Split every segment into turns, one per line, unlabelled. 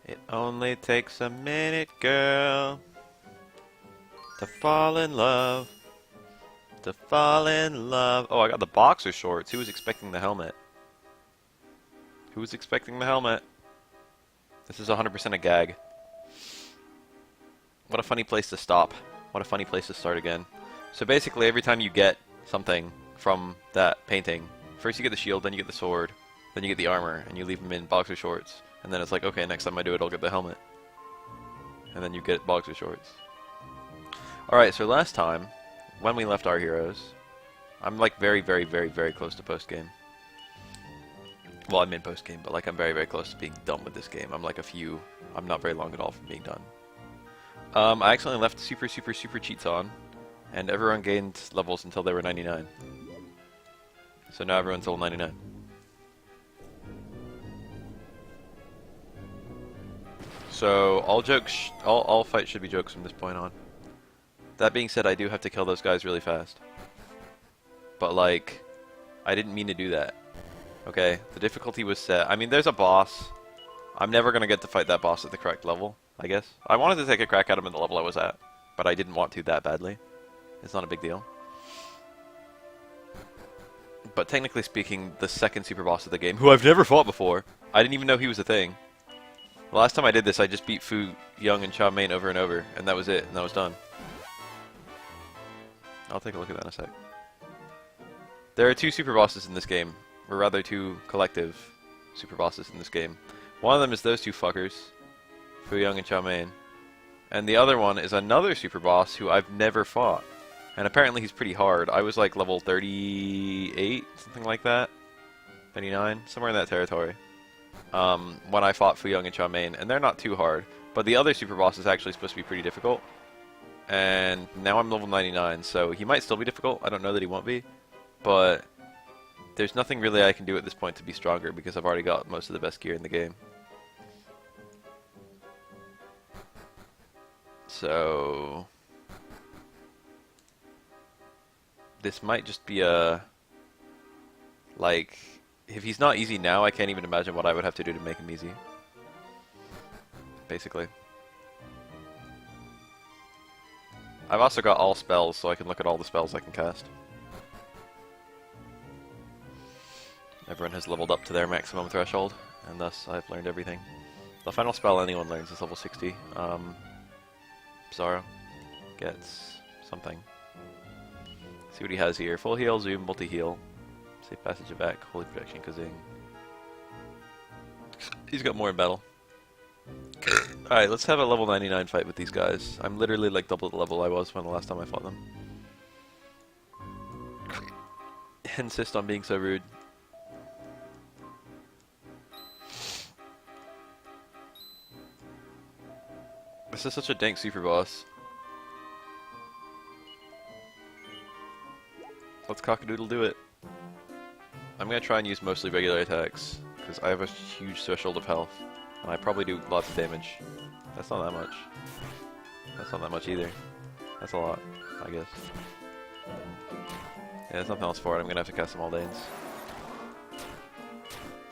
It only takes a minute, girl, to fall in love. To fall in love. Oh, I got the boxer shorts. Who was expecting the helmet? Who was expecting the helmet? This is 100% a gag. What a funny place to stop. What a funny place to start again. So basically, every time you get something from that painting, first you get the shield, then you get the sword, then you get the armor, and you leave them in boxer shorts. And then it's like, okay, next time I do it, I'll get the helmet. And then you get boxer shorts. Alright, so last time, when we left our heroes, I'm like very, very, very, very close to post-game. Well, I'm in post-game, but like I'm very, very close to being done with this game. I'm like I'm not very long at all from being done. I accidentally left super, super, super cheats on, and everyone gained levels until they were 99. So now everyone's level 99. So all fights should be jokes from this point on. That being said, I do have to kill those guys really fast. But like, I didn't mean to do that. Okay, the difficulty was set. I mean, there's a boss. I'm never gonna get to fight that boss at the correct level, I guess. I wanted to take a crack at him at the level I was at, but I didn't want to that badly. It's not a big deal. But technically speaking, the second super boss of the game, who I've never fought before, I didn't even know he was a thing. The last time I did this, I just beat Fu, Young, and Chow Mein over and over, and that was it, and that was done. I'll take a look at that in a sec. There are two super bosses in this game, or rather two collective super bosses in this game. One of them is those two fuckers, Fu Young and Chow Mein. And the other one is another super boss who I've never fought. And apparently he's pretty hard. I was like level 38, something like that. 39, somewhere in that territory. When I fought Fu Young and Chow Mein, and they're not too hard. But the other super boss is actually supposed to be pretty difficult. And now I'm level 99, so he might still be difficult. I don't know that he won't be. But there's nothing really I can do at this point to be stronger because I've already got most of the best gear in the game. So this might just be a... Like, if he's not easy now, I can't even imagine what I would have to do to make him easy. Basically. I've also got all spells, so I can look at all the spells I can cast. Everyone has leveled up to their maximum threshold, and thus I've learned everything. The final spell anyone learns is level 60. Sorrow gets something. See what he has here. Full heal, zoom, multi-heal. Safe passage of back, holy protection, kazing. He's got more in battle. Alright, let's have a level 99 fight with these guys. I'm literally like double the level I was when the last time I fought them. Insist on being so rude. This is such a dank super boss. Let's cock-a-doodle do it. I'm gonna try and use mostly regular attacks, because I have a huge threshold of health. And I probably do lots of damage. That's not that much. That's not that much either. That's a lot, I guess. Yeah, there's nothing else for it. I'm gonna have to cast some Aldanes.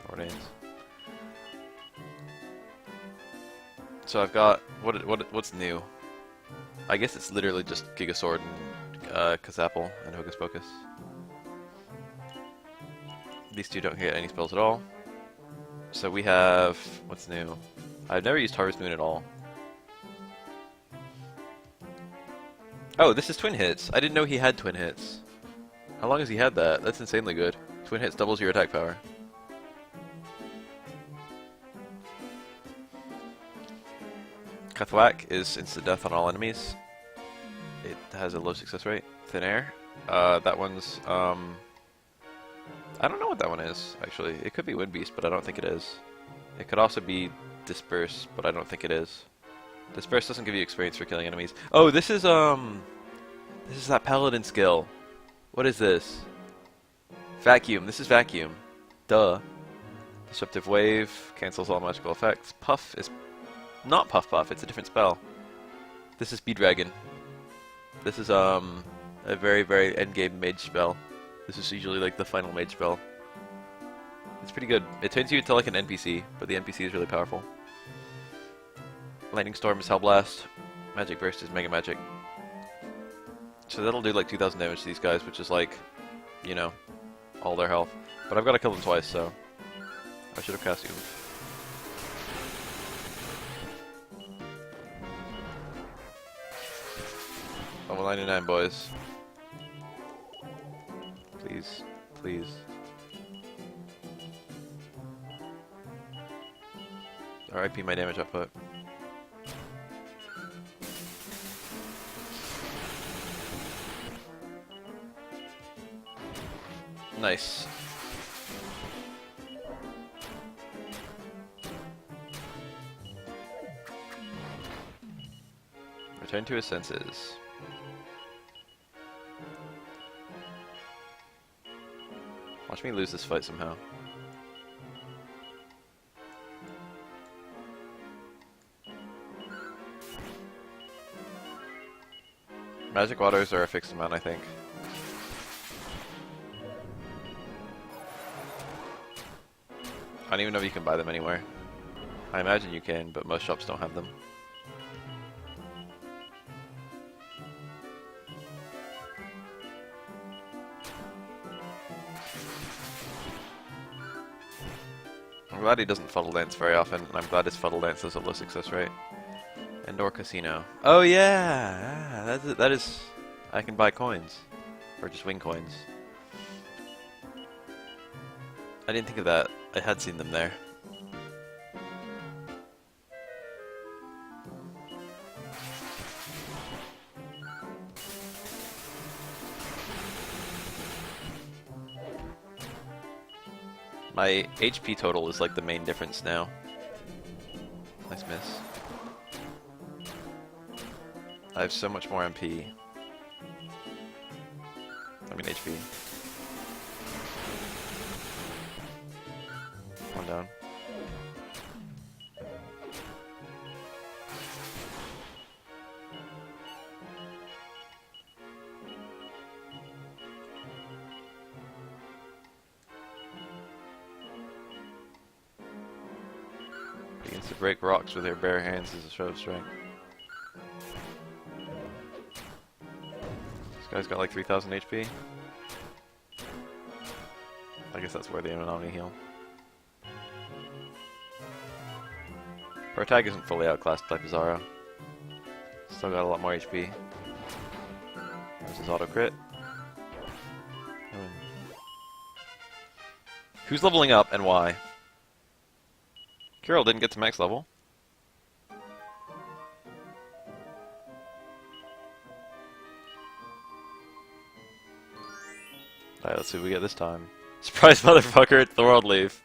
Ordanes. So I've got... What's new? I guess it's literally just Giga Sword and Kazapple and Hocus Pocus. These two don't get any spells at all. So we have... What's new? I've never used Harvest Moon at all. Oh, this is twin hits. I didn't know he had twin hits. How long has he had that? That's insanely good. Twin hits doubles your attack power. Kathwak is instant death on all enemies. It has a low success rate. Thin Air. That one's... I don't know what that one is, actually. It could be Wind Beast, but I don't think it is. It could also be Disperse, but I don't think it is. Disperse doesn't give you experience for killing enemies. Oh, this is that Paladin skill. What is this? Vacuum. This is Vacuum. Duh. Disruptive Wave. Cancels all magical effects. Puff is... Not Puff Puff, it's a different spell. This is Speed Dragon. This is, a very, very endgame mage spell. This is usually like the final mage spell. It's pretty good. It turns you into like an NPC, but the NPC is really powerful. Lightning Storm is Hell Blast. Magic Burst is Mega Magic. So that'll do like 2,000 damage to these guys, which is like, you know, all their health. But I've got to kill them twice, so I should have cast you. Level 99, boys. Please, please. RIP my damage output. Nice. Return to his senses. Watch me lose this fight somehow. Magic waters are a fixed amount, I think. I don't even know if you can buy them anywhere. I imagine you can, but most shops don't have them. I'm glad he doesn't Fuddle Dance very often, and I'm glad his Fuddle Dance has a low success rate. Indoor Casino. Oh yeah! That is... I can buy coins. Or just win coins. I didn't think of that. I had seen them there. My HP total is like the main difference now. Nice miss. I have so much more MP. I mean HP. One down. Begins to break rocks with her bare hands as a show of strength. This guy's got like 3,000 HP. I guess that's where the Omni heal. Her attack isn't fully outclassed by Pizarro. Still got a lot more HP. There's his auto crit. Who's leveling up and why? Kirill didn't get to max level. Alright, let's see what we get this time. Surprise motherfucker, it's the World Leaf.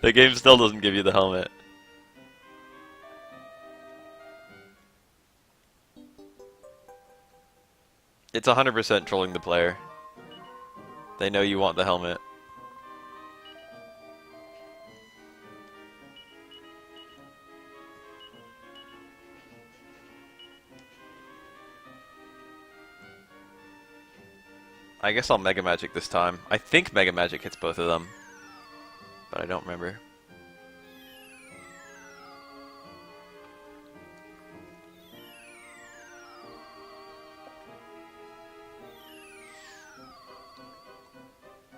The game still doesn't give you the helmet. It's 100% trolling the player. They know you want the helmet. I guess I'll Mega Magic this time. I think Mega Magic hits both of them, but I don't remember.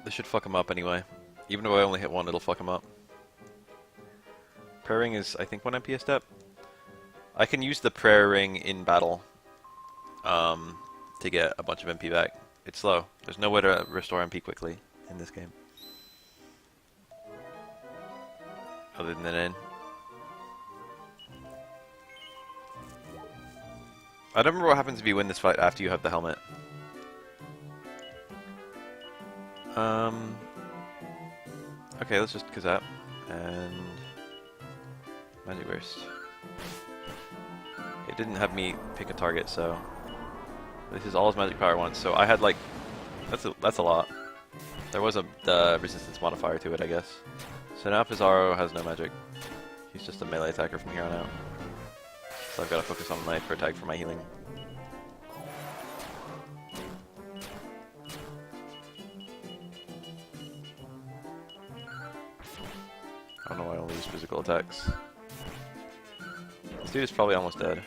This should fuck him up anyway. Even if I only hit one, it'll fuck him up. Prayer Ring is, I think, 1 MP a step. I can use the Prayer Ring in battle to get a bunch of MP back. It's slow. There's no way to restore MP quickly in this game. Other than in. I don't remember what happens if you win this fight after you have the helmet. Okay, let's just Kazap and Magic Burst. It didn't have me pick a target, so this is all his magic power once. So I had like that's a lot. There was a resistance modifier to it, I guess. So now Pizarro has no magic. He's just a melee attacker from here on out. So I've got to focus on my prayer tag for my healing. I don't know why I only use physical attacks. This dude is probably almost dead.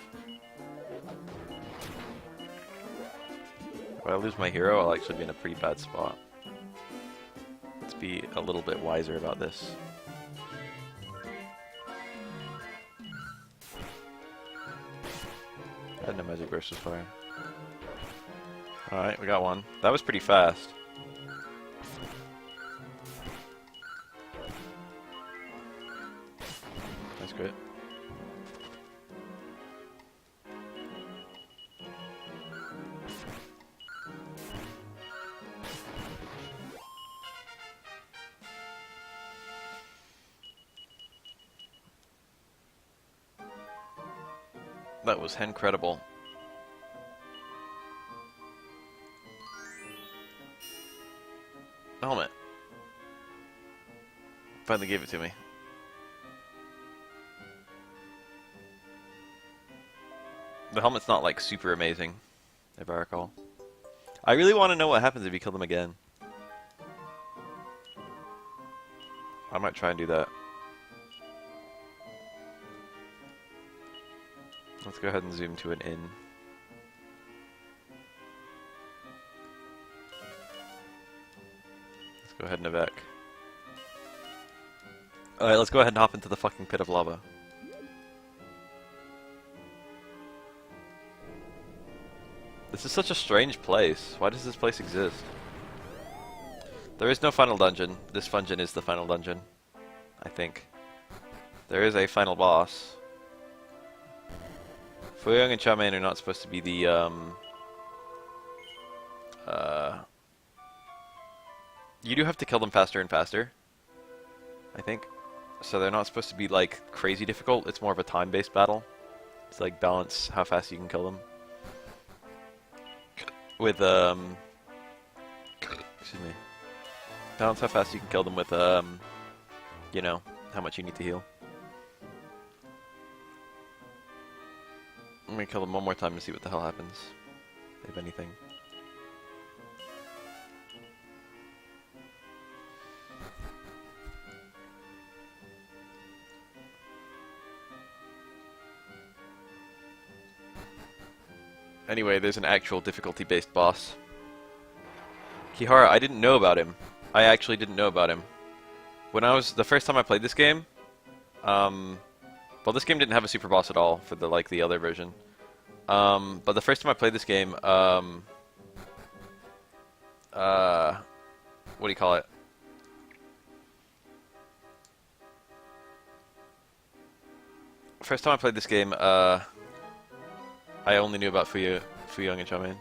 If I lose my hero, I'll actually be in a pretty bad spot. Let's be a little bit wiser about this. I had no magic burst with fire. Alright, we got one. That was pretty fast. That's great. That was incredible. Helmet. Finally gave it to me. The helmet's not like super amazing, if I recall. I really want to know what happens if you kill them again. I might try and do that. Let's go ahead and zoom to an inn. Let's go ahead and evac. Alright, let's go ahead and hop into the fucking pit of lava. This is such a strange place. Why does this place exist? There is no final dungeon. This dungeon is the final dungeon, I think. There is a final boss. Fuyang and Charmaine are not supposed to be the, you do have to kill them faster and faster, I think. So they're not supposed to be, like, crazy difficult. It's more of a time-based battle. It's like balance how fast you can kill them. With, excuse me. Balance how fast you can kill them with, you know, how much you need to heal. I'm gonna kill them one more time to see what the hell happens, if anything. Anyway, there's an actual difficulty-based boss. Kihara, I didn't know about him. I actually didn't know about him. When I was, the first time I played this game, well, this game didn't have a super boss at all for the, like, the other version. But the first time I played this game, what do you call it? First time I played this game, I only knew about Fuyang and Charmaine.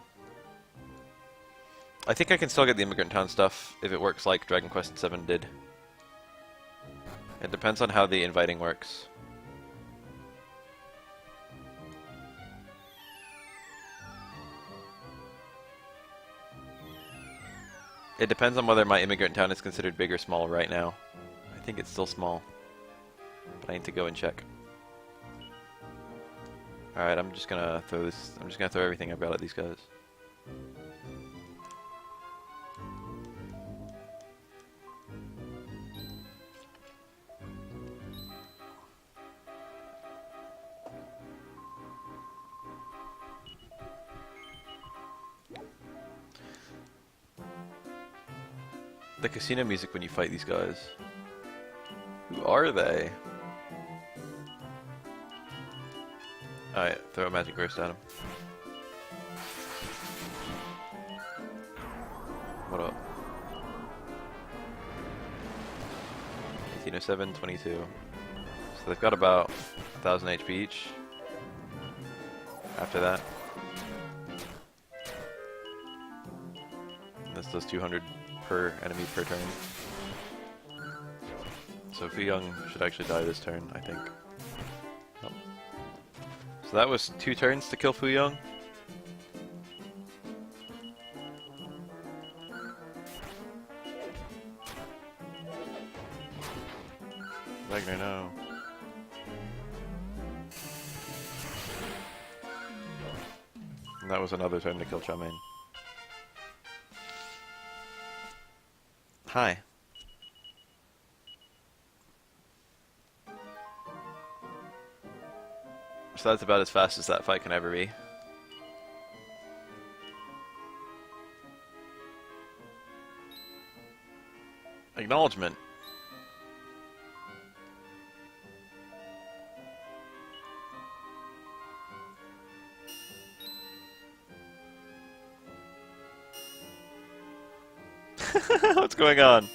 I think I can still get the Immigrant Town stuff if it works like Dragon Quest VII did. It depends on how the inviting works. It depends on whether my Immigrant Town is considered big or small right now. I think it's still small, but I need to go and check. Alright, I'm just gonna throw everything I've got at these guys. The casino music when you fight these guys. Who are they? Alright, throw a magic burst at him. What up? 1807, 22. So they've got about 1,000 HP each. After that. And this does 200 per enemy per turn. So Fuyang should actually die this turn, I think. Nope. So that was 2 turns to kill Fuyang. Wagner, no. And that was another turn to kill Charmaine. Hi. So that's about as fast as that fight can ever be. Acknowledgement. What's going on?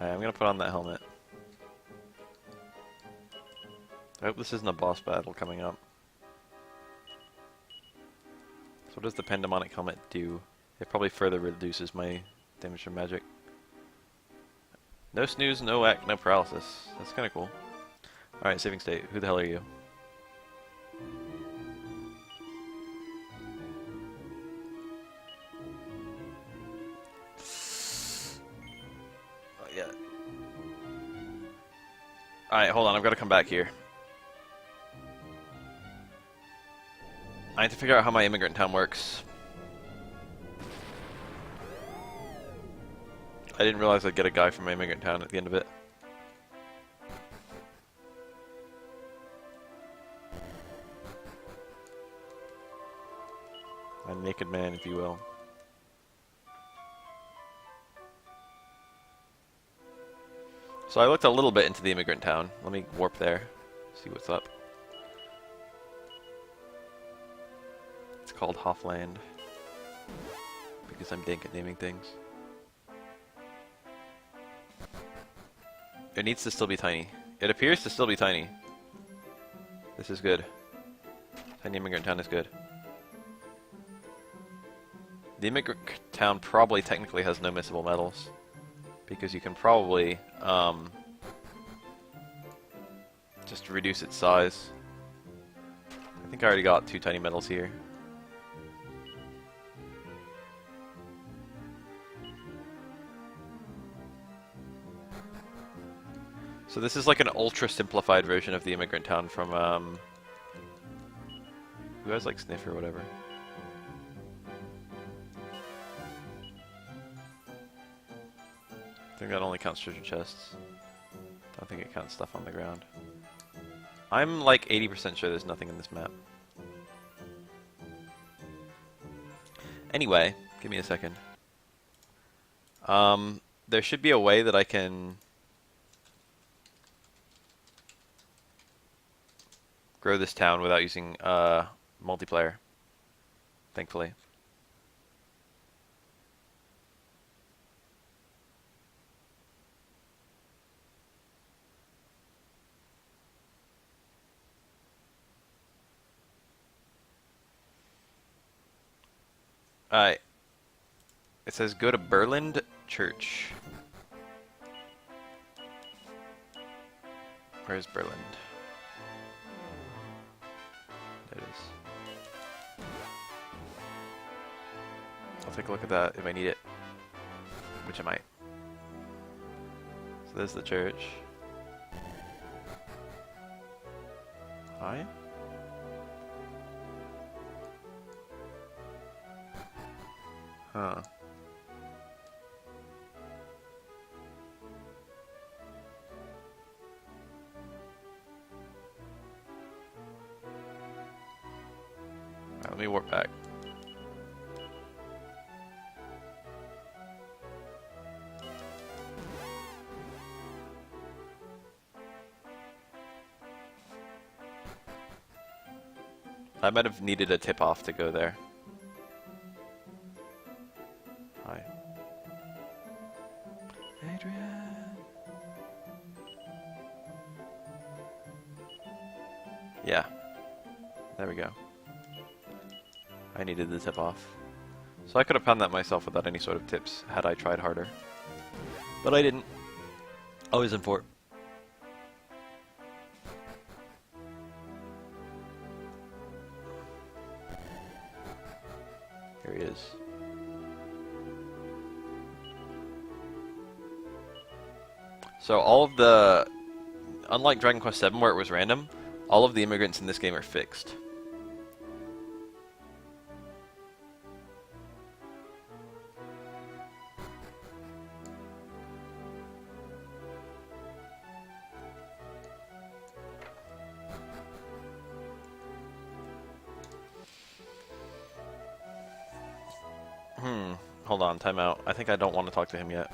Alright, I'm gonna put on that helmet. I hope this isn't a boss battle coming up. So what does the Pandemonic helmet do? It probably further reduces my damage from magic. No snooze, no whack, no paralysis. That's kinda cool. Alright, saving state. Who the hell are you? Oh, yeah. Alright, hold on. I've got to come back here. I need to figure out how my immigrant town works. I didn't realize I'd get a guy from my immigrant town at the end of it. A naked man, if you will. So I looked a little bit into the immigrant town. Let me warp there, see what's up. It's called Hoffland. Because I'm dank at naming things. It needs to still be tiny. It appears to still be tiny. This is good. Tiny immigrant town is good. The immigrant town probably technically has no missable metals. Because you can probably just reduce its size. I think I already got 2 tiny metals here. So this is like an ultra simplified version of the immigrant town from who has like Sniff or whatever. I think that only counts treasure chests. I don't think it counts stuff on the ground. I'm like 80% sure there's nothing in this map. Anyway, give me a second. There should be a way that I can grow this town without using multiplayer, thankfully. Alright. It says go to Berlin Church. Where's Berlin? There it is. I'll take a look at that if I need it. Which I might. So there's the church. Hi? Huh. Alright, let me warp back. I might have needed a tip-off to go there. Hi. Adrian! Yeah. There we go. I needed the tip-off. So I could have found that myself without any sort of tips, had I tried harder. But I didn't. Always in fort. Here he is. So all of the, unlike Dragon Quest VII where it was random, all of the immigrants in this game are fixed. Hold on, time out. I think I don't want to talk to him yet.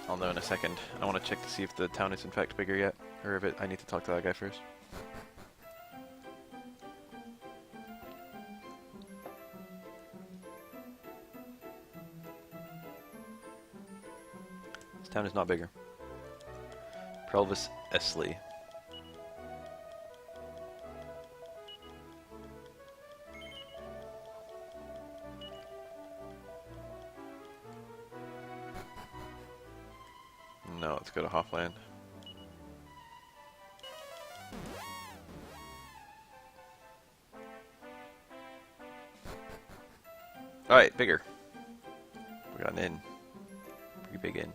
I'll know in a second. I want to check to see if the town is in fact bigger yet, or if I need to talk to that guy first. This town is not bigger. Prelvis Esley. No, let's go to Hoffland. Alright, bigger. We got an inn. Pretty big inn.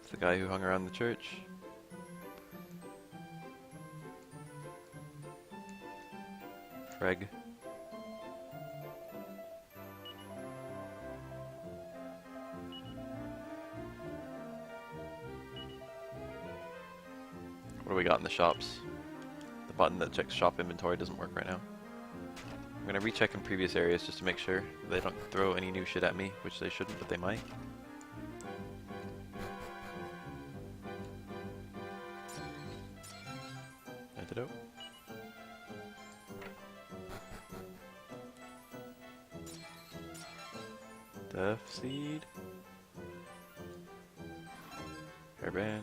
It's the guy who hung around the church. Freg. What do we got in the shops? The button that checks shop inventory doesn't work right now. I'm gonna recheck in previous areas just to make sure they don't throw any new shit at me, which they shouldn't, but they might. Antidote. Death Seed. Hairband.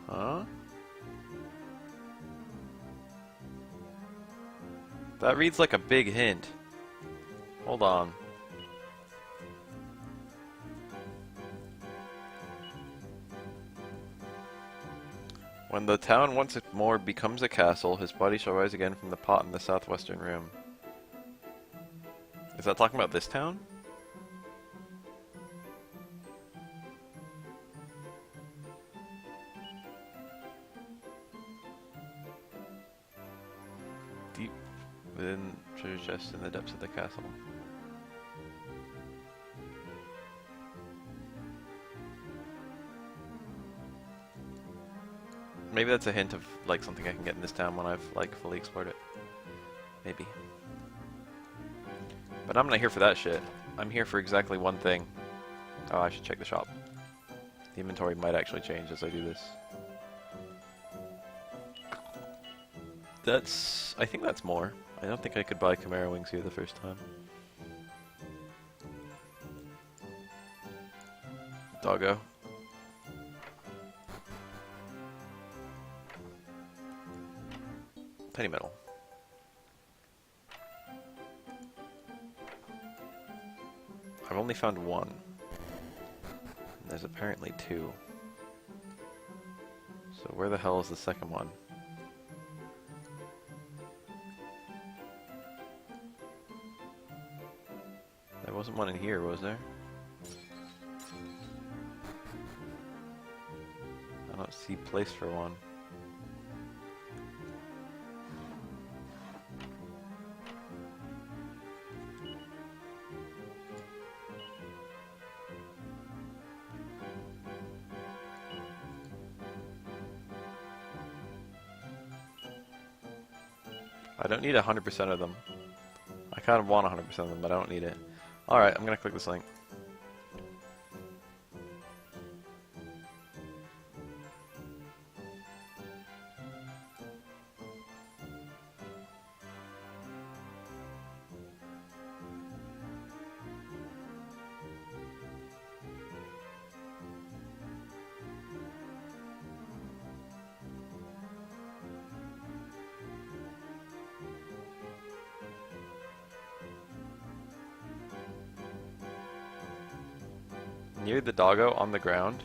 Huh? That reads like a big hint. Hold on. When the town once more becomes a castle, his body shall rise again from the pot in the southwestern room. Is that talking about this town? Deep within treasure chests in the depths of the castle. Maybe that's a hint of like something I can get in this town when I've like fully explored it. Maybe. But I'm not here for that shit. I'm here for exactly one thing. Oh, I should check the shop. The inventory might actually change as I do this. I think that's more. I don't think I could buy Chimera Wings here the first time. Doggo. Penny metal. I've only found one. And there's apparently two. So where the hell is the second one? There wasn't one in here, was there? I don't see place for one. I don't need 100% of them. I kind of want 100% of them, but I don't need it. Alright, I'm gonna click this link. Near the doggo on the ground.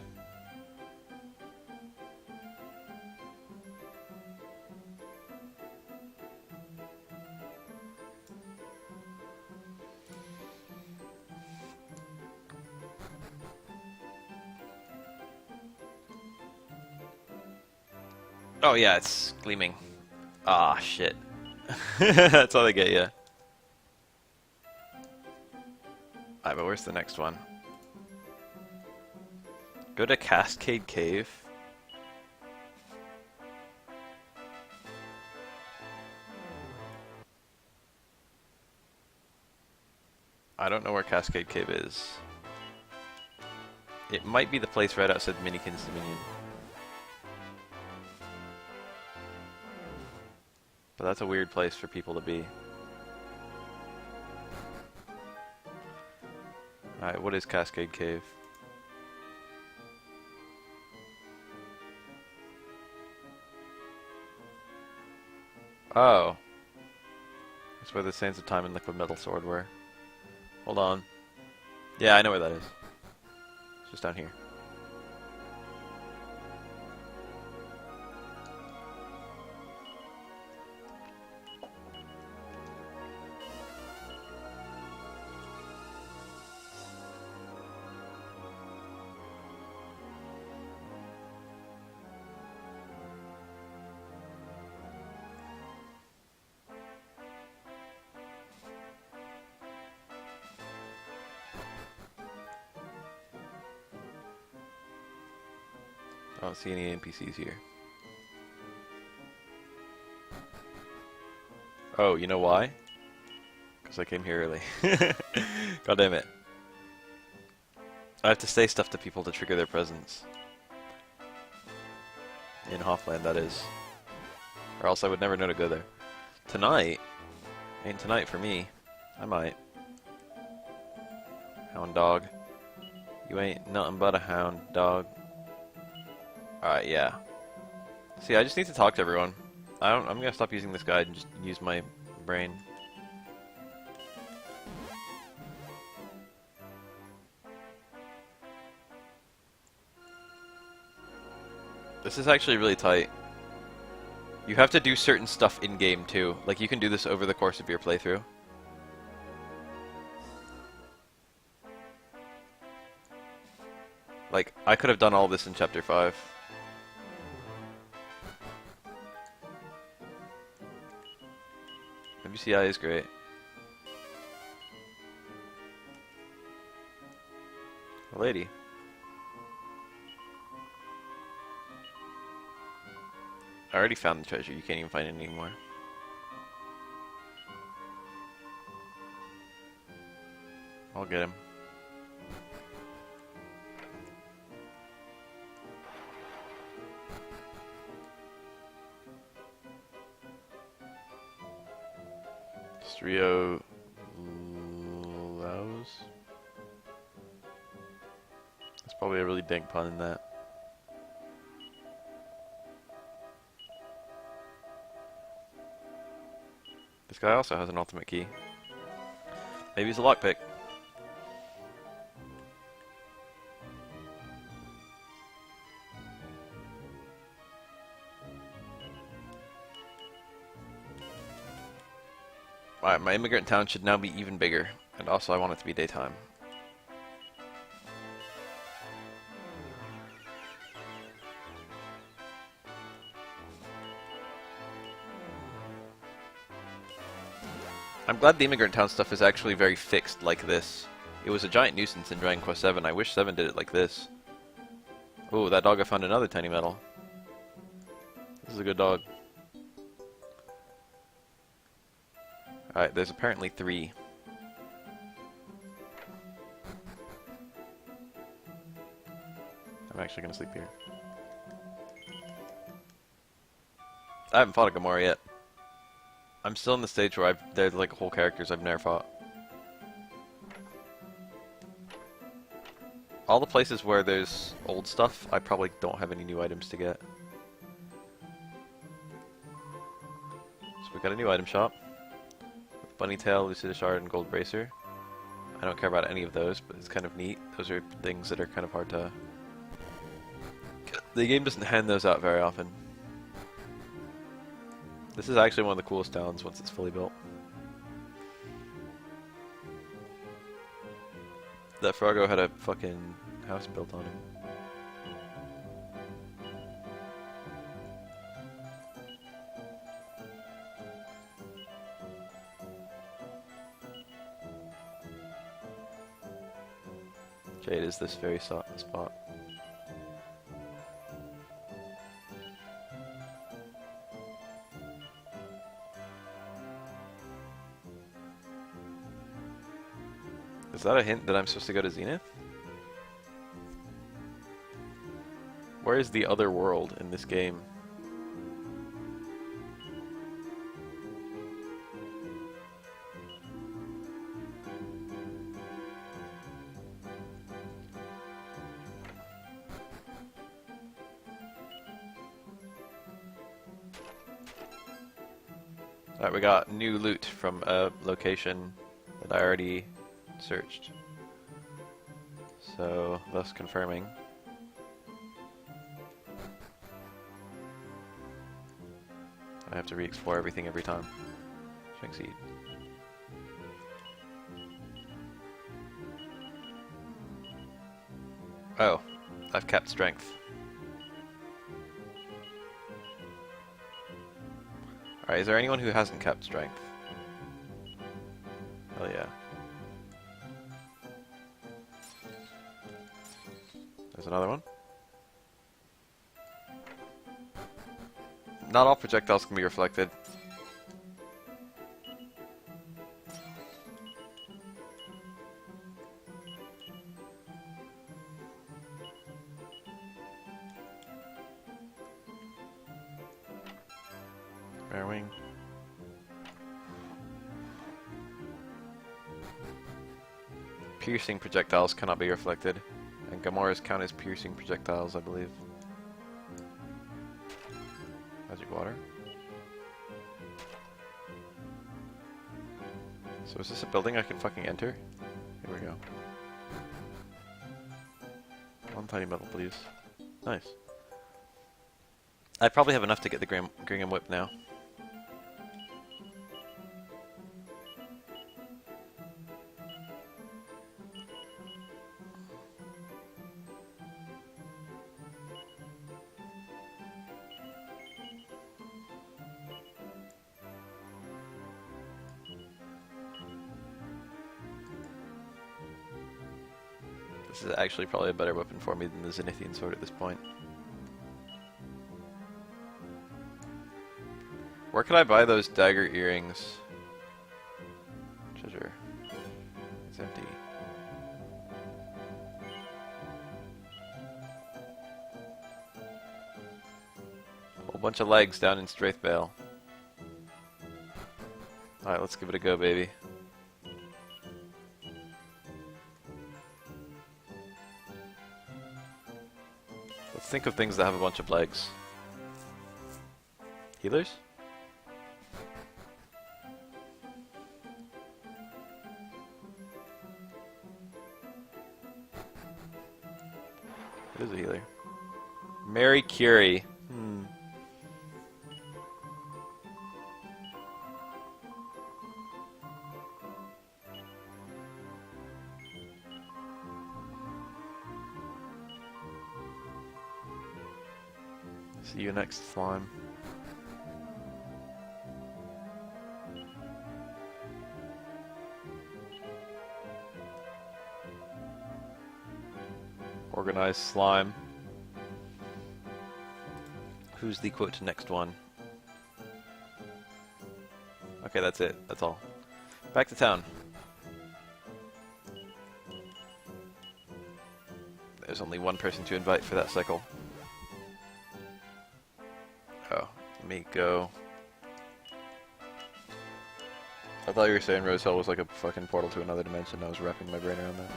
Oh yeah, it's gleaming. Ah, shit. That's all they get, yeah. Alright, but where's the next one? Go to Cascade Cave. I don't know where Cascade Cave is. It might be the place right outside Minikins Dominion. But that's a weird place for people to be. Alright, what is Cascade Cave? Oh. That's where the Sands of Time and Liquid Metal Sword were. Hold on. Yeah, I know where that is. It's just down here. I don't see any NPCs here. Oh, you know why? Because I came here early. God damn it. I have to say stuff to people to trigger their presence. In Hoffland, that is. Or else I would never know to go there. Tonight? Ain't tonight for me. I might. Hound dog. You ain't nothing but a hound dog. Alright, yeah. See, I just need to talk to everyone. I'm gonna stop using this guide and just use my brain. This is actually really tight. You have to do certain stuff in-game too. Like, you can do this over the course of your playthrough. Like, I could have done all this in Chapter 5. WCI is great. A lady. I already found the treasure. You can't even find it anymore. I'll get him. Rio Laos? That's probably a really dank pun in that. This guy also has an ultimate key. Maybe he's a lockpick. Alright, my immigrant town should now be even bigger, and also I want it to be daytime. I'm glad the immigrant town stuff is actually very fixed like this. It was a giant nuisance in Dragon Quest VII. I wish 7 did it like this. Ooh, that dog I found another tiny medal. This is a good dog. Alright, there's apparently 3. I'm actually gonna sleep here. I haven't fought a Gamora yet. I'm still in the stage where they're like whole characters I've never fought. All the places where there's old stuff, I probably don't have any new items to get. So we've got a new item shop. Bunny Tail, Lucida Shard, and Gold Bracer. I don't care about any of those, but it's kind of neat. Those are things that are kind of hard to... The game doesn't hand those out very often. This is actually one of the coolest towns once it's fully built. That Froggo had a fucking house built on him. is this very spot. Is that a hint that I'm supposed to go to Zenith? Where is the other world in this game? Alright, we got new loot from a location that I already searched. So, thus confirming. I have to re-explore everything every time. Shank seed. Oh, I've kept strength. Alright, is there anyone who hasn't kept strength? Hell yeah. There's another one. Not all projectiles can be reflected. Bear wing. Piercing projectiles cannot be reflected, and Gamoras count as piercing projectiles, I believe. Magic water. So is this a building I can fucking enter? Here we go. One tiny metal, please. Nice. I probably have enough to get the Gingham Whip now. This is actually probably a better weapon for me than the Zenithian sword at this point. Where could I buy those dagger earrings? Treasure. It's empty. A whole bunch of legs down in Straithvale. Alright, let's give it a go, baby. Let's think of things that have a bunch of legs. Healers? It is a healer. Mary Curie. See you next slime. Organized slime. Who's the quote next one? Okay, that's it. That's all. Back to town. There's only one person to invite for that cycle. Oh, let me go. I thought you were saying Rose Hill was like a fucking portal to another dimension. I was wrapping my brain around that.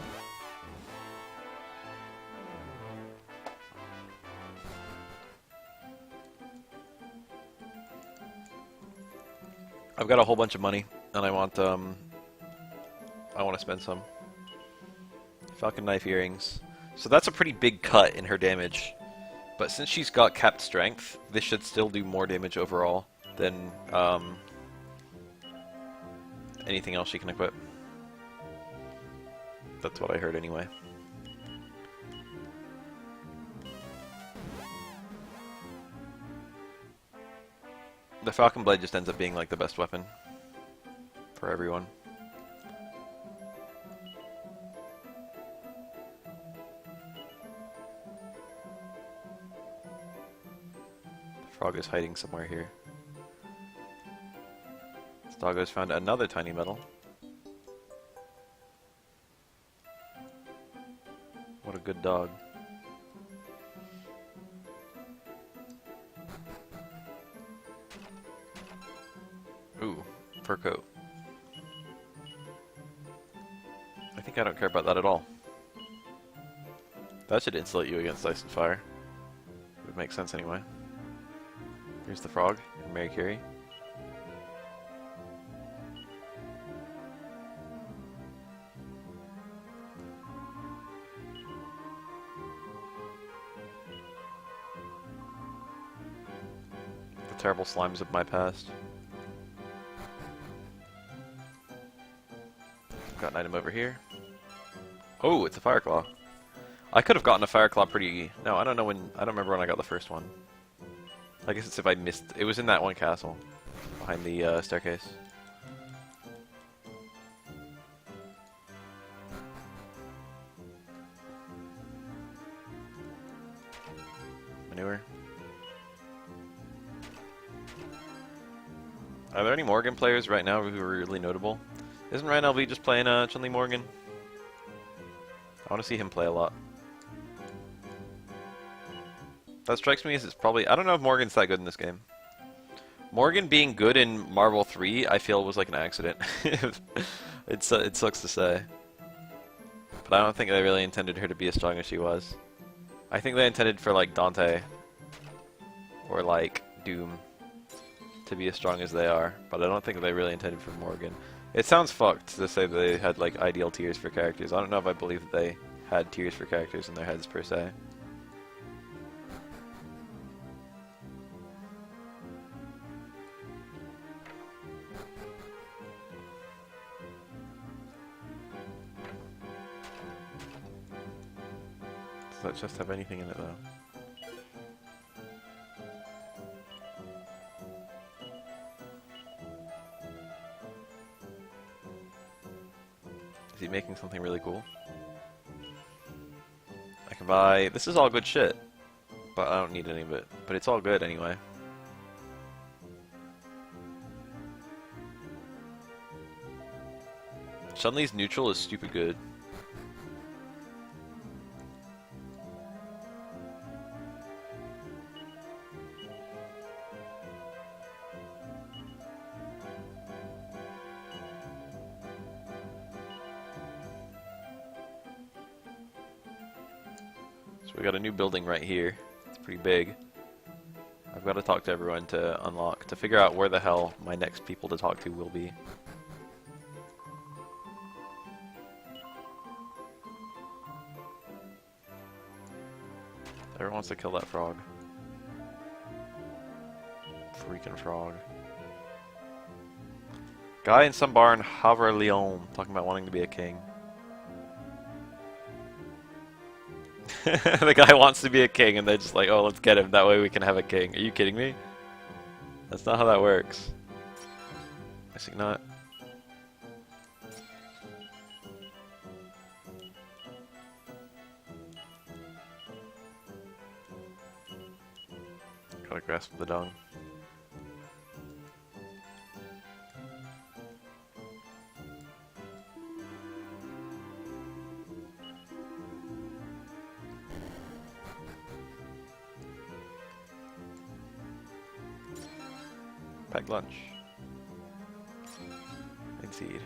I've got a whole bunch of money, and I want to spend some. Falcon Knife earrings. So that's a pretty big cut in her damage. But since she's got capped strength, this should still do more damage overall than anything else she can equip. That's what I heard anyway. The Falcon Blade just ends up being like the best weapon for everyone. Frog is hiding somewhere here. This doggo's found another tiny metal. What a good dog. Ooh, fur coat. I think I don't care about that at all. That should insulate you against ice and fire. It would make sense anyway. Here's the frog and Mary Carey. The terrible slimes of my past. Got an item over here. Oh, it's a Fireclaw. I could have gotten a Fireclaw pretty... No, I don't know when... I don't remember when I got the first one. I guess it's if I missed... It was in that one castle. Behind the staircase. Manure. Are there any Morgan players right now who are really notable? Isn't Ryan LV just playing Chun-Li Morgan? I want to see him play a lot. That strikes me as it's probably... I don't know if Morgan's that good in this game. Morgan being good in Marvel 3, I feel, was like an accident. It sucks to say. But I don't think they really intended her to be as strong as she was. I think they intended for, like, Dante or, like, Doom to be as strong as they are. But I don't think they really intended for Morgan. It sounds fucked to say they had, like, ideal tiers for characters. I don't know if I believe that they had tiers for characters in their heads, per se. Does that just have anything in it, though? Is he making something really cool? I can buy... This is all good shit. But I don't need any of it. But it's all good anyway. Chun-Li's neutral is stupid good. So we got a new building right here. It's pretty big. I've got to talk to everyone to unlock, to figure out where the hell my next people to talk to will be. Everyone wants to kill that frog. Freaking frog. Guy in some bar in Havre Lyon talking about wanting to be a king. The guy wants to be a king and they're just like, oh, let's get him, that way we can have a king. Are you kidding me? That's not how that works. Guessing not. Gotta grasp the dung. Pack lunch. Indeed.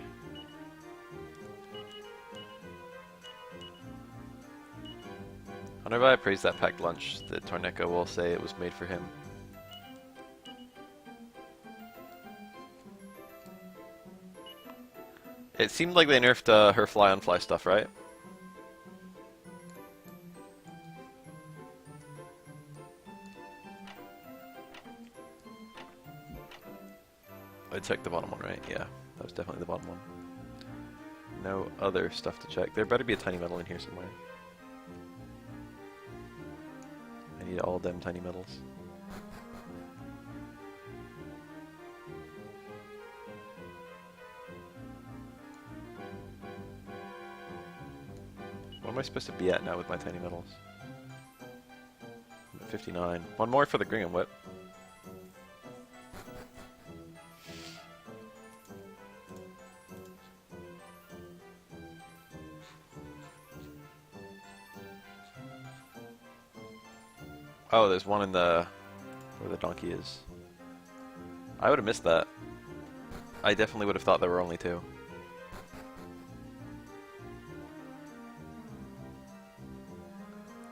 Whenever I praise that packed lunch, the Torneco will say it was made for him. It seemed like they nerfed her fly-on-fly stuff, right? I checked the bottom one, right? Yeah, that was definitely the bottom one. No other stuff to check. There better be a tiny metal in here somewhere. I need all them tiny metals. What am I supposed to be at now with my tiny metals? I'm at 59. One more for the Gingham Whip. Oh, there's one in the... where the donkey is. I would have missed that. I definitely would have thought there were only two.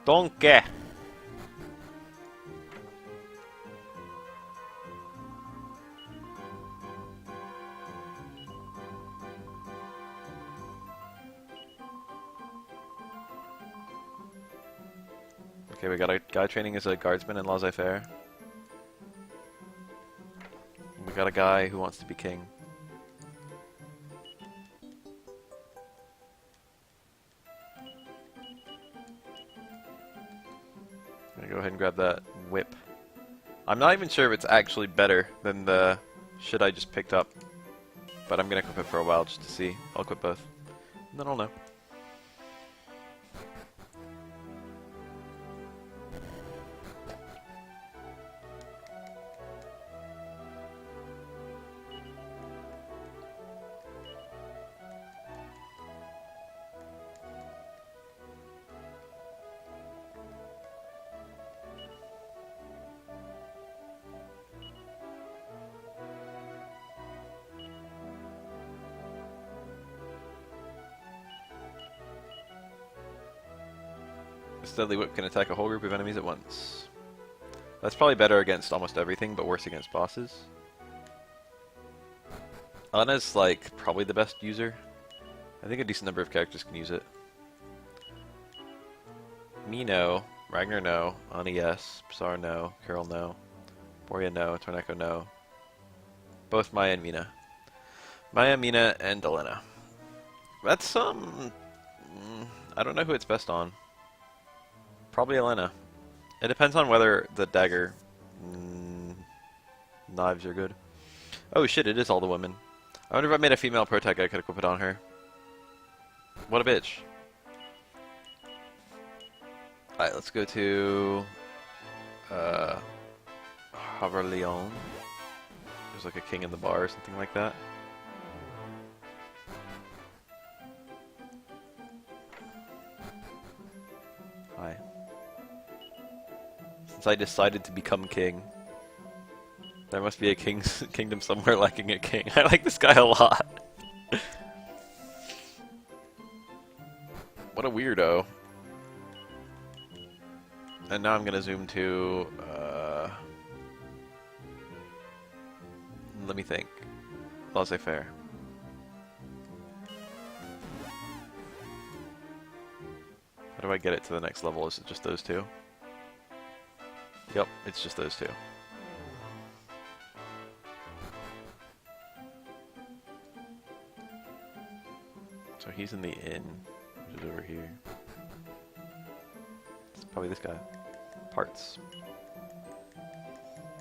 Donkey! Okay, we got a guy training as a guardsman in laissez-faire. We got a guy who wants to be king. I'm gonna go ahead and grab that whip. I'm not even sure if it's actually better than the shit I just picked up, but I'm gonna equip it for a while just to see. I'll equip both, and then I'll know. This deadly whip can attack a whole group of enemies at once. That's probably better against almost everything, but worse against bosses. Ana's like probably the best user. I think a decent number of characters can use it. Me no, Ragnar no, Ana yes, Psar no, Carol no, Boria no, Torneko no. Both Maya and Mina. Maya, Mina, and Elena. That's I don't know who it's best on. Probably Elena. It depends on whether the dagger knives are good. Oh shit, it is all the women. I wonder if I made a female pro tag I could equip it on her. What a bitch. Alright, let's go to Haverleon. There's like a king in the bar or something like that. Hi. Since I decided to become king, there must be a kingdom somewhere lacking a king. I like this guy a lot. What a weirdo. And now I'm gonna zoom to, let me think. Laissez-faire. How do I get it to the next level? Is it just those two? Yep, it's just those two. So he's in the inn, which is over here. It's probably this guy. Parts.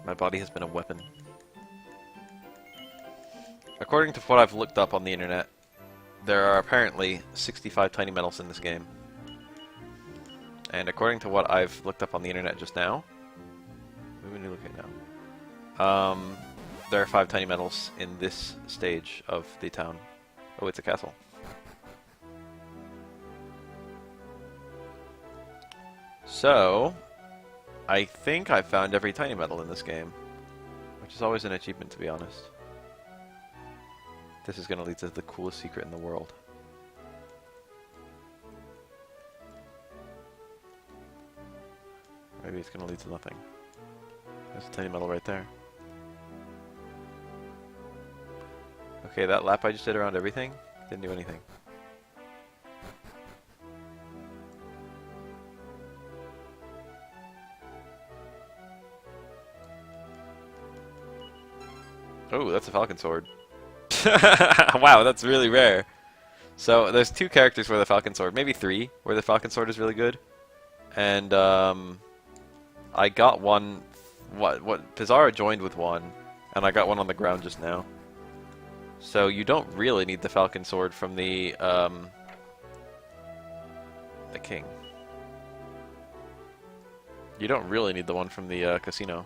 My body has been a weapon. According to what I've looked up on the internet, there are apparently 65 tiny metals in this game. And according to what I've looked up on the internet just now, what are we looking at now? There are 5 tiny metals in this stage of the town. Oh, it's a castle. So, I think I found every tiny metal in this game, which is always an achievement, to be honest. This is going to lead to the coolest secret in the world. Maybe it's going to lead to nothing. There's a tiny metal right there. Okay, that lap I just did around everything didn't do anything. Oh, that's a falcon sword. Wow, that's really rare. So there's 2 characters for the falcon sword, maybe 3, where the falcon sword is really good. And I got one. What Pizarro joined with one, and I got one on the ground just now. So you don't really need the falcon sword from the king. You don't really need the one from the casino.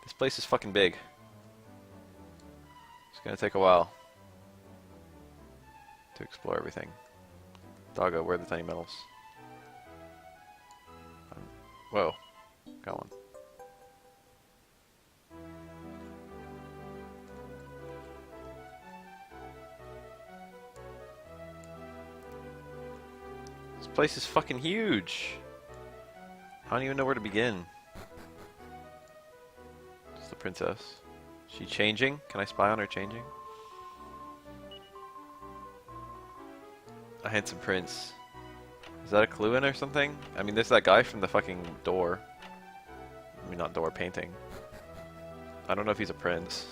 This place is fucking big. gonna take a while to explore everything. Doggo, where are the tiny metals? Whoa, got one. This place is fucking huge. I don't even know where to begin. It's the princess. Is she changing? Can I spy on her changing? A handsome prince. Is that a clue in or something? I mean, there's that guy from the fucking door. I mean, not door, painting. I don't know if he's a prince.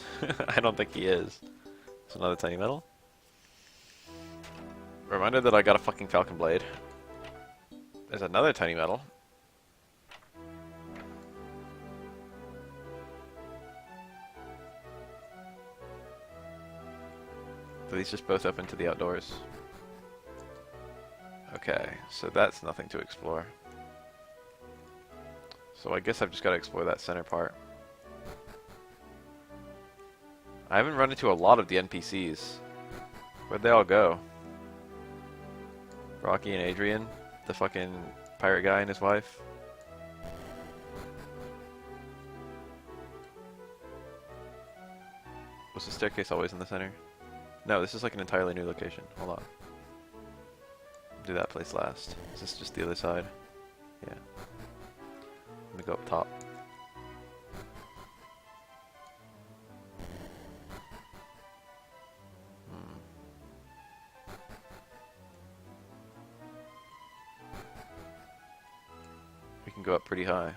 I don't think he is. There's another tiny metal. Reminder that I got a fucking falcon blade. There's another tiny metal. So these just both open to the outdoors. Okay, so that's nothing to explore. So I guess I've just got to explore that center part. I haven't run into a lot of the NPCs. Where'd they all go? Rocky and Adrian, the fucking pirate guy and his wife. Was the staircase always in the center? No, this is like an entirely new location. Hold on. Do that place last. Is this just the other side? Yeah. Let me go up top. We can go up pretty high.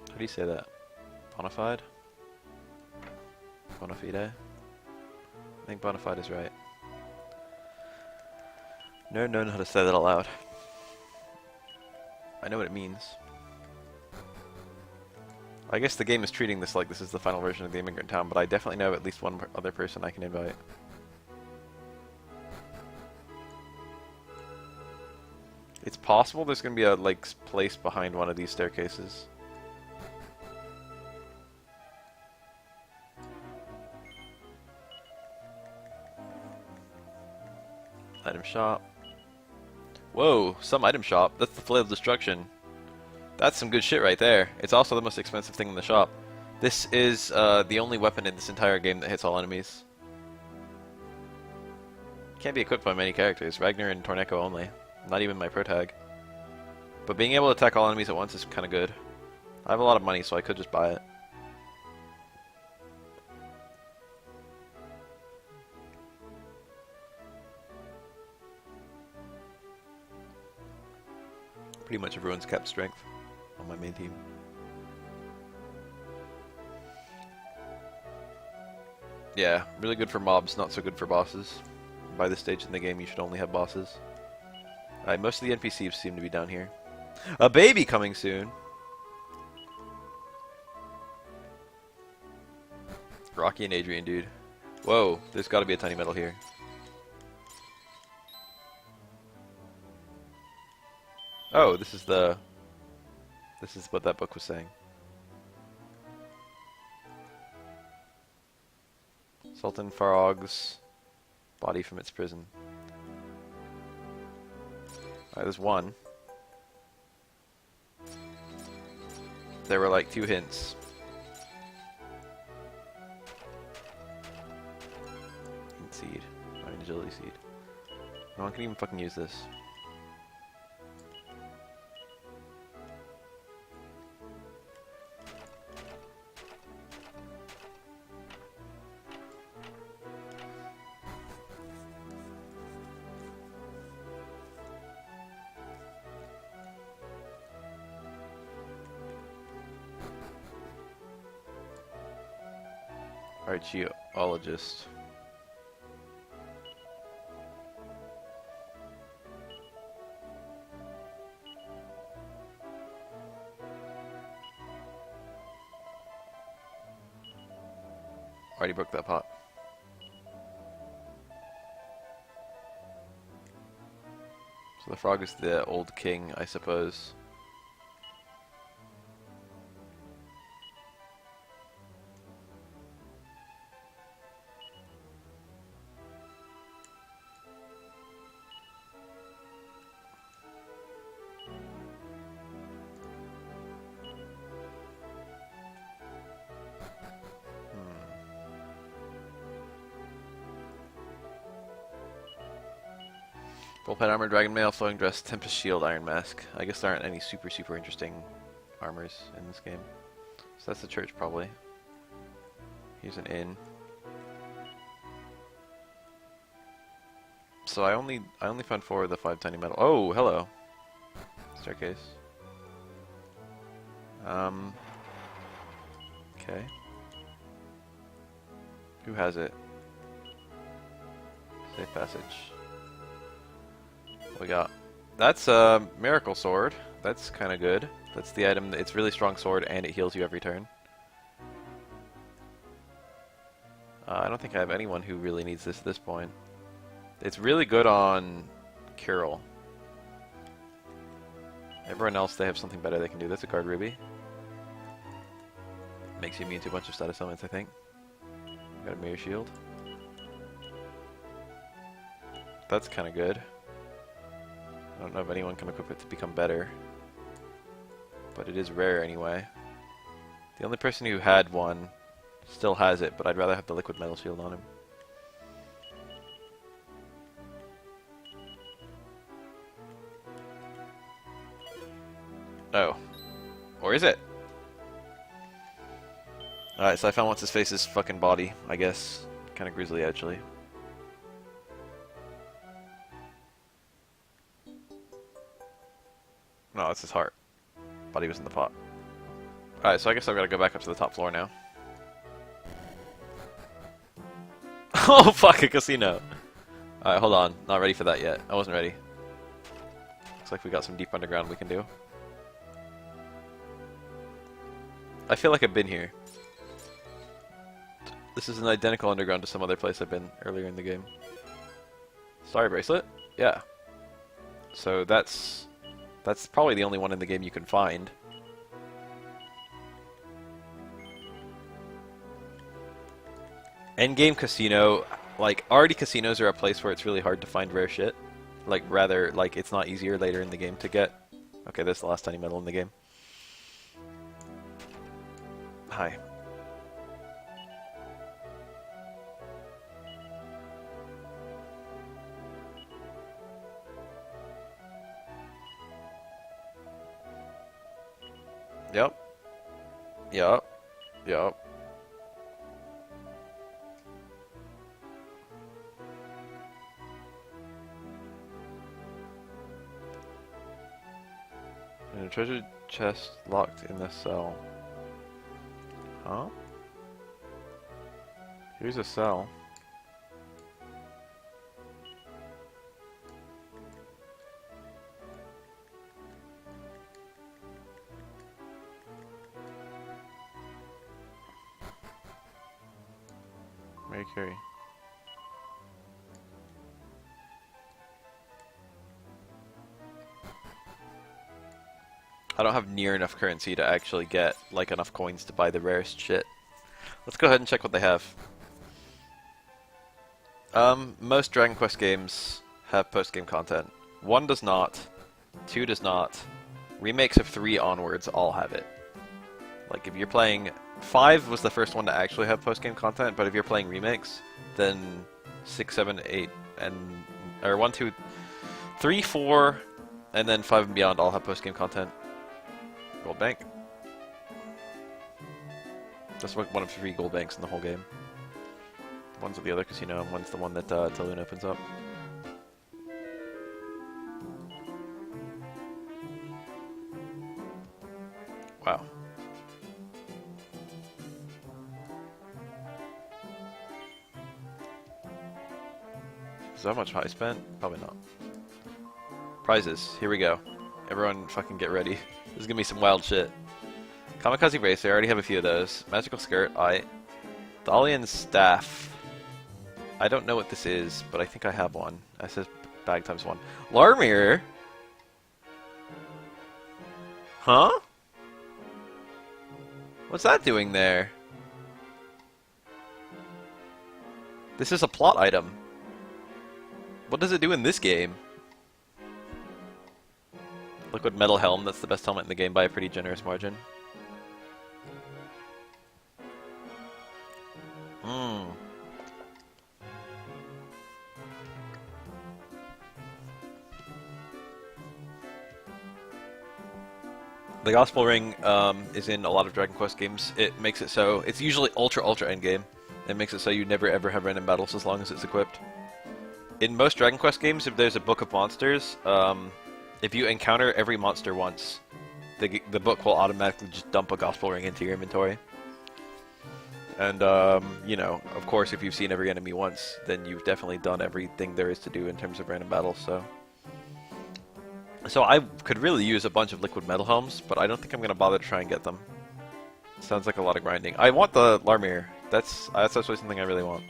How do you say that? Bonafide? Bonafide? I think bonafide is right. Never known how to say that out loud. I know what it means. I guess the game is treating this like this is the final version of the Immigrant Town, but I definitely know at least one other person I can invite. It's possible there's gonna be a like place behind one of these staircases. Item shop. Whoa, some item shop. That's the Flail of Destruction. That's some good shit right there. It's also the most expensive thing in the shop. This is the only weapon in this entire game that hits all enemies. Can't be equipped by many characters. Ragnar and Torneko only. Not even my pro tag. But being able to attack all enemies at once is kind of good. I have a lot of money, so I could just buy it. Pretty much everyone's kept strength on my main team. Yeah, really good for mobs, not so good for bosses. By this stage in the game, you should only have bosses. Alright, most of the NPCs seem to be down here. A baby coming soon! Rocky and Adrian, dude. Whoa, there's gotta be a tiny metal here. Oh, this is what that book was saying. Sultan Farog's body from its prison. Alright, there's one. There were like 2 hints. Seed. I mean, agility seed. No one can even fucking use this. Archaeologist. Already broke that pot. So the frog is the old king, I suppose. Bullpen armor, dragon mail, flowing dress, tempest shield, iron mask. I guess there aren't any super interesting armors in this game. So that's the church probably. Here's an inn. So I only found 4 of the 5 tiny metal. Oh, hello. Staircase. Okay. Who has it? Safe passage. We got. That's a miracle sword. That's kind of good. That's the item. It's really strong sword and it heals you every turn. I don't think I have anyone who really needs this at this point. It's really good on Curl. Everyone else, they have something better they can do. That's a guard ruby. Makes you immune to a bunch of status elements, I think. Got a mirror shield. That's kind of good. I don't know if anyone can equip it to become better. But it is rare anyway. The only person who had one still has it, but I'd rather have the liquid metal shield on him. Oh. Or is it? Alright, so I found what's-his-face's fucking body, I guess. Kinda grisly, actually. No, it's his heart. Body was in the pot. Alright, so I guess I've gotta go back up to the top floor now. Oh, fuck, a casino! Alright, hold on. Not ready for that yet. I wasn't ready. Looks like we got some deep underground we can do. I feel like I've been here. This is an identical underground to some other place I've been earlier in the game. Starry bracelet? Yeah. So that's probably the only one in the game you can find. Endgame casino, like, already casinos are a place where it's really hard to find rare shit. Like, rather, like, it's not easier later in the game to get. Okay, this is the last tiny metal in the game. Hi. Yep. Yep. Yep. And a treasure chest locked in this cell. Huh? Here's a cell. Mary Carey. I don't have near enough currency to actually get like enough coins to buy the rarest shit. Let's go ahead and check what they have. Most Dragon Quest games have post-game content. 1 does not. 2 does not. Remakes of 3 onwards all have it. Like if you're playing... 5 was the first one to actually have post-game content, but if you're playing remakes, then 6, 7, 8, and... or 1, 2, 3, 4, and then 5 and beyond all have post-game content. Gold bank. That's one of 3 gold banks in the whole game. One's at the other casino, and one's the one that Taloon opens up. Wow. Is that much high spent? Probably not. Prizes. Here we go. Everyone fucking get ready. This is gonna be some wild shit. Kamikaze Racer, I already have a few of those. Magical Skirt, Thalian staff. I don't know what this is, but I think I have one. It says bag times 1. Larmir? Huh? What's that doing there? This is a plot item. What does it do in this game? Liquid metal helm, that's the best helmet in the game by a pretty generous margin. Hmm. The Gospel Ring is in a lot of Dragon Quest games. It makes it so it's usually ultra endgame. It makes it so you never ever have random battles as long as it's equipped. In most Dragon Quest games, if there's a book of monsters, if you encounter every monster once, the book will automatically just dump a Gospel Ring into your inventory. And, you know, of course, if you've seen every enemy once, then you've definitely done everything there is to do in terms of random battles, so... So I could really use a bunch of liquid metal helms, but I don't think I'm going to bother to try and get them. Sounds like a lot of grinding. I want the Larmir. That's actually something I really want.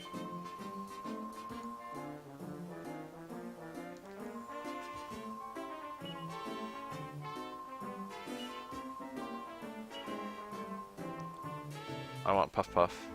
I want Puff Puff.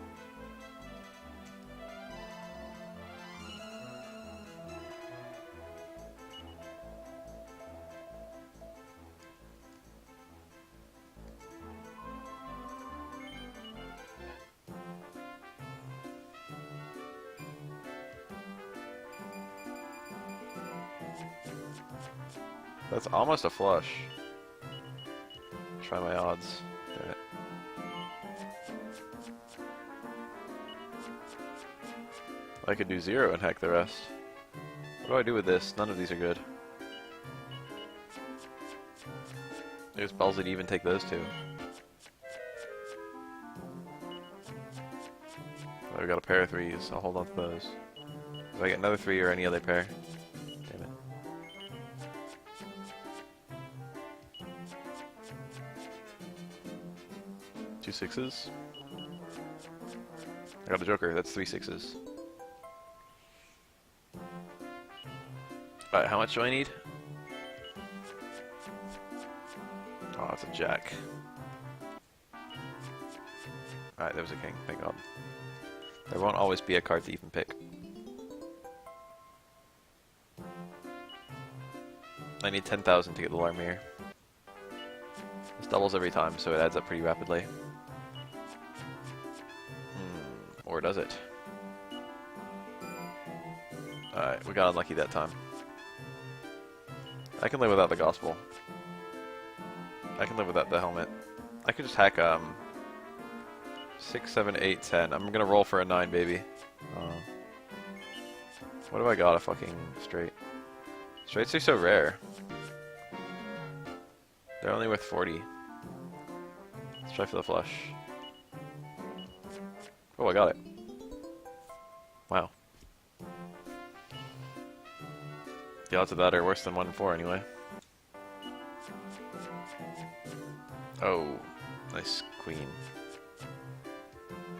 That's almost a flush. Try my odds. Damn it. I could do 0 and hack the rest. What do I do with this? None of these are good. There's balls that even take those two. I've got a pair of 3s. I'll hold on to those. If I get another 3 or any other pair. Damn it. Two 6s. I got a joker. That's 3 6s. Alright, how much do I need? Oh, that's a jack. Alright, there was a king. Thank God. There won't always be a card to even pick. I need 10,000 to get the Larmir. This doubles every time, so it adds up pretty rapidly. Or does it? Alright, we got unlucky that time. I can live without the gospel. I can live without the helmet. I could just hack 6, 7, 8, 10. I'm gonna roll for a 9, baby. What have I got? A fucking straight. Straights are so rare. They're only worth 40. Let's try for the flush. Oh, I got it. Wow. The odds of that are worse than 1 in 4 anyway. Oh, nice queen.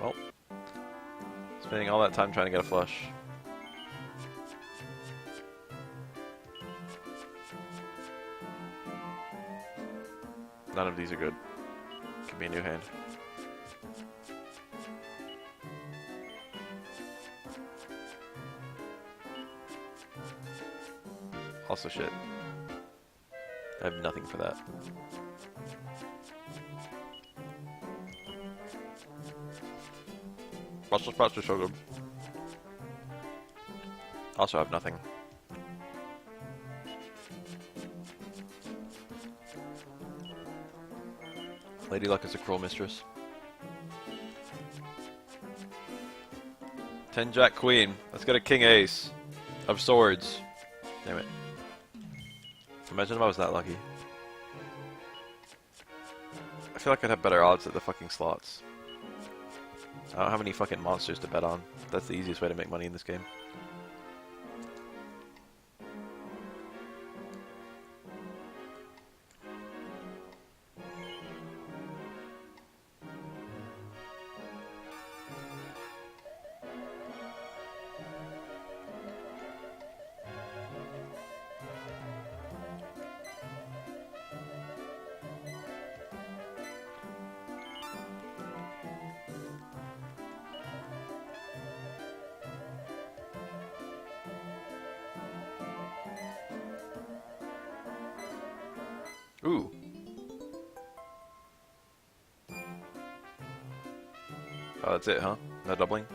Well, spending all that time trying to get a flush. None of these are good. Could be a new hand. Also shit. I have nothing for that. Brussels sprouts are so good. Also have nothing. Lady Luck is a cruel mistress. 10 Jack Queen. Let's get a King Ace of Swords. Damn it. Imagine if I was that lucky. I feel like I'd have better odds at the fucking slots. I don't have any fucking monsters to bet on. That's the easiest way to make money in this game. Ooh. Oh, that's it, huh? No doubling?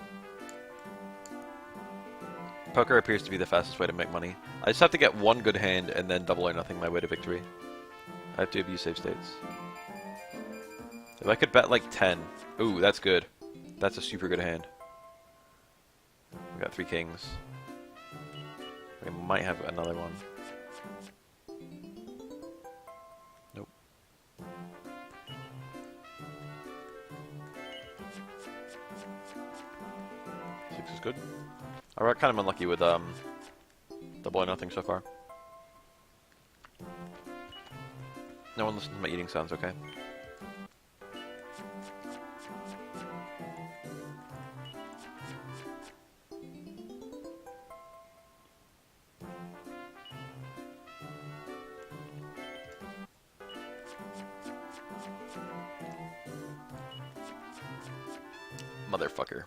Poker appears to be the fastest way to make money. I just have to get one good hand and then double or nothing my way to victory. I have to abuse save states. If I could bet like 10. Ooh, that's good. That's a super good hand. We got 3 kings. We might have another one. Nope. Six is good. Alright, kind of unlucky with double or nothing so far. No one listens to my eating sounds, okay? Motherfucker.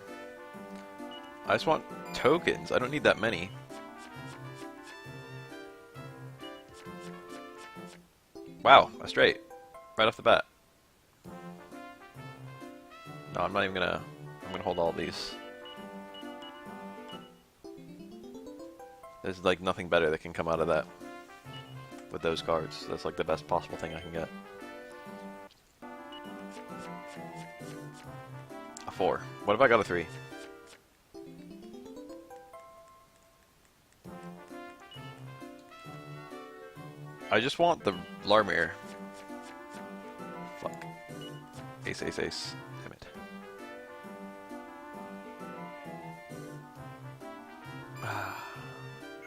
I just want tokens. I don't need that many. Wow, a straight. Right off the bat. No, I'm not even gonna... I'm gonna hold all these. There's like nothing better that can come out of that. With those cards. That's like the best possible thing I can get. A 4. What if I got a 3? I just want the Larmir. Fuck. Ace, ace, ace. Damn it. I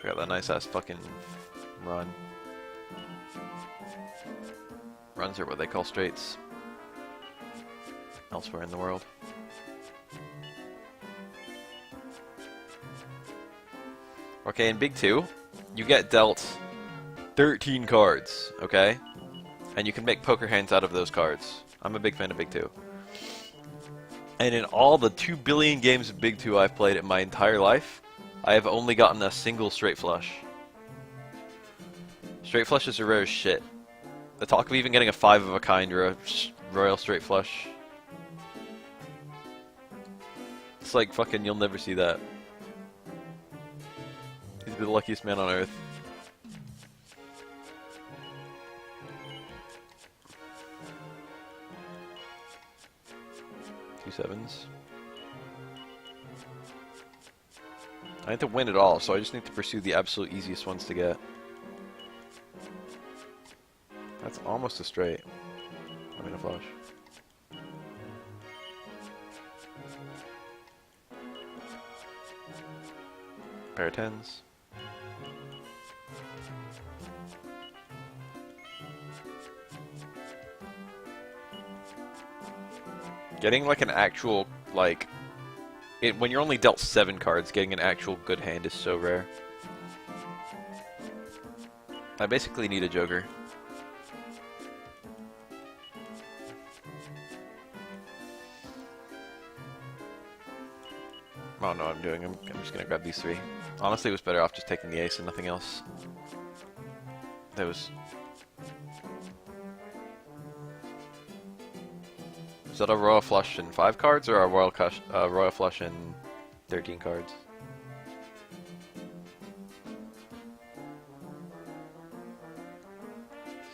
got that nice ass fucking run. Runs are what they call straights. Elsewhere in the world. Okay, in Big 2, you get dealt 13 cards, okay? And you can make poker hands out of those cards. I'm a big fan of Big 2. And in all the 2 billion games of Big 2 I've played in my entire life, I have only gotten a single straight flush. Straight flushes are rare as shit. The talk of even getting a 5 of a kind or a royal straight flush. It's like fucking, you'll never see that. He's the luckiest man on earth. Two sevens. I need to win it all, so I just need to pursue the absolute easiest ones to get. That's almost a straight. I mean a flush. Pair of tens. Getting like an actual, like, when you're only dealt 7 cards, getting an actual good hand is so rare. I basically need a joker. I don't know what I'm doing. I'm just gonna grab these 3. Honestly, it was better off just taking the ace and nothing else. That was... Is that a royal flush in 5 cards or a royal flush in 13 cards?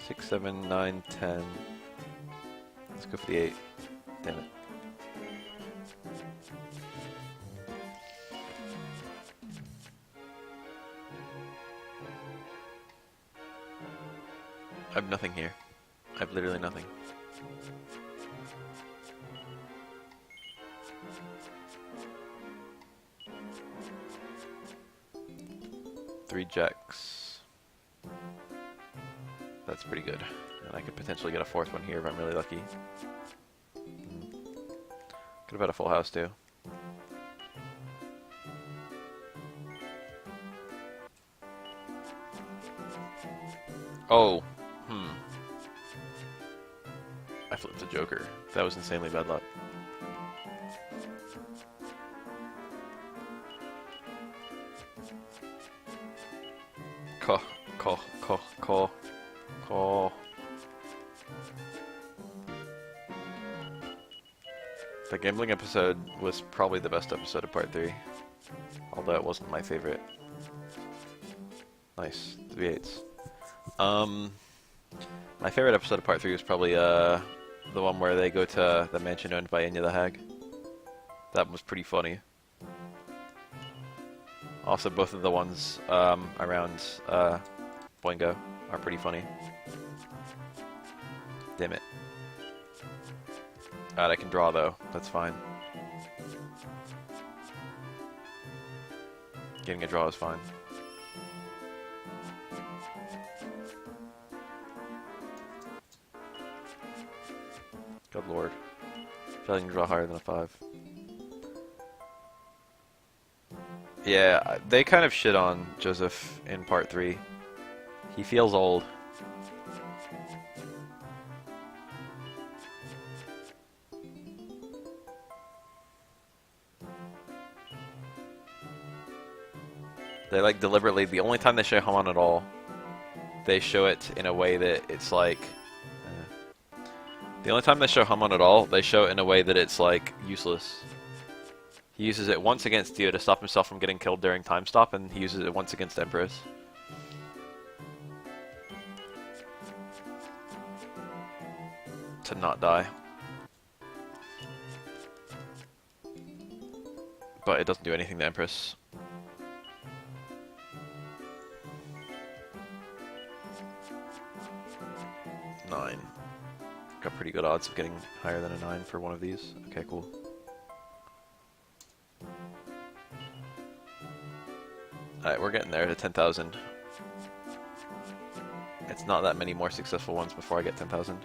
Six, 7, 9, 10. Let's go for the 8. Damn it. I have nothing here. I have literally nothing. Three jacks. That's pretty good. And I could potentially get a 4th one here if I'm really lucky. Could have had a full house too. Oh. I flipped a joker. That was insanely bad luck. Call. The gambling episode was probably the best episode of Part 3. Although it wasn't my favorite. Nice. 3/8. My favorite episode of Part 3 was probably the one where they go to the mansion owned by Enya the Hag. That was pretty funny. Also, both of the ones around Boingo are pretty funny. Damn it. Alright, I can draw though. That's fine. Getting a draw is fine. Good lord. I feel like I can draw higher than a 5. Yeah, they kind of shit on Joseph in Part 3. He feels old. They like deliberately, the only time they show Haman at all, they show it in a way that it's like... the only time they show Haman at all, they show it in a way that it's like useless. He uses it once against Dio to stop himself from getting killed during time stop, and he uses it once against Empress. To not die. But it doesn't do anything to Empress. Nine. Got pretty good odds of getting higher than a 9 for one of these. Okay, cool. Alright, we're getting there to 10,000. It's not that many more successful ones before I get 10,000.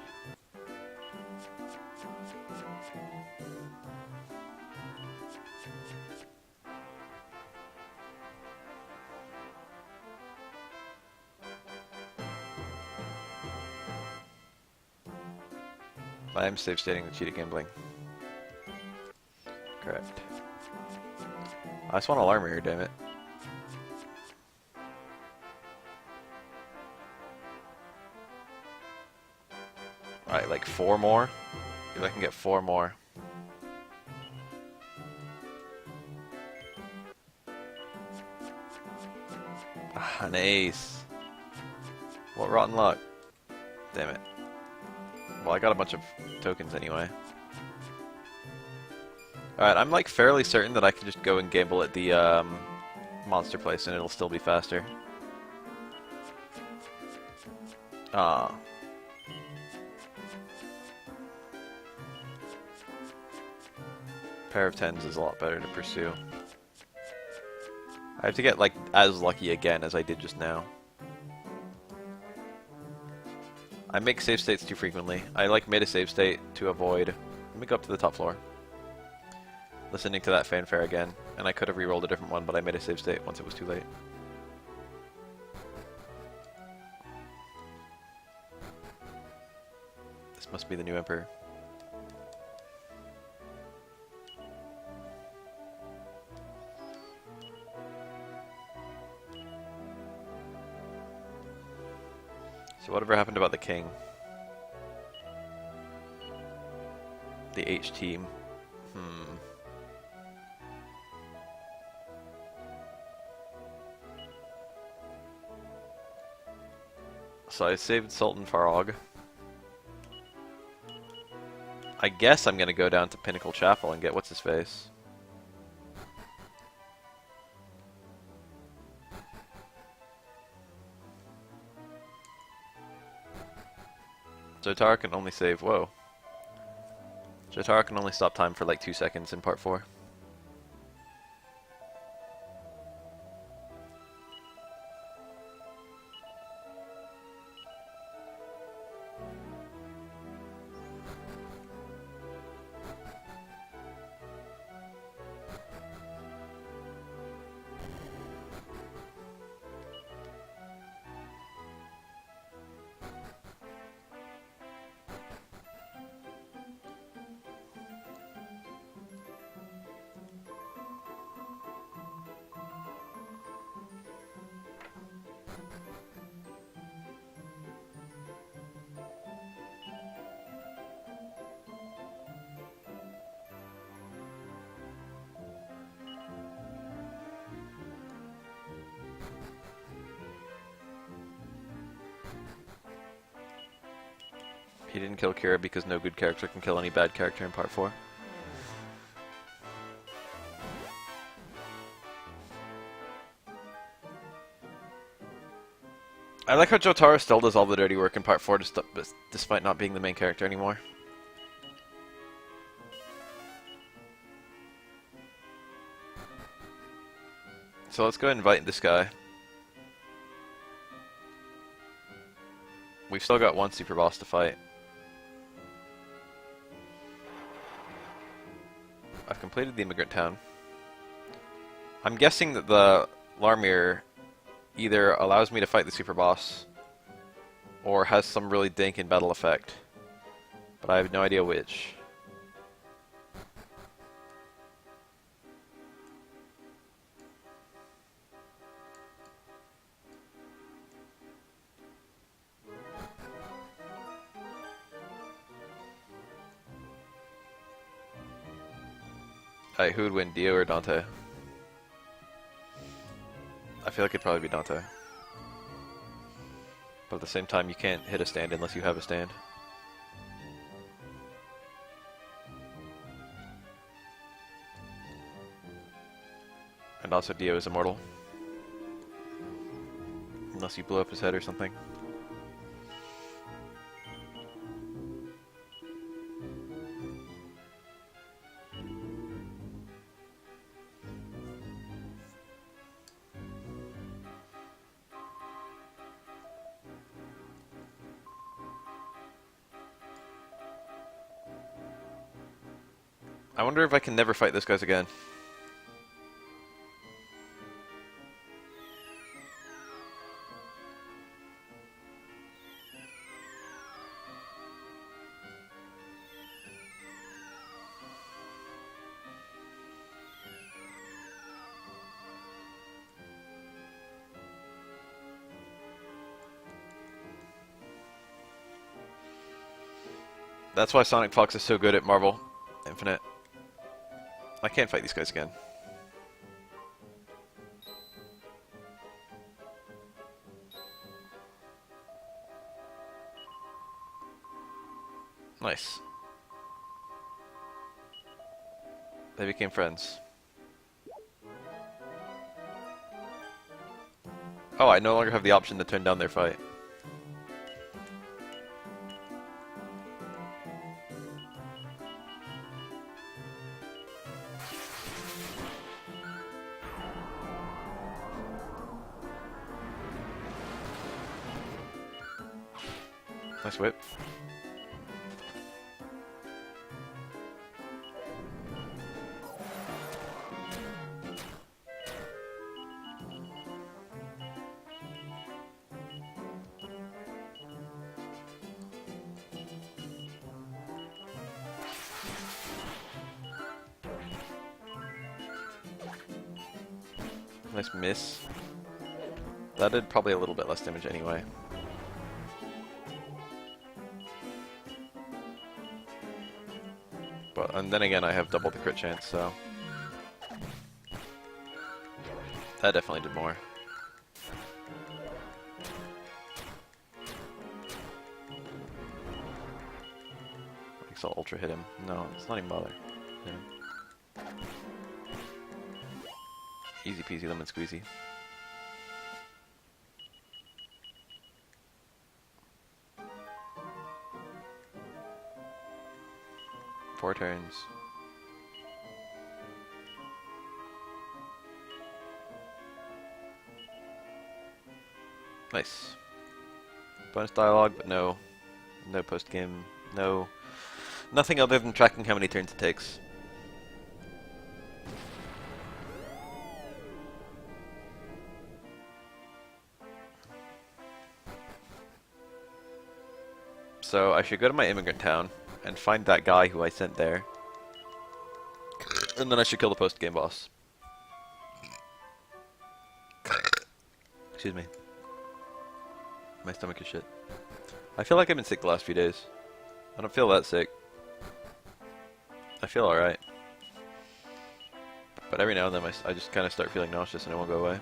I am save stating the cheated gambling. Correct. I just want alarm here, damn it. Alright, like 4 more? If I can get 4 more. Ah, an ace. What rotten luck. Damn it. Well, I got a bunch of tokens anyway. Alright, I'm like fairly certain that I can just go and gamble at the monster place and it'll still be faster. Ah. Pair of 10s is a lot better to pursue. I have to get like as lucky again as I did just now. I make save states too frequently. I like made a save state to avoid... Let me go up to the top floor. Listening to that fanfare again. And I could have re-rolled a different one, but I made a save state once it was too late. This must be the new Emperor. So whatever happened about the king? The H team. So I saved Sultan Farog. I guess I'm gonna go down to Pinnacle Chapel and get what's his face. Jotaro can only save, whoa. Jotaro can only stop time for like 2 seconds in part 4. He didn't kill Kira because no good character can kill any bad character in Part 4. I like how Jotaro still does all the dirty work in Part 4 despite not being the main character anymore. So let's go ahead and invite this guy. We've still got one super boss to fight. I've completed the Immigrant Town. I'm guessing that the Larmir either allows me to fight the super boss or has some really dank in battle effect, but I have no idea which. Alright, who would win, Dio or Dante? I feel like it'd probably be Dante. But at the same time, you can't hit a stand unless you have a stand. And also Dio is immortal. Unless you blow up his head or something. I wonder if I can never fight those guys again. That's why Sonic Fox is so good at Marvel Infinite. I can't fight these guys again. Nice. They became friends. Oh, I no longer have the option to turn down their fight. Nice whip. Nice miss. That did probably a little bit less damage anyway. And then again, I have double the crit chance, so that definitely did more. I think I'll ultra hit him. No, it's not even bother. Yeah. Easy peasy lemon squeezy. Four turns. Nice. Bonus dialogue, but no post game, nothing other than tracking how many turns it takes. So I should go to my immigrant town and find that guy who I sent there. And then I should kill the post-game boss. Excuse me. My stomach is shit. I feel like I've been sick the last few days. I don't feel that sick. I feel alright. But every now and then I just kind of start feeling nauseous and it won't go away.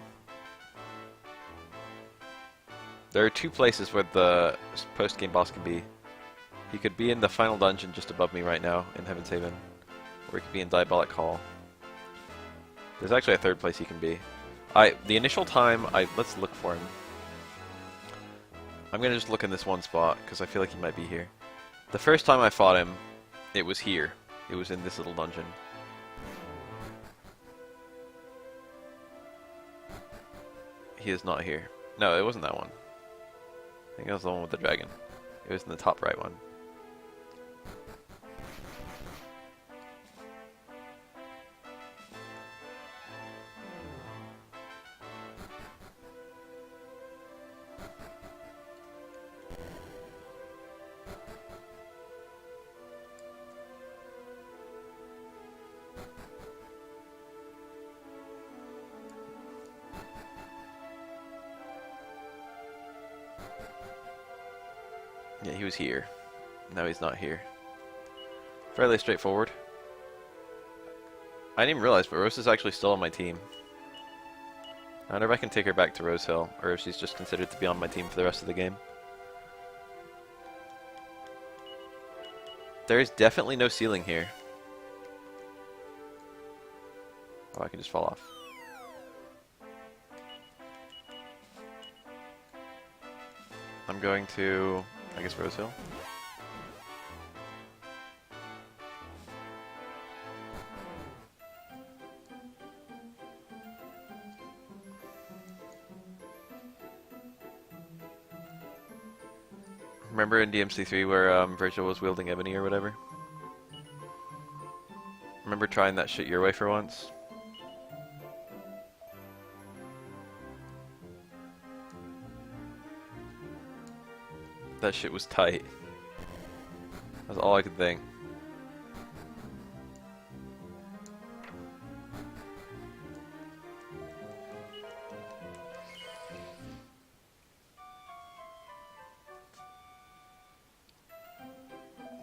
There are two places where the post-game boss can be. He could be in the final dungeon just above me right now in Heaven's Haven. Or he could be in Diabolic Hall. There's actually a third place he can be. The initial time, let's look for him. I'm gonna just look in this one spot, because I feel like he might be here. The first time I fought him, it was here. It was in this little dungeon. He is not here. No, it wasn't that one. I think it was the one with the dragon. It was in the top right one. Yeah, he was here. Now he's not here. Fairly straightforward. I didn't even realize, but Rose is actually still on my team. I wonder if I can take her back to Rose Hill, or if she's just considered to be on my team for the rest of the game. There is definitely no ceiling here. Oh, I can just fall off. I'm going to, I guess, Rose Hill. Remember in DMC3 where Virgil was wielding Ebony or whatever? Remember trying that shit your way for once? That shit was tight. That's all I could think.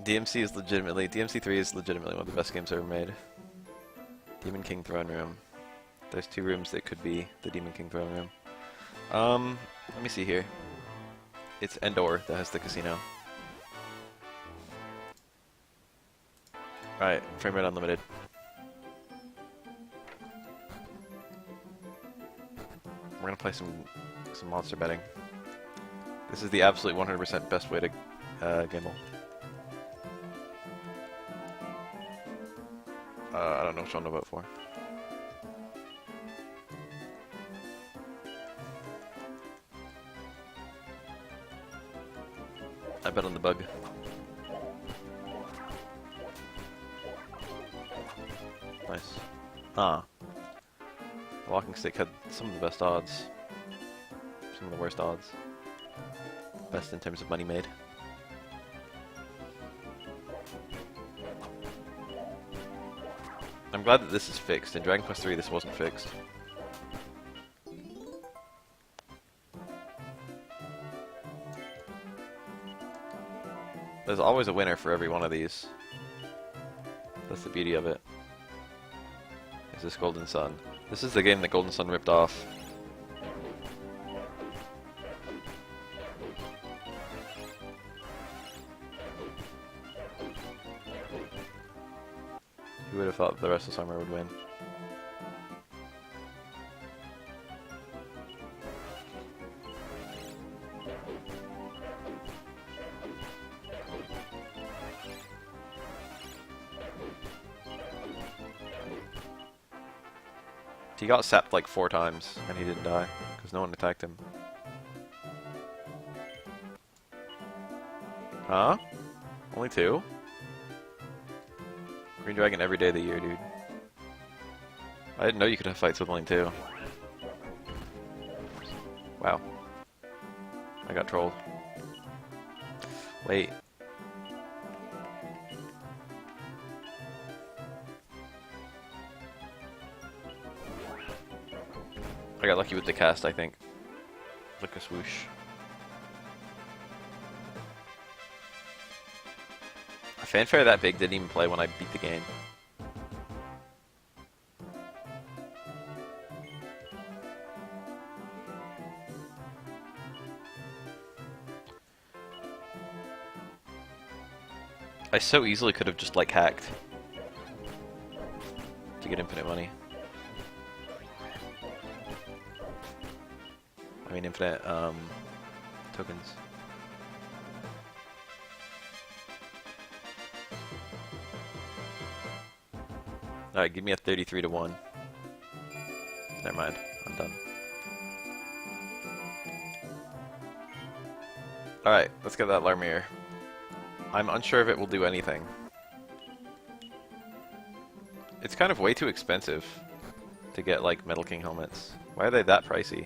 DMC3 is legitimately one of the best games ever made. Demon King Throne Room. There's two rooms that could be the Demon King Throne Room. Let me see here. It's Endor that has the casino. Alright, frame rate unlimited. We're gonna play some monster betting. This is the absolute 100% best way to gamble. I don't know which one to vote for. I bet on the bug. Nice. Ah. The walking stick had some of the best odds. Some of the worst odds. Best in terms of money made. I'm glad that this is fixed. In Dragon Quest III this wasn't fixed. There's always a winner for every one of these. That's the beauty of it. Is this Golden Sun? This is the game that Golden Sun ripped off. Who would have thought the rest of summer would win? He got sapped like 4 times, and he didn't die, because no one attacked him. Huh? Only 2? Green Dragon every day of the year, dude. I didn't know you could have fights with only 2. Wow. I got trolled. Wait. I got lucky with the cast, I think. Look a swoosh. A fanfare that big didn't even play when I beat the game. I so easily could have just like hacked to get infinite money. I mean infinite tokens. Alright, give me a 33 to 1. Never mind, I'm done. Alright, let's get that Larmir. I'm unsure if it will do anything. It's kind of way too expensive to get like Metal King helmets. Why are they that pricey?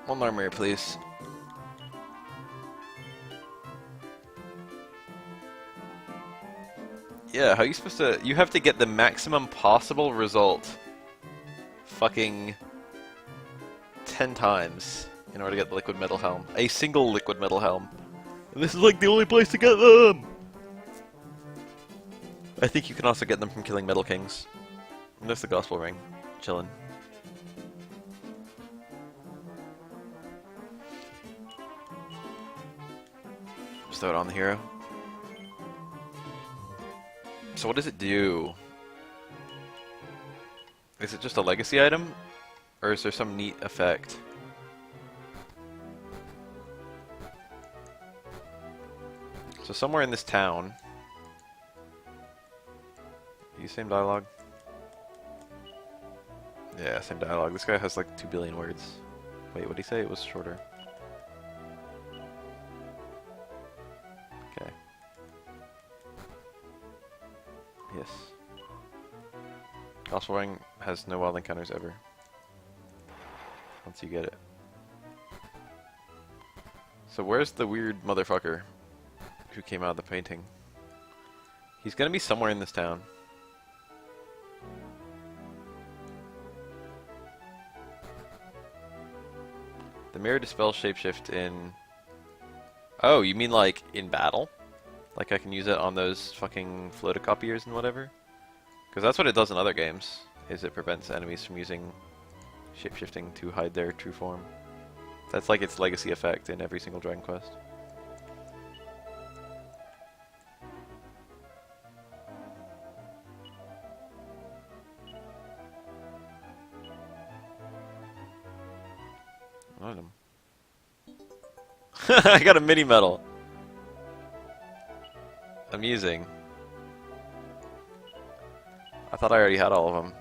One Larmir, please. Yeah, how are you supposed to... You have to get the maximum possible result fucking 10 times in order to get the liquid metal helm. A single liquid metal helm. And this is like the only place to get them! I think you can also get them from killing Metal Kings. And there's the Gospel Ring. Chillin'. Just throw it on the hero. So what does it do? Is it just a legacy item? Or is there some neat effect? So somewhere in this town... Same dialogue? Yeah, same dialogue. This guy has like 2 billion words. Wait, what did he say? It was shorter. Okay. Yes. Gospel Ring has no wild encounters ever. Once you get it. So where's the weird motherfucker who came out of the painting? He's gonna be somewhere in this town. The mirror dispels shapeshift in... Oh, you mean like in battle? Like I can use it on those fucking photocopiers and whatever? Because that's what it does in other games, is it prevents enemies from using shapeshifting to hide their true form. That's like its legacy effect in every single Dragon Quest. Item. I got a mini medal. Amusing. I thought I already had all of them.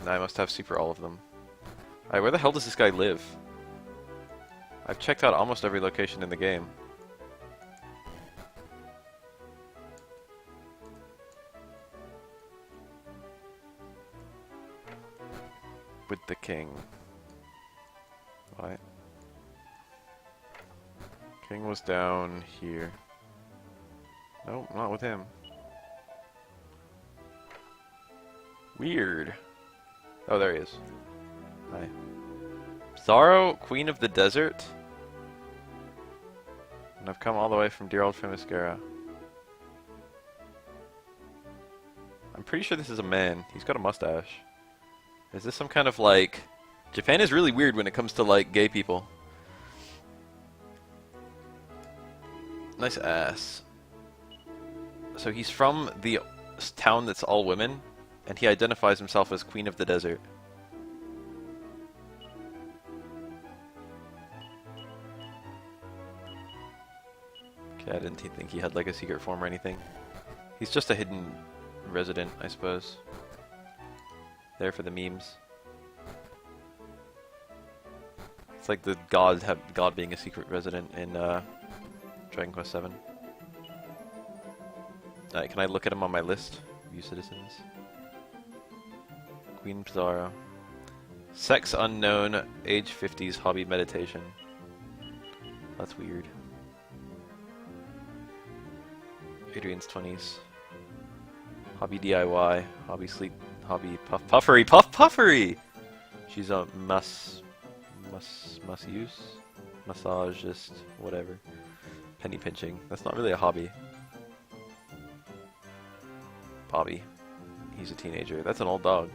Now I must have super all of them. Alright, where the hell does this guy live? I've checked out almost every location in the game. With the king. Right. King was down here. Nope, not with him. Weird. Oh, there he is. Hi. Zaro, Queen of the Desert? And I've come all the way from dear old Femiskara. I'm pretty sure this is a man. He's got a mustache. Is this some kind of like... Japan is really weird when it comes to like gay people. Nice ass. So he's from the town that's all women, and he identifies himself as Queen of the Desert. Okay, I didn't think he had like a secret form or anything. He's just a hidden resident, I suppose. There for the memes. It's like the God being a secret resident in Dragon Quest VII. Alright, can I look at him on my list? View citizens. Queen Pizarro. Sex unknown, age 50s, hobby meditation. That's weird. Adrian's 20s. Hobby DIY, hobby sleep, hobby puffery, puffery! She's a must use? Massage, just whatever. Penny pinching. That's not really a hobby. Bobby. He's a teenager. That's an old dog.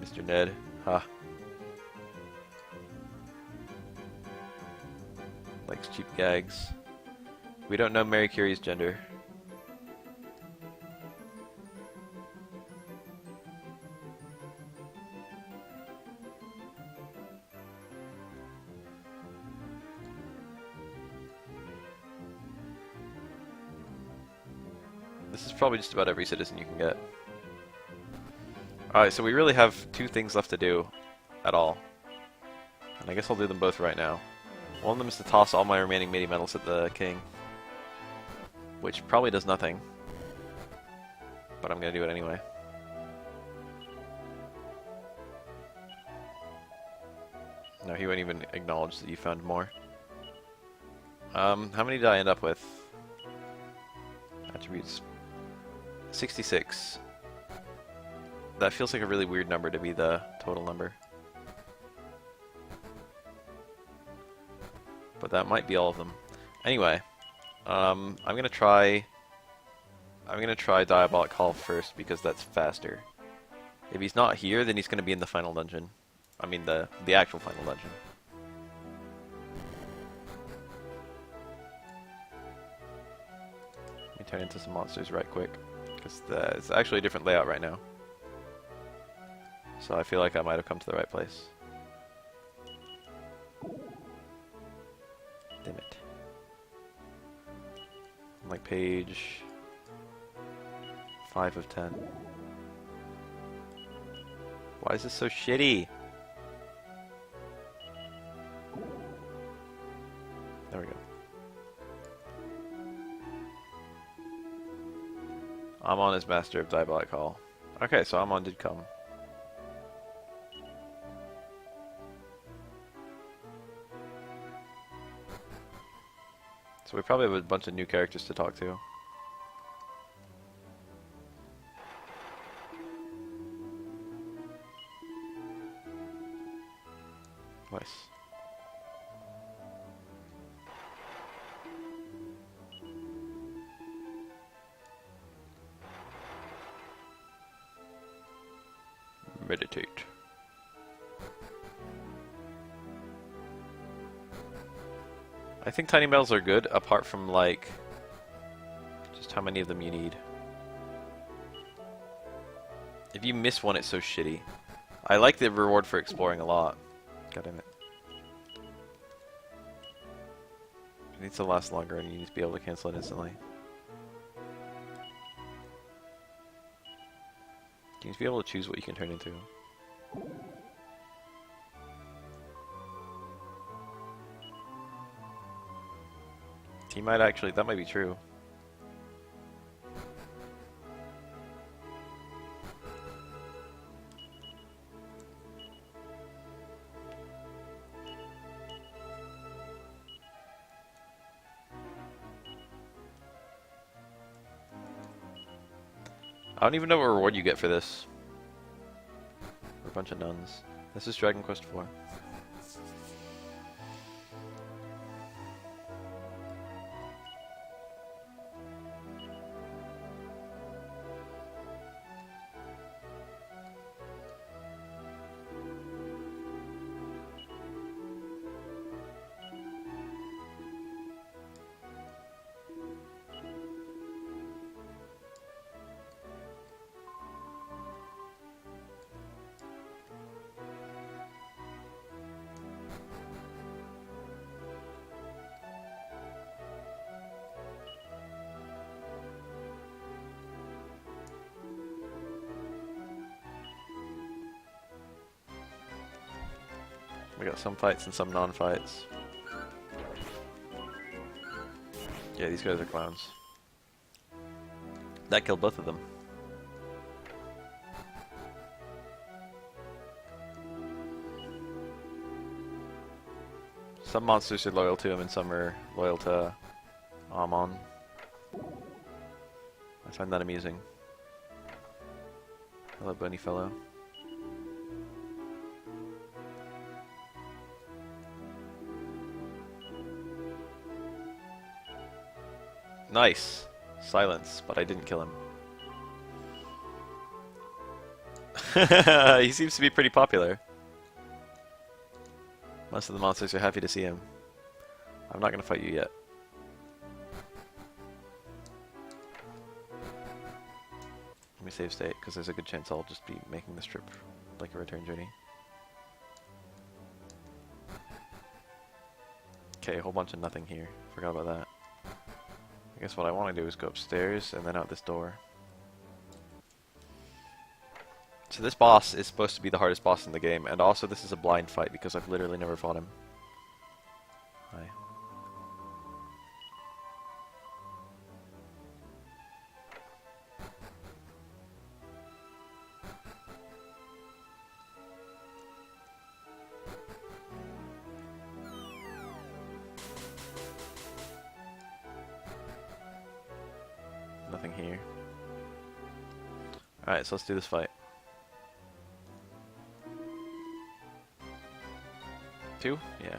Mr. Ned. Ha. Likes cheap gags. We don't know Mary Curie's gender. This is probably just about every citizen you can get. Alright, so we really have two things left to do at all. And I guess I'll do them both right now. One of them is to toss all my remaining mini medals at the king. Which probably does nothing. But I'm gonna do it anyway. No, he won't even acknowledge that you found more. How many did I end up with? Attributes. 66. That feels like a really weird number to be the total number. But that might be all of them. Anyway, I'm gonna try Diabolic Call first because that's faster. If he's not here, then he's gonna be in the final dungeon. I mean the actual final dungeon. Let me turn into some monsters right quick, because it's actually a different layout right now. So I feel like I might have come to the right place. Damn it. I'm like page 5 of 10. Why is this so shitty? There we go. Amon is master of Diabolic Call. Okay, so Amon did come. So we probably have a bunch of new characters to talk to. Nice. Meditate. I think tiny medals are good, apart from, like, just how many of them you need. If you miss one, it's so shitty. I like the reward for exploring a lot. God damn it. It needs to last longer, and you need to be able to cancel it instantly. You need to be able to choose what you can turn into. He might actually, that might be true. I don't even know what reward you get for this. We're a bunch of nuns. This is Dragon Quest IV. We got some fights and some non-fights. Yeah, these guys are clowns. That killed both of them. Some monsters are loyal to him and some are loyal to Amon. I find that amusing. Hello, bunny fellow. Nice. Silence, but I didn't kill him. He seems to be pretty popular. Most of the monsters are happy to see him. I'm not going to fight you yet. Let me save state, because there's a good chance I'll just be making this trip like a return journey. Okay, a whole bunch of nothing here. Forgot about that. I guess what I want to do is go upstairs and then out this door. So this boss is supposed to be the hardest boss in the game, and also this is a blind fight because I've literally never fought him. Hi. Nothing here. Alright, so let's do this fight. 2? Yeah.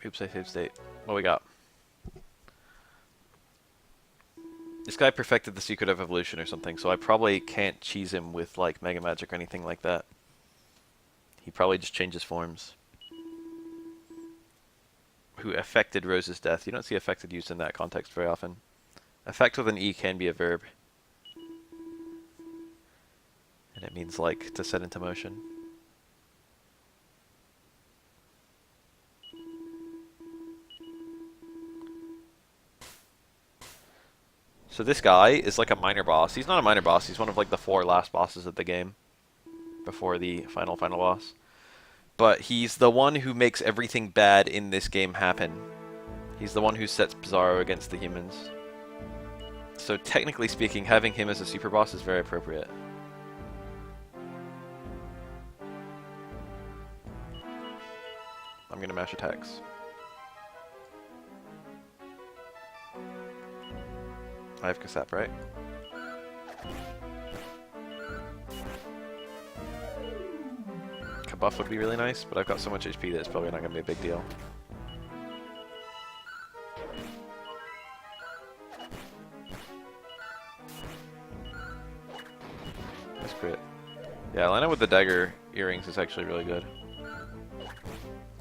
Oops, I saved state. What we got? This guy perfected the secret of evolution or something, so I probably can't cheese him with like Mega Magic or anything like that. He probably just changes forms. Who affected Rose's death. You don't see affected used in that context very often. Affect with an E can be a verb. And it means like to set into motion. So this guy is like a minor boss. He's not a minor boss, he's one of like the 4 last bosses of the game. Before the final boss. But he's the one who makes everything bad in this game happen. He's the one who sets Bizarro against the humans. So technically speaking, having him as a super boss is very appropriate. I'm gonna mash attacks. I have Kasap, right? Buff would be really nice, but I've got so much HP that it's probably not going to be a big deal. Nice crit. Yeah, Lana with the dagger earrings is actually really good.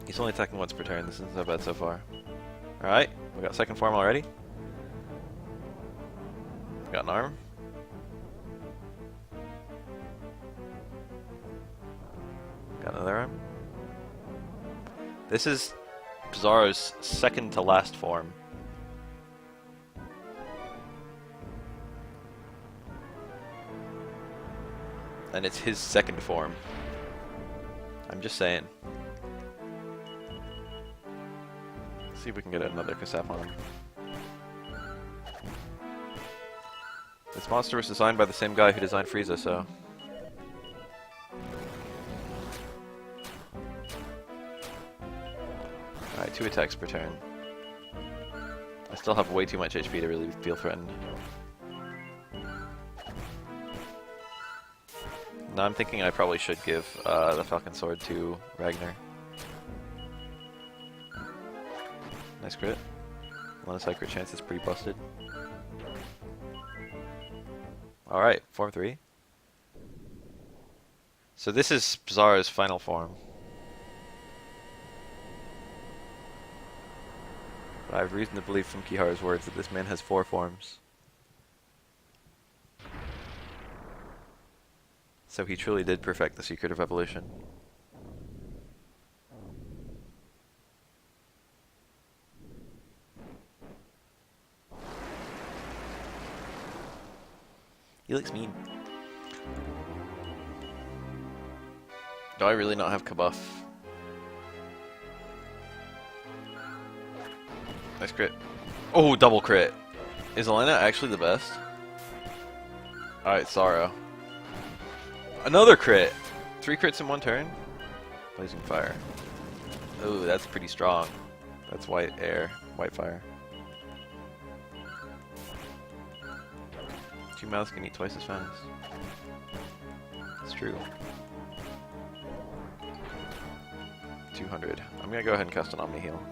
He's only attacking once per turn. This isn't so bad so far. Alright, we got second form already. Got an arm. Got another arm. This is Bizarro's second to last form. And it's his second form. I'm just saying. Let's see if we can get another Kasap on him. This monster was designed by the same guy who designed Frieza, so... Alright, 2 attacks per turn. I still have way too much HP to really feel threatened. Now I'm thinking I probably should give the Falcon Sword to Ragnar. Nice crit. One side crit chance is pretty busted. Alright, form 3. So this is Bizarro's final form. But I have reason to believe from Kiharu's words that this man has 4 forms. So he truly did perfect the secret of evolution. He looks mean. Do I really not have Kabuff? Nice crit. Oh, double crit. Is Elena actually the best? Alright, Sorrow. Another crit! 3 crits in 1 turn? Blazing Fire. Ooh, that's pretty strong. That's white air, white fire. 2 mouths can eat twice as fast. It's true. 200. I'm gonna go ahead and cast an Omni Heal.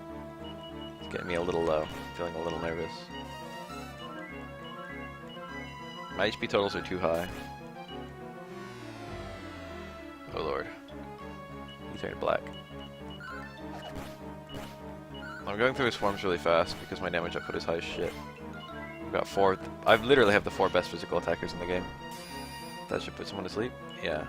It's getting me a little low. Feeling a little nervous. My HP totals are too high. Oh lord. He turned black. I'm going through his forms really fast because my damage output is high as shit. I've got 4. I literally have the 4 best physical attackers in the game. That should put someone to sleep. Yeah.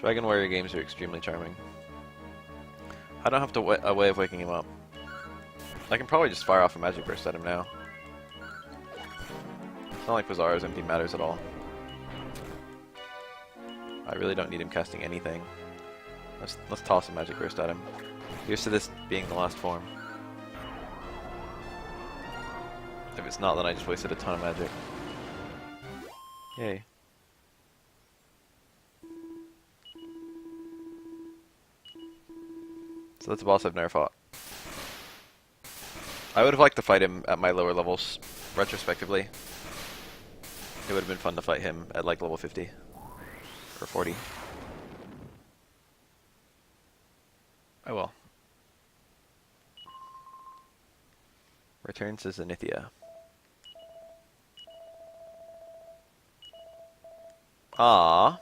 Dragon Warrior games are extremely charming. I don't have to a way of waking him up. I can probably just fire off a Magic Burst at him now. It's not like Bizarro's MP matters at all. I really don't need him casting anything. Let's toss a Magic Burst at him. Here's to this being the last form. If it's not, then I just wasted a ton of magic. Yay. So that's a boss I've never fought. I would have liked to fight him at my lower levels, retrospectively. It would have been fun to fight him at like level 50. Or 40. Oh well. Return to Zenithia. Ah.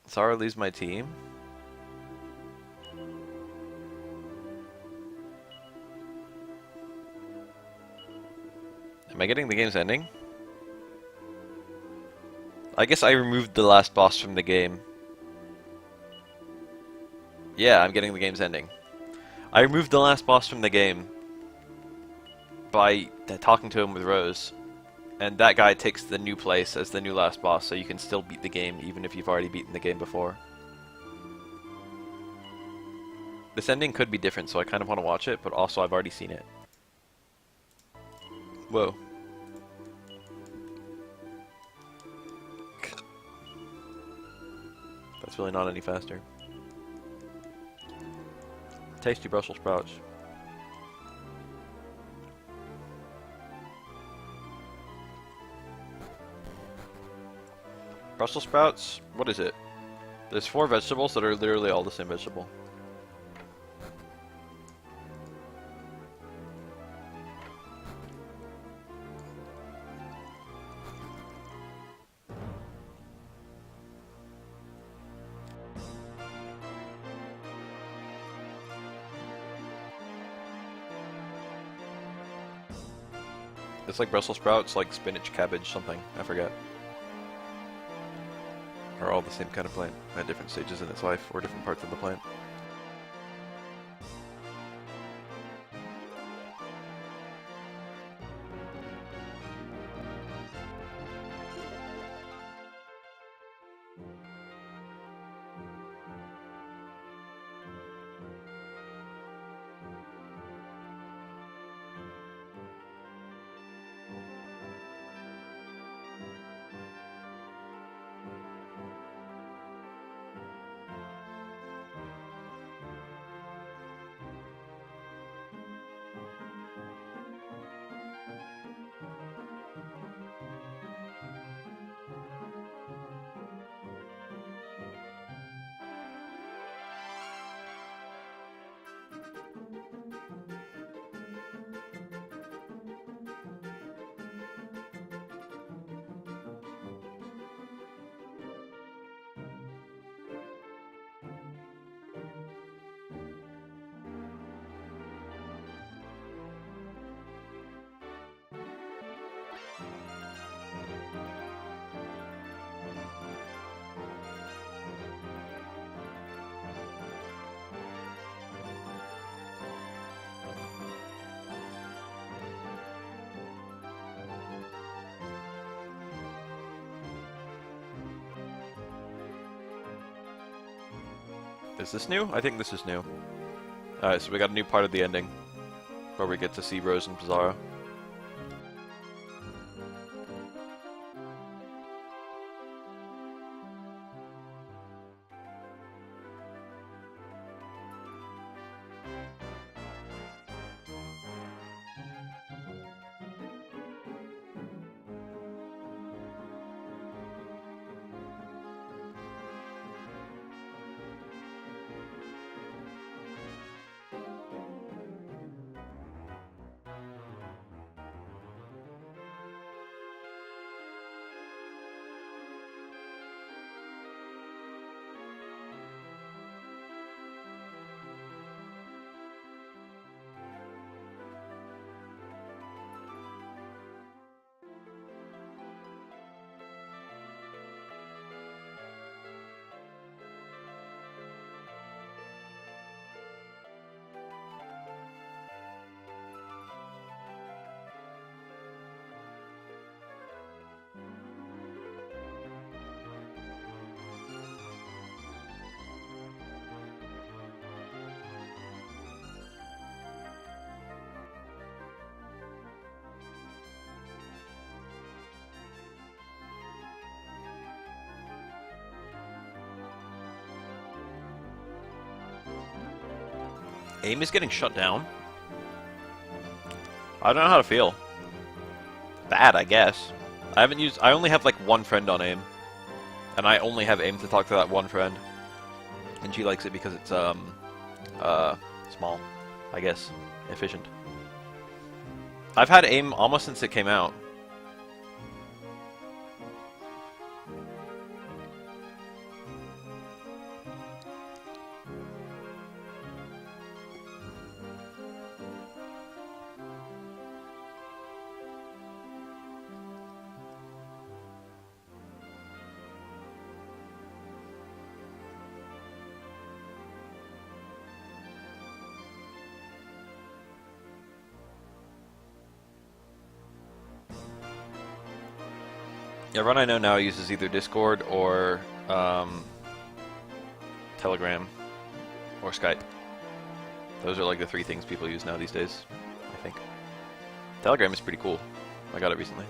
Zara leaves my team? Am I getting the game's ending? I guess I removed the last boss from the game. Yeah, I'm getting the game's ending. I removed the last boss from the game by talking to him with Rose. And that guy takes the new place as the new last boss, so you can still beat the game even if you've already beaten the game before. This ending could be different, so I kind of want to watch it, but also I've already seen it. Whoa. That's really not any faster. Tasty Brussels sprouts. Brussels sprouts? What is it? There's 4 vegetables that are literally all the same vegetable. It's like Brussels sprouts, like spinach, cabbage, something. I forget. Are all the same kind of plant at different stages in its life or different parts of the plant. Is this new? I think this is new. Alright, so we got a new part of the ending, where we get to see Rose and Bizarro. AIM is getting shut down? I don't know how to feel. Bad, I guess. I only have like one friend on AIM. And I only have AIM to talk to that one friend. And she likes it because it's, small. I guess. Efficient. I've had AIM almost since it came out. Everyone I know now uses either Discord or Telegram or Skype. Those are like the three things people use now these days, I think. Telegram is pretty cool. I got it recently.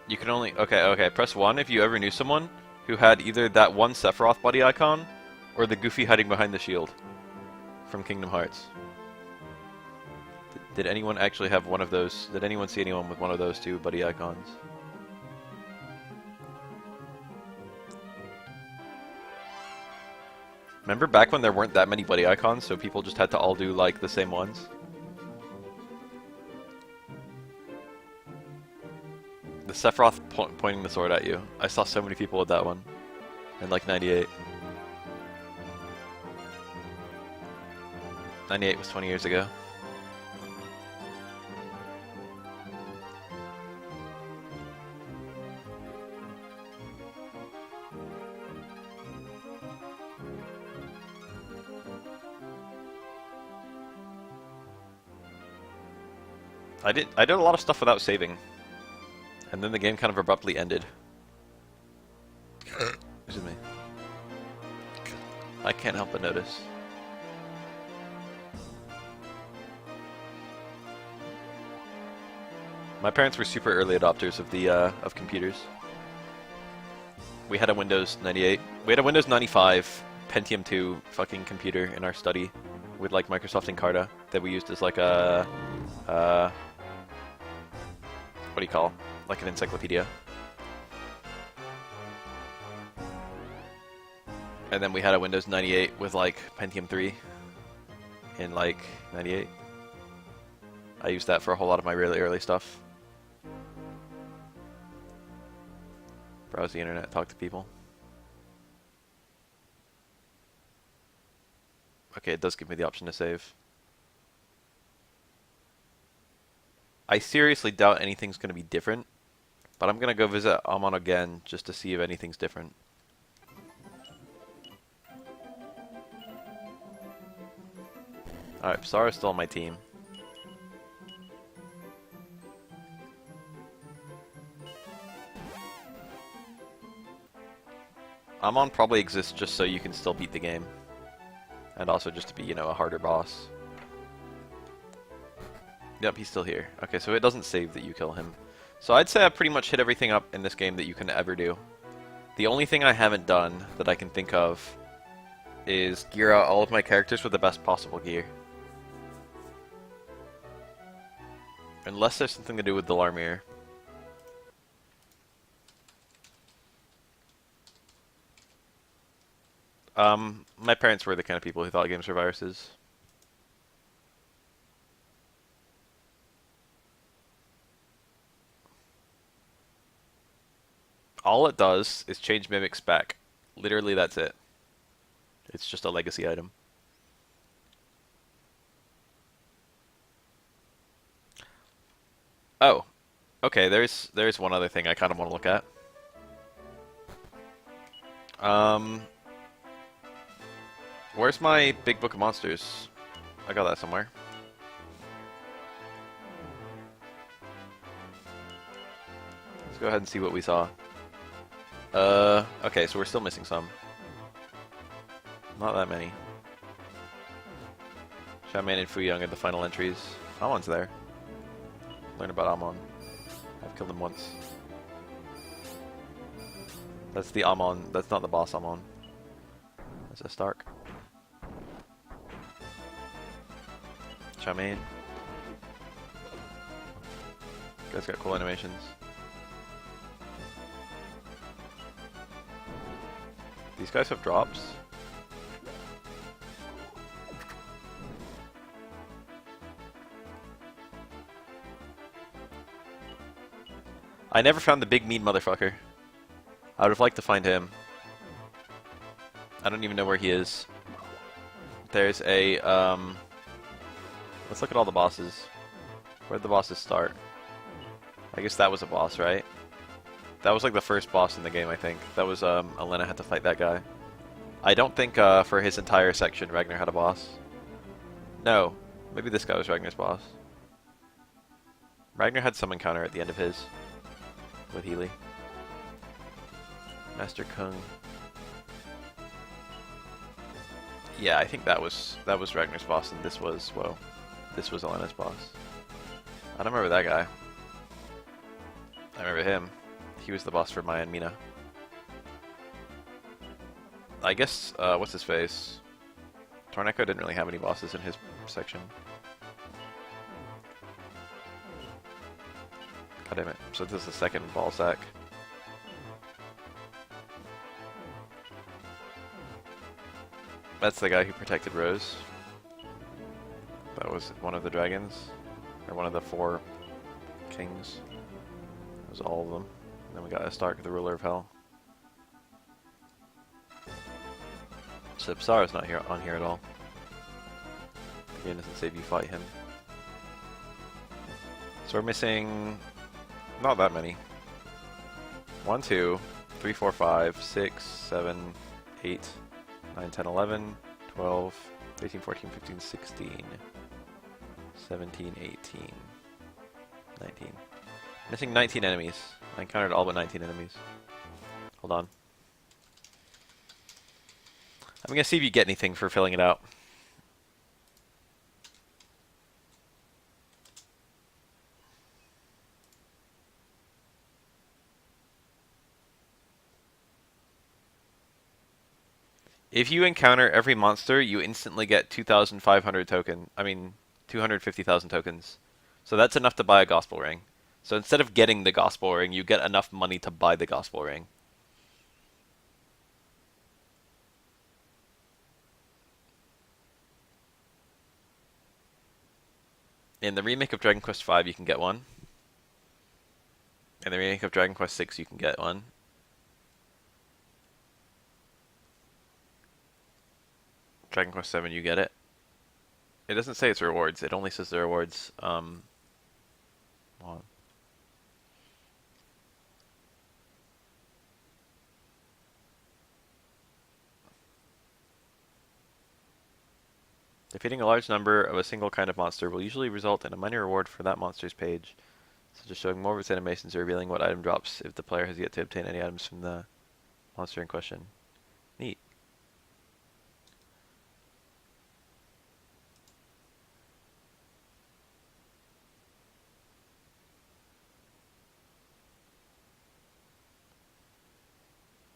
You can only... Okay. Press 1 if you ever knew someone who had either that one Sephiroth buddy icon or the Goofy hiding behind the shield from Kingdom Hearts. Did anyone actually have one of those? Did anyone see anyone with one of those two buddy icons? Remember back when there weren't that many buddy icons, so people just had to all do like the same ones? The Sephiroth pointing the sword at you. I saw so many people with that one. In like 98. 98 was 20 years ago. I did a lot of stuff without saving. And then the game kind of abruptly ended. Excuse me. I can't help but notice. My parents were super early adopters of the of computers. We had a Windows 98. We had a Windows 95 Pentium 2 fucking computer in our study with like Microsoft Encarta that we used as like a what do you call? Like an encyclopedia. And then we had a Windows 98 with like Pentium 3 in like 98. I used that for a whole lot of my really early stuff. Browse the internet, talk to people. Okay, it does give me the option to save. I seriously doubt anything's going to be different, but I'm going to go visit Amon again just to see if anything's different. Alright, Psara's still on my team. Amon probably exists just so you can still beat the game. And also just to be, you know, a harder boss. Yep, he's still here. Okay, so it doesn't save that you kill him. So I'd say I pretty much hit everything up in this game that you can ever do. The only thing I haven't done that I can think of is gear out all of my characters with the best possible gear. Unless there's something to do with the Larmir. My parents were the kind of people who thought games were viruses. All it does is change Mimic spec. Literally, that's it. It's just a legacy item. Oh, okay. There's one other thing I kind of want to look at. Where's my big book of monsters? I got that somewhere. Let's go ahead and see what we saw. Okay, so we're still missing some. Not that many. Shaman and Fuyang are the final entries. Amon's there. Learn about Amon. I've killed him once. That's the Amon. That's not the boss Amon. That's a Stark. Charmaine. Guy's got cool animations. These guys have drops. I never found the big mean motherfucker. I would have liked to find him. I don't even know where he is. There's a, let's look at all the bosses. Where'd the bosses start? I guess that was a boss, right? That was like the first boss in the game, I think. That was, Elena had to fight that guy. I don't think, for his entire section, Ragnar had a boss. No. Maybe this guy was Ragnar's boss. Ragnar had some encounter at the end of his. With Healy. Master Kung. Yeah, I think that was Ragnar's boss, and this was, well, this was Elena's boss. I don't remember that guy. I remember him. He was the boss for Maya and Mina. I guess, what's his face? Torneko didn't really have any bosses in his section. God damn it. So this is the second ball sack. That's the guy who protected Rose. That was one of the dragons. Or one of the 4 kings. It was all of them. And then we got Stark, the ruler of hell. So Psara's not here on here at all. The game doesn't say if you fight him. So we're missing not that many. 1, 2, 3, 4, 5, 6, 7, 8, 9, 10, 11, 12, 13, 14, 15, 16, 17, 18, 19. Missing 19 enemies. I encountered all but 19 enemies. Hold on. I'm gonna see if you get anything for filling it out. If you encounter every monster, you instantly get 2,500 token. I mean, 250,000 tokens. So that's enough to buy a gospel ring. So instead of getting the gospel ring, you get enough money to buy the gospel ring. In the remake of Dragon Quest V, you can get one. In the remake of Dragon Quest VI, you can get one. Dragon Quest VII, you get it. It doesn't say it's rewards. It only says the rewards. Hold on. Defeating a large number of a single kind of monster will usually result in a money reward for that monster's page, such as showing more of its animations or revealing what item drops if the player has yet to obtain any items from the monster in question. Neat.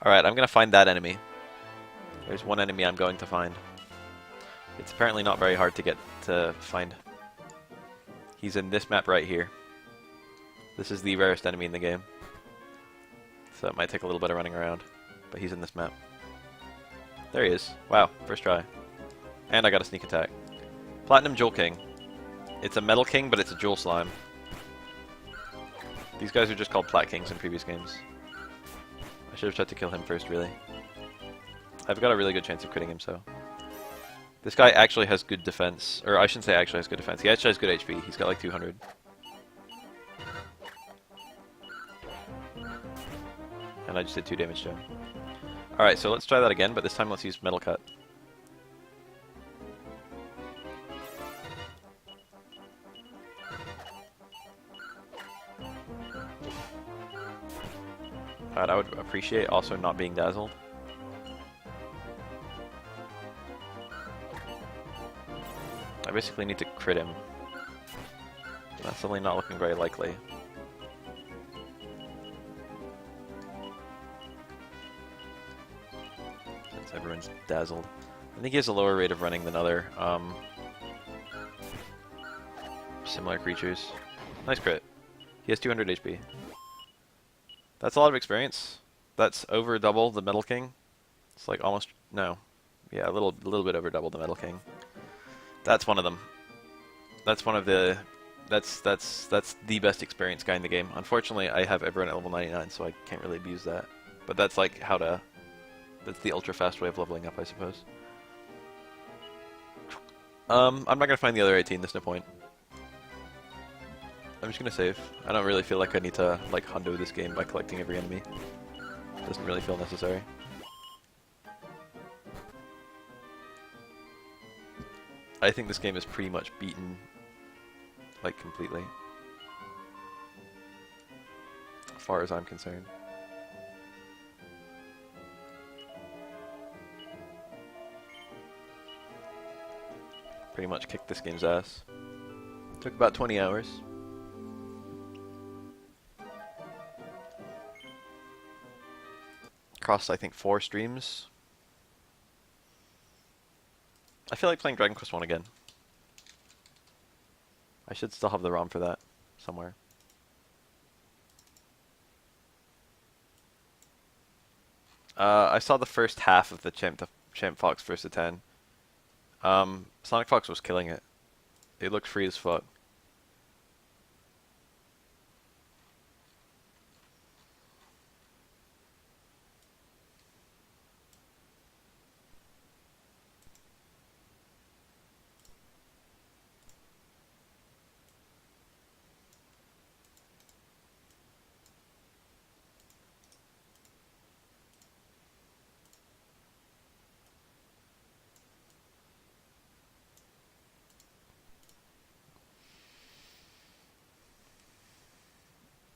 Alright, I'm going to find that enemy. There's one enemy I'm going to find. It's apparently not very hard to get to find. He's in this map right here. This is the rarest enemy in the game. So it might take a little bit of running around. But he's in this map. There he is. Wow, first try. And I got a sneak attack. Platinum Jewel King. It's a Metal King, but it's a Jewel Slime. These guys are just called Plat Kings in previous games. I should have tried to kill him first, really. I've got a really good chance of critting him, so. This guy actually has good defense. Or I shouldn't say actually has good defense. He actually has good HP. He's got like 200. And I just did 2 damage to him. Alright, so let's try that again, but this time let's use Metal Cut. I would appreciate also not being dazzled. I basically need to crit him. That's only not looking very likely. Everyone's dazzled. I think he has a lower rate of running than other similar creatures. Nice crit. He has 200 HP. That's a lot of experience. That's over double the Metal King. It's like almost, no. Yeah, a little bit over double the Metal King. That's one of them. That's one of the, that's the best experienced guy in the game. Unfortunately, I have everyone at level 99, so I can't really abuse that. But that's like how to, that's the ultra fast way of leveling up, I suppose. I'm not gonna find the other 18, there's no point. I'm just gonna save. I don't really feel like I need to like hundo this game by collecting every enemy. Doesn't really feel necessary. I think this game is pretty much beaten, like completely, as far as I'm concerned. Pretty much kicked this game's ass. Took about 20 hours. Across, I think, 4 streams. I feel like playing Dragon Quest 1 again. I should still have the ROM for that somewhere. I saw the first half of the Champ Fox vs. 10. Sonic Fox was killing it. It looked free as fuck.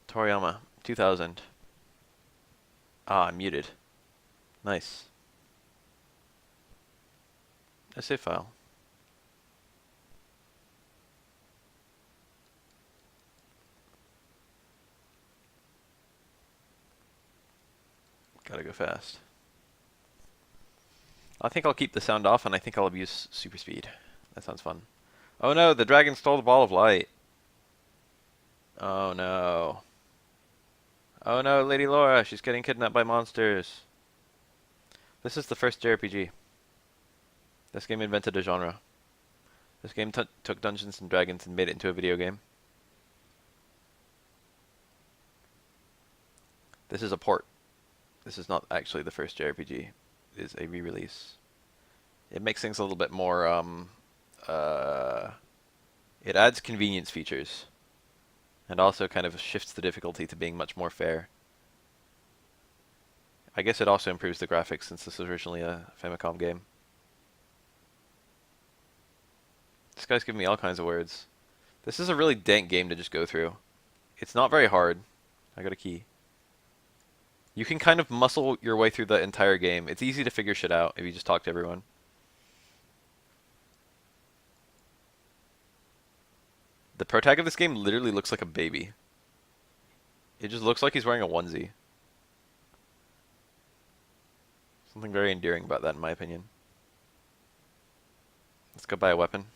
Toriyama, 2000. Ah, I'm muted. Nice. A save file. Gotta go fast. I think I'll keep the sound off, and I think I'll abuse super speed. That sounds fun. Oh no, the dragon stole the ball of light. Oh no. Oh no, Lady Laura, she's getting kidnapped by monsters. This is the first JRPG. This game invented a genre. This game took Dungeons and Dragons and made it into a video game. This is a port. This is not actually the first JRPG. It is a re-release. It makes things a little bit more, it adds convenience features. And also kind of shifts the difficulty to being much more fair. I guess it also improves the graphics since this was originally a Famicom game. This guy's giving me all kinds of words. This is a really dank game to just go through. It's not very hard. I got a key. You can kind of muscle your way through the entire game. It's easy to figure shit out if you just talk to everyone. The protag of this game literally looks like a baby. It just looks like he's wearing a onesie. Something very endearing about that, in my opinion. Let's go buy a weapon.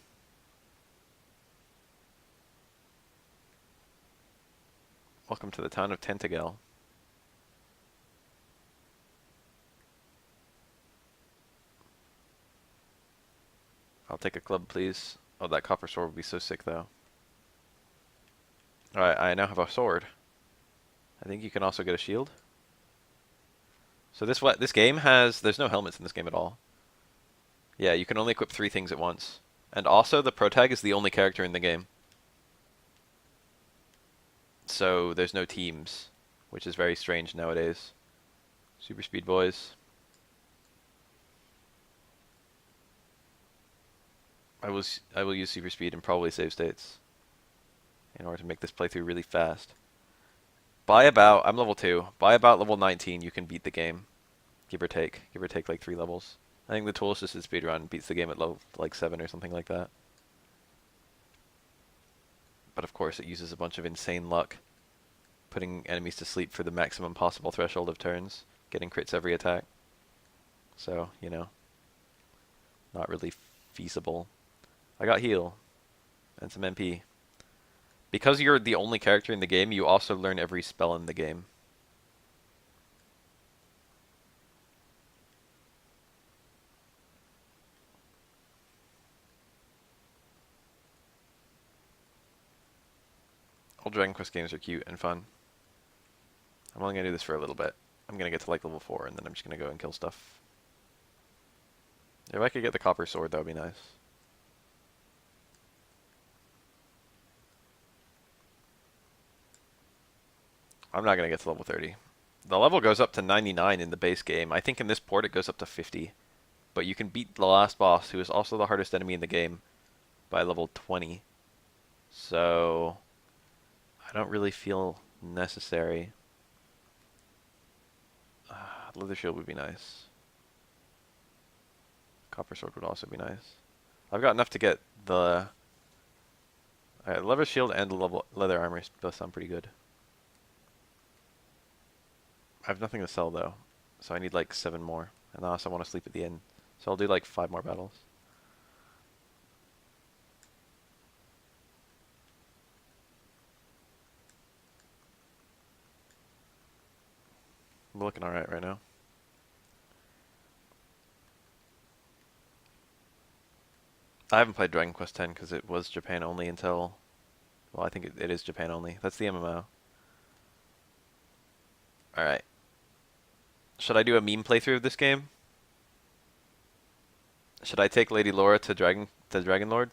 Welcome to the town of Tentagal. I'll take a club, please. Oh, that copper sword would be so sick, though. Alright, I now have a sword. I think you can also get a shield. So this game has... There's no helmets in this game at all. Yeah, you can only equip 3 things at once. And also, the protag is the only character in the game. So, there's no teams, which is very strange nowadays. Super speed, boys. I will use super speed and probably save states in order to make this playthrough really fast. I'm level 2. By about level 19, you can beat the game. Give or take. Give or take like 3 levels. I think the Tool Assisted Speedrun beats the game at level like 7 or something like that. But of course, it uses a bunch of insane luck. Putting enemies to sleep for the maximum possible threshold of turns. Getting crits every attack. So, you know, not really feasible. I got heal and some MP. Because you're the only character in the game, you also learn every spell in the game. All Dragon Quest games are cute and fun. I'm only gonna do this for a little bit. I'm gonna get to like level 4 and then I'm just gonna go and kill stuff. If I could get the copper sword, that would be nice. I'm not gonna get to level 30. The level goes up to 99 in the base game. I think in this port it goes up to 50. But you can beat the last boss, who is also the hardest enemy in the game, by level 20. So I don't really feel necessary. Leather shield would be nice. Copper sword would also be nice. I've got enough to get the leather shield and the leather armor both sound pretty good. I have nothing to sell though, so I need like 7 more. And I also want to sleep at the inn, so I'll do like 5 more battles. I'm looking alright right now. I haven't played Dragon Quest X because it was Japan only until... Well, I think it is Japan only. That's the MMO. Alright. Should I do a meme playthrough of this game? Should I take Lady Laura to Dragon Lord?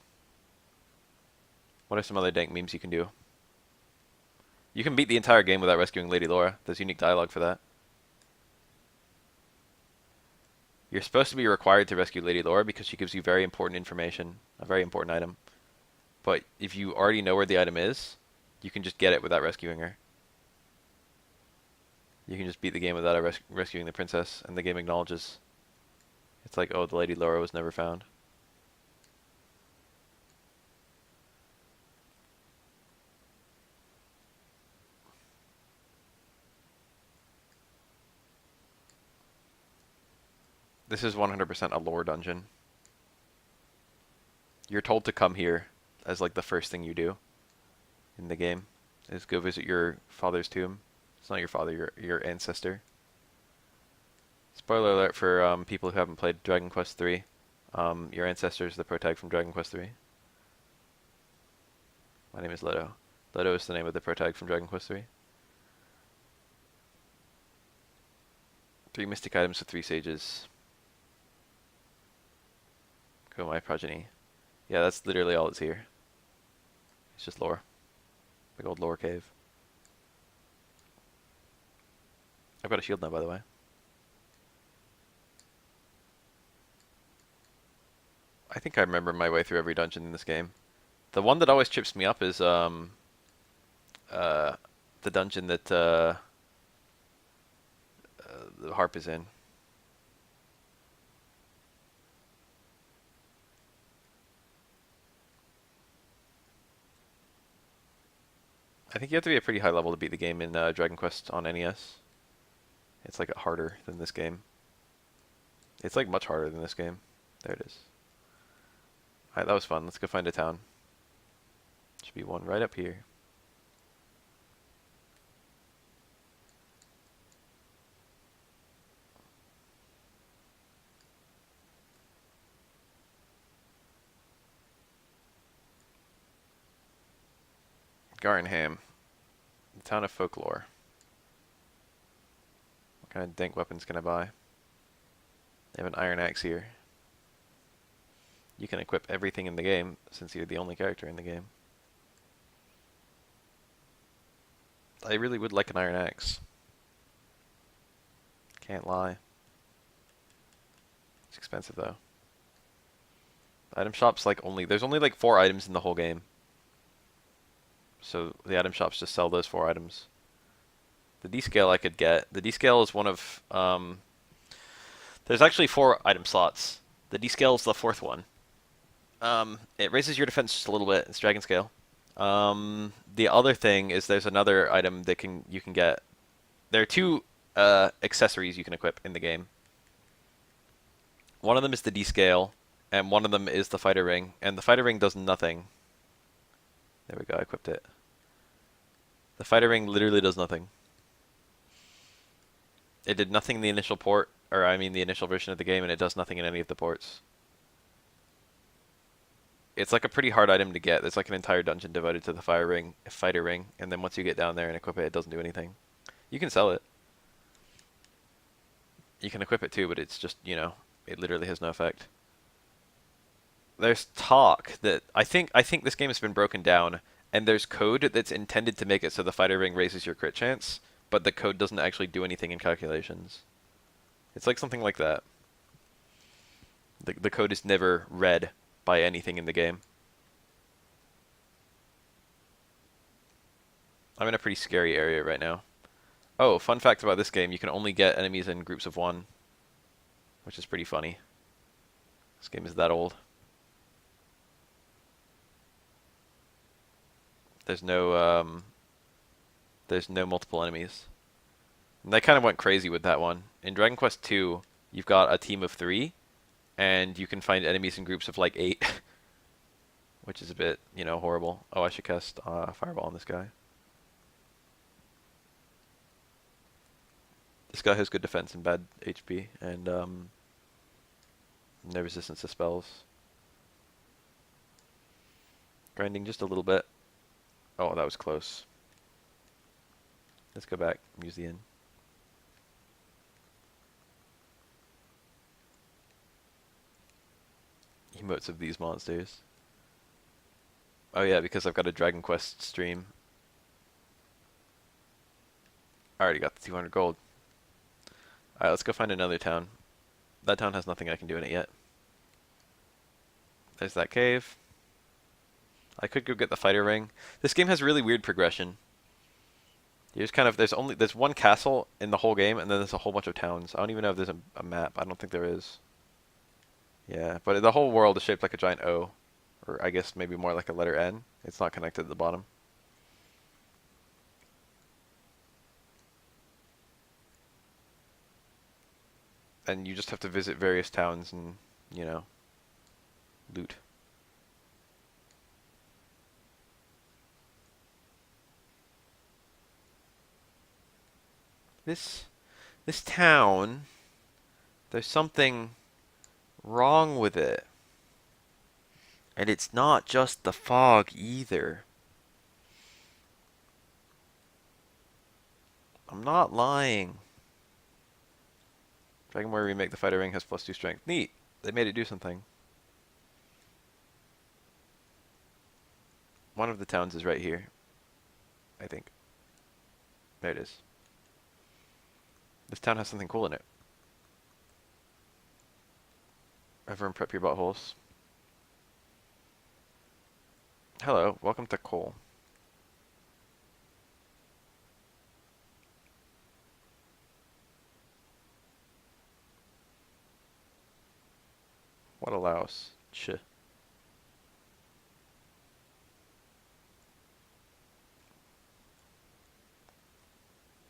What are some other dank memes you can do? You can beat the entire game without rescuing Lady Laura. There's unique dialogue for that. You're supposed to be required to rescue Lady Laura because she gives you very important information, a very important item. But if you already know where the item is, you can just get it without rescuing her. You can just beat the game without rescuing the princess, and the game acknowledges. It's like, oh, the Lady Laura was never found. This is 100% a lore dungeon. You're told to come here as like the first thing you do in the game, is go visit your father's tomb. It's not your father, your ancestor. Spoiler alert for people who haven't played Dragon Quest III. Your ancestor is the protag from Dragon Quest III. My name is Leto. Leto is the name of the protag from Dragon Quest III. 3 mystic items with 3 sages. Go my progeny. Yeah, that's literally all that's here. It's just lore. Big old lore cave. I've got a shield now, by the way. I think I remember my way through every dungeon in this game. The one that always trips me up is the dungeon that the harp is in. I think you have to be a pretty high level to beat the game in Dragon Quest on NES. It's like harder than this game. It's like much harder than this game. There it is. Alright, that was fun. Let's go find a town. Should be one right up here. Garnham. The town of folklore. What kind of dank weapons can I buy? They have an iron axe here. You can equip everything in the game since you're the only character in the game. I really would like an iron axe. Can't lie. It's expensive though. The item shop's like there's only like 4 items in the whole game. So the item shops just sell those 4 items. The D-scale I could get. The D-scale is one of there's actually 4 item slots. The D-scale is the 4th one. It raises your defense just a little bit. It's dragon scale. The other thing is there's another item that you can get. There are 2 accessories you can equip in the game. One of them is the descale, and one of them is the fighter ring, and the fighter ring does nothing. There we go, I equipped it. The fighter ring literally does nothing. It did nothing in the initial port, or I mean the initial version of the game, and it does nothing in any of the ports. It's like a pretty hard item to get. There's like an entire dungeon devoted to the fighter ring, and then once you get down there and equip it, it doesn't do anything. You can sell it. You can equip it too, but it's just, you know, it literally has no effect. There's talk that I think this game has been broken down, and there's code that's intended to make it so the fighter ring raises your crit chance, but the code doesn't actually do anything in calculations. It's like something like that. The code is never read by anything in the game. I'm in a pretty scary area right now. Oh, fun fact about this game, you can only get enemies in groups of 1, which is pretty funny. This game is that old. There's no multiple enemies. And they kind of went crazy with that one. In Dragon Quest II, you've got a team of 3, and you can find enemies in groups of like 8, which is a bit, you know, horrible. Oh, I should cast Fireball on this guy. This guy has good defense and bad HP, and no resistance to spells. Grinding just a little bit. Oh, that was close. Let's go back and use the inn. Emotes of these monsters. Oh yeah, because I've got a Dragon Quest stream. I already got the 200 gold. Alright, let's go find another town. That town has nothing I can do in it yet. There's that cave. I could go get the fighter ring. This game has really weird progression. You just kind of, there's one castle in the whole game, and then there's a whole bunch of towns. I don't even know if there's a map. I don't think there is. Yeah, but the whole world is shaped like a giant O. Or I guess maybe more like a letter N. It's not connected at the bottom. And you just have to visit various towns and, you know, loot. This town, there's something wrong with it. And it's not just the fog either. I'm not lying. Dragon Warrior Remake, the fighter ring has +2 strength. Neat. They made it do something. One of the towns is right here, I think. There it is. This town has something cool in it. Everyone prep your buttholes. Hello, welcome to Cole. What allows? Ch.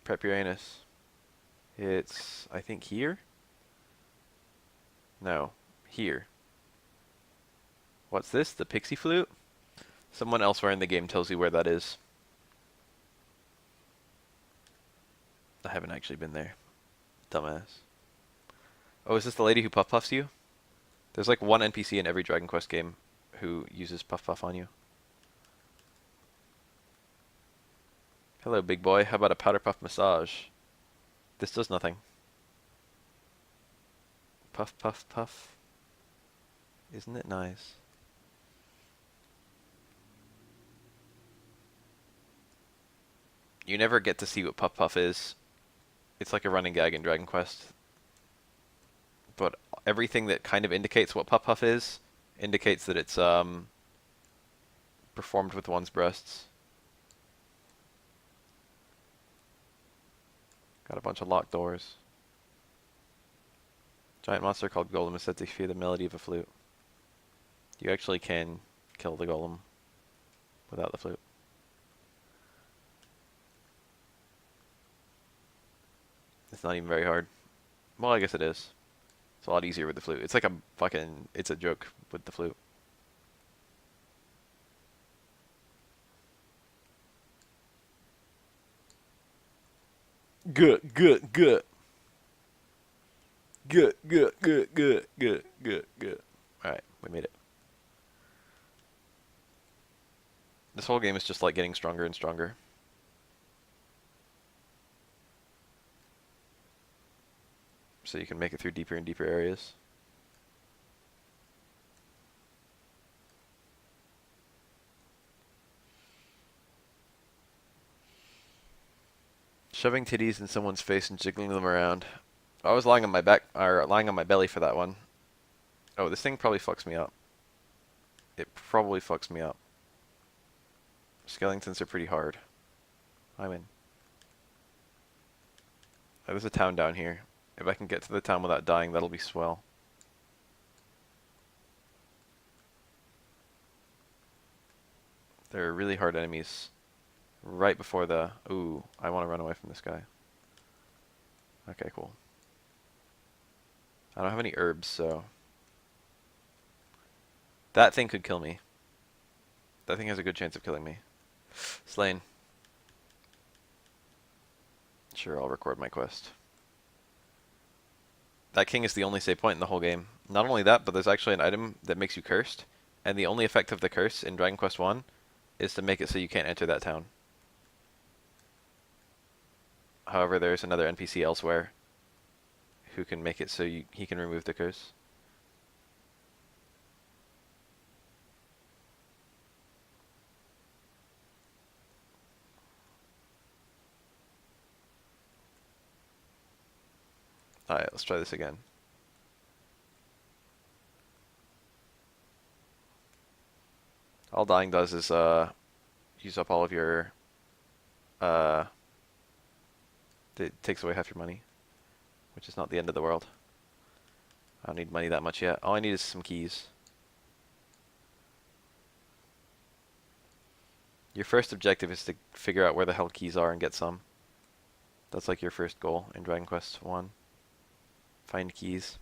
Prep your anus. It's, I think, here? No, here. What's this? The pixie flute? Someone elsewhere in the game tells you where that is. I haven't actually been there. Dumbass. Oh, is this the lady who puff puffs you? There's like one NPC in every Dragon Quest game who uses puff puff on you. Hello, big boy. How about a powder puff massage? This does nothing. Puff, puff, puff. Isn't it nice? You never get to see what puff puff is. It's like a running gag in Dragon Quest. But everything that kind of indicates what puff puff is indicates that it's performed with one's breasts. Got a bunch of locked doors. Giant monster called Golem is said to hear the melody of a flute. You actually can kill the Golem without the flute. It's not even very hard. Well, I guess it is. It's a lot easier with the flute. It's like a fucking, it's a joke with the flute. Good, good, good. Good, good, good, good, good, good, good. Alright, we made it. This whole game is just like getting stronger and stronger. So you can make it through deeper and deeper areas. Shoving titties in someone's face and jiggling them around. I was lying on my back, or lying on my belly for that one. Oh, this thing probably fucks me up. It probably fucks me up. Skeletons are pretty hard. I'm in. Oh, there's a town down here. If I can get to the town without dying, that'll be swell. They're really hard enemies. Right before the... Ooh, I want to run away from this guy. Okay, cool. I don't have any herbs, so... That thing could kill me. That thing has a good chance of killing me. Slain. Sure, I'll record my quest. That king is the only save point in the whole game. Not only that, but there's actually an item that makes you cursed, and the only effect of the curse in Dragon Quest 1 is to make it so you can't enter that town. However, there's another NPC elsewhere who can make it so he can remove the curse. Alright, let's try this again. All dying does is use up all of your it takes away half your money, which is not the end of the world. I don't need money that much yet. All I need is some keys. Your first objective is to figure out where the hell keys are and get some. That's like your first goal in Dragon Quest 1. Find keys.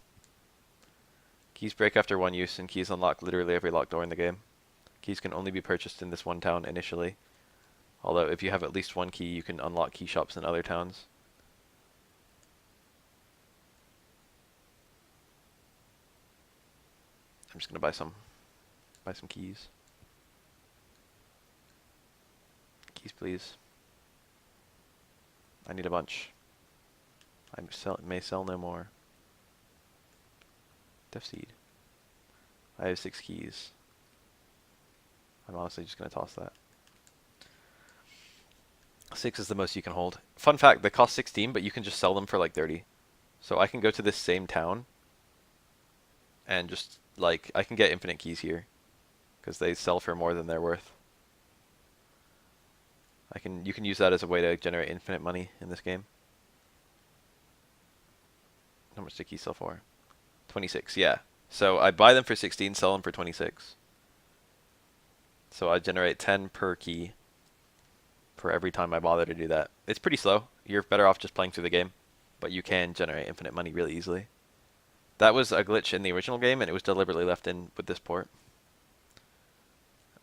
Keys break after one use, and keys unlock literally every locked door in the game. Keys can only be purchased in this one town initially. Although if you have at least one key, you can unlock key shops in other towns. I'm just gonna buy some keys. Keys, please. I need a bunch. I may sell no more. Death Seed. I have 6 keys. I'm honestly just gonna toss that. 6 is the most you can hold. Fun fact, they cost 16, but you can just sell them for like 30. So I can go to this same town and just, like, I can get infinite keys here because they sell for more than they're worth. You can use that as a way to generate infinite money in this game. How much do keys sell for? 26, yeah. So I buy them for 16, sell them for 26. So I generate 10 per key for every time I bother to do that. It's pretty slow. You're better off just playing through the game, but you can generate infinite money really easily. That was a glitch in the original game, and it was deliberately left in with this port.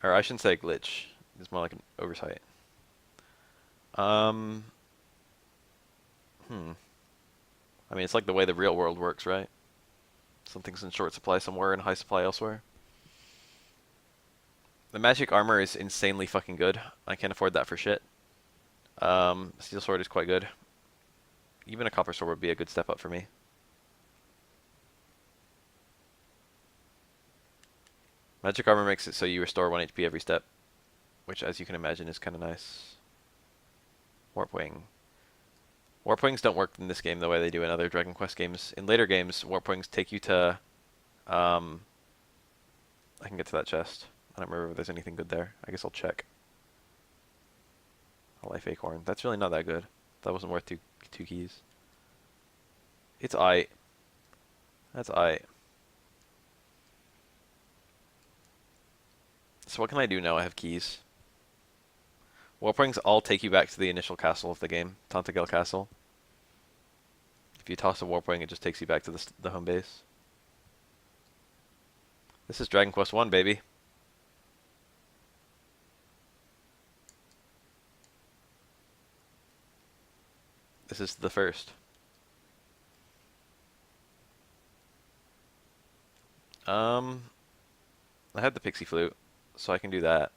Or I shouldn't say glitch. It's more like an oversight. I mean, it's like the way the real world works, right? Something's in short supply somewhere and high supply elsewhere. The magic armor is insanely fucking good. I can't afford that for shit. Steel sword is quite good. Even a copper sword would be a good step up for me. Magic armor makes it so you restore 1 HP every step, which, as you can imagine, is kind of nice. Warp Wing. Warp Wings don't work in this game the way they do in other Dragon Quest games. In later games, Warp Wings take you to... I can get to that chest. I don't remember if there's anything good there. I guess I'll check. A life acorn. That's really not that good. That wasn't worth two keys. It's aight. That's aight. So what can I do now I have keys? Warp Wings all take you back to the initial castle of the game, Tantagel Castle. If you toss a Warp Wing, it just takes you back to the home base. This is Dragon Quest 1, baby. This is the first. I had the Pixie Flute, so I can do that.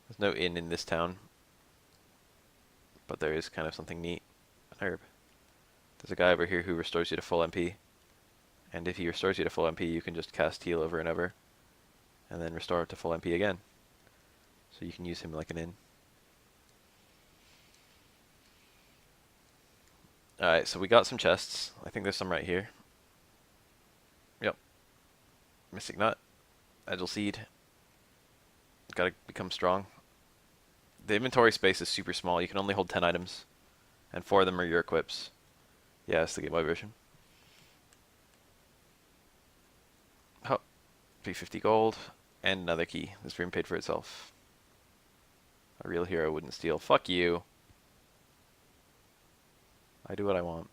There's no inn in this town, but there is kind of something neat. An herb. There's a guy over here who restores you to full MP, and if he restores you to full MP, you can just cast heal over and over, and then restore it to full MP again. So you can use him like an inn. Alright, so we got some chests. I think there's some right here. Yep. Mystic Nut. Agile Seed. Gotta become strong. The inventory space is super small. You can only hold 10 items. And 4 of them are your equips. Yeah, it's the Game Boy version. Oh. 350 gold. And another key. This room paid for itself. A real hero wouldn't steal. Fuck you. I do what I want.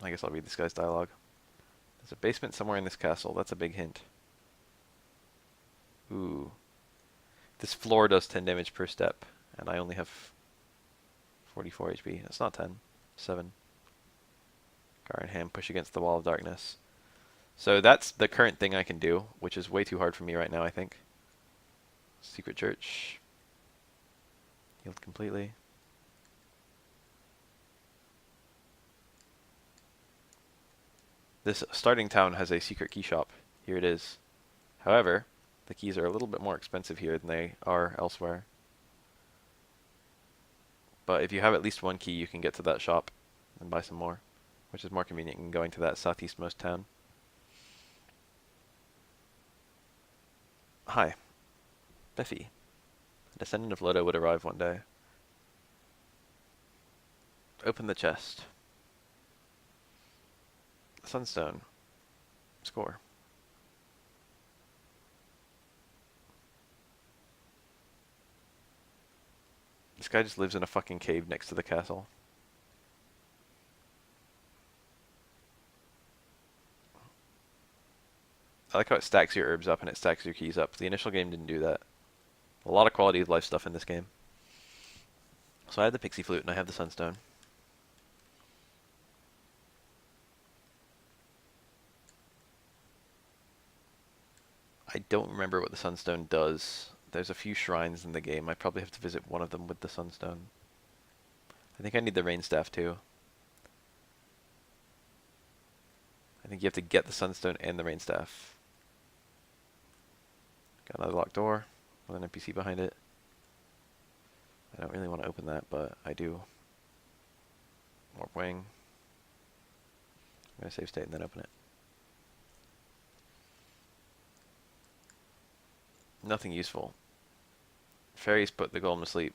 I guess I'll read this guy's dialogue. There's a basement somewhere in this castle. That's a big hint. Ooh. This floor does 10 damage per step, and I only have 44 HP. That's not 10. 7. Gar in hand, push against the wall of darkness. So that's the current thing I can do, which is way too hard for me right now, I think. Secret Church. Healed completely. This starting town has a secret key shop. Here it is. However, the keys are a little bit more expensive here than they are elsewhere. But if you have at least one key, you can get to that shop and buy some more, which is more convenient than going to that southeastmost town. Hi. Biffy. A descendant of Lodo would arrive one day. Open the chest. Sunstone. Score. This guy just lives in a fucking cave next to the castle. I like how it stacks your herbs up and it stacks your keys up. The initial game didn't do that. A lot of quality of life stuff in this game. So I have the Pixie Flute and I have the Sunstone. I don't remember what the Sunstone does. There's a few shrines in the game. I probably have to visit one of them with the Sunstone. I think I need the Rain Staff too. I think you have to get the Sunstone and the Rain Staff. Got another locked door with an NPC behind it. I don't really want to open that, but I do. Warp Wing. I'm going to save state and then open it. Nothing useful. Fairies put the golem to sleep.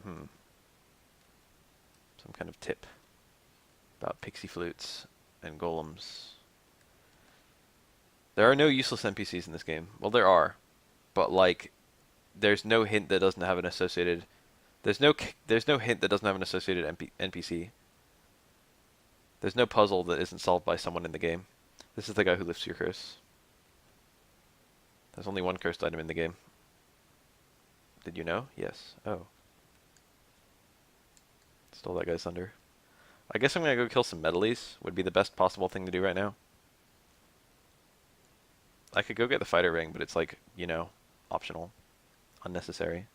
Some kind of tip about pixie flutes and golems. There are no useless NPCs in this game. Well, there are, but like, there's no hint that doesn't have an associated. There's no hint that doesn't have an associated NPC. There's no puzzle that isn't solved by someone in the game. This is the guy who lifts your curse. There's only one cursed item in the game. Did you know? Yes. Oh. Stole that guy's thunder. I guess I'm gonna go kill some metalies. Would be the best possible thing to do right now. I could go get the fighter ring, but it's like, you know, optional. Unnecessary.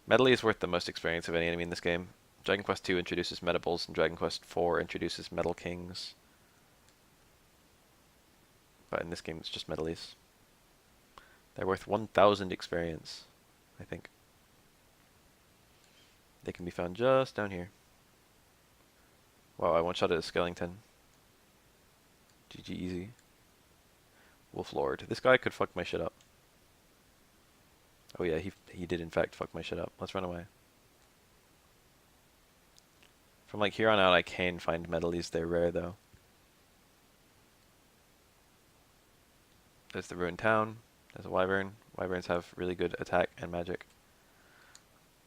Medley is worth the most experience of any enemy in this game. Dragon Quest II introduces Metables, and Dragon Quest IV introduces Metal Kings. But in this game, it's just Metalies. They're worth 1,000 experience, I think. They can be found just down here. Wow, I one-shotted a skeleton. GG easy. Wolf Lord. This guy could fuck my shit up. Oh yeah, he did in fact fuck my shit up. Let's run away. From like here on out, I can find metalies. They're rare though. There's the ruined town. There's a wyvern. Wyverns have really good attack and magic.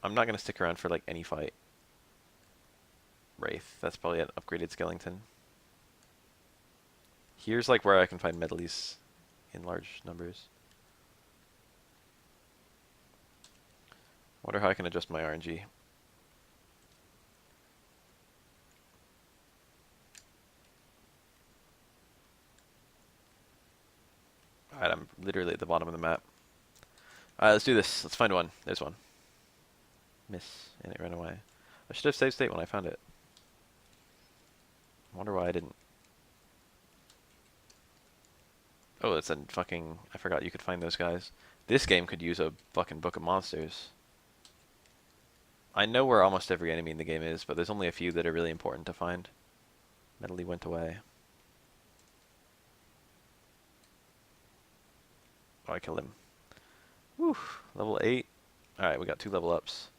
I'm not gonna stick around for like any fight. Wraith. That's probably an upgraded skeleton. Here's like where I can find medleys in large numbers. Wonder how I can adjust my RNG. Alright, I'm literally at the bottom of the map. Alright, let's do this. Let's find one. There's one. Miss, and it ran away. I should have saved state when I found it. I wonder why I didn't. Oh, it's a fucking... I forgot you could find those guys. This game could use a fucking book of monsters. I know where almost every enemy in the game is, but there's only a few that are really important to find. Medley went away. Oh, I killed him. Whew, level 8. Alright, we got 2 level ups.